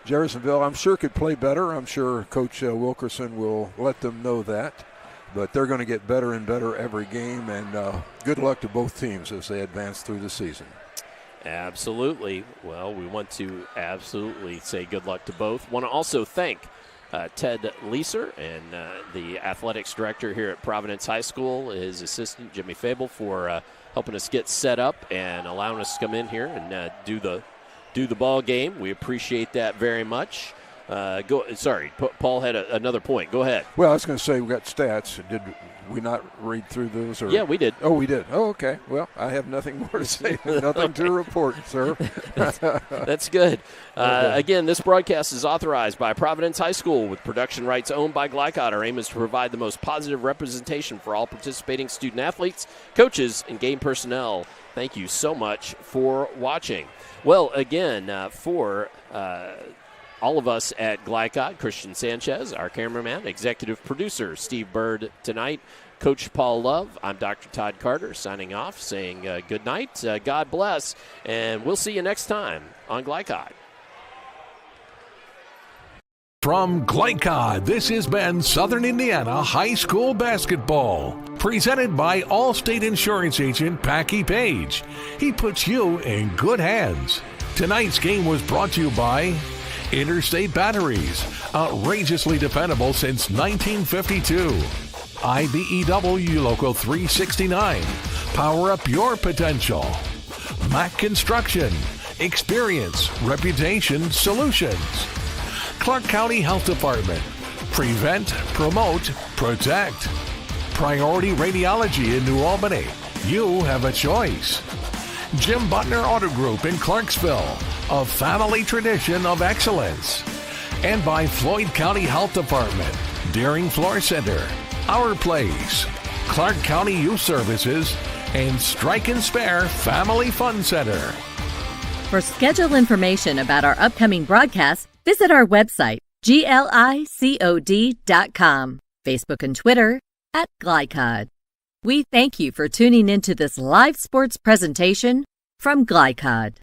Jeffersonville, I'm sure, could play better. I'm sure Coach Wilkerson will let them know that. But they're going to get better and better every game. And good luck to both teams as they advance through the season. Absolutely. Well, we want to absolutely say good luck to both. Want to also thank Ted Leeser and the athletics director here at Providence High School, his assistant Jimmy Fable, for helping us get set up and allowing us to come in here and do the ball game. We appreciate that very much. Paul had another point. Go ahead. Well, I was going to say we got stats. Did we not read through those? Or? Yeah, we did. Oh, we did. Oh, okay. Well, I have nothing more to say. Nothing to report, sir. That's good. Again, this broadcast is authorized by Providence High School with production rights owned by Glycod. Our aim is to provide the most positive representation for all participating student-athletes, coaches, and game personnel. Thank you so much for watching. Well, again, for all of us at Glycod, Christian Sanchez, our cameraman, executive producer, Steve Bird tonight, Coach Paul Love, I'm Dr. Todd Carter signing off, saying good night, God bless, and we'll see you next time on Glycod. From Glycod, this has been Southern Indiana High School Basketball, presented by Allstate Insurance Agent Packy Page. He puts you in good hands. Tonight's game was brought to you by Interstate Batteries, outrageously dependable since 1952. IBEW Local 369, power up your potential. Mac Construction, experience, reputation, solutions. Clark County Health Department, prevent, promote, protect. Priority Radiology in New Albany, you have a choice. Jim Butner Auto Group in Clarksville, a family tradition of excellence. And by Floyd County Health Department, Deering Floor Center, Our Place, Clark County Youth Services, and Strike and Spare Family Fun Center. For schedule information about our upcoming broadcasts, visit our website, glicod.com, Facebook and Twitter @Glycod. We thank you for tuning into this live sports presentation from Glycod.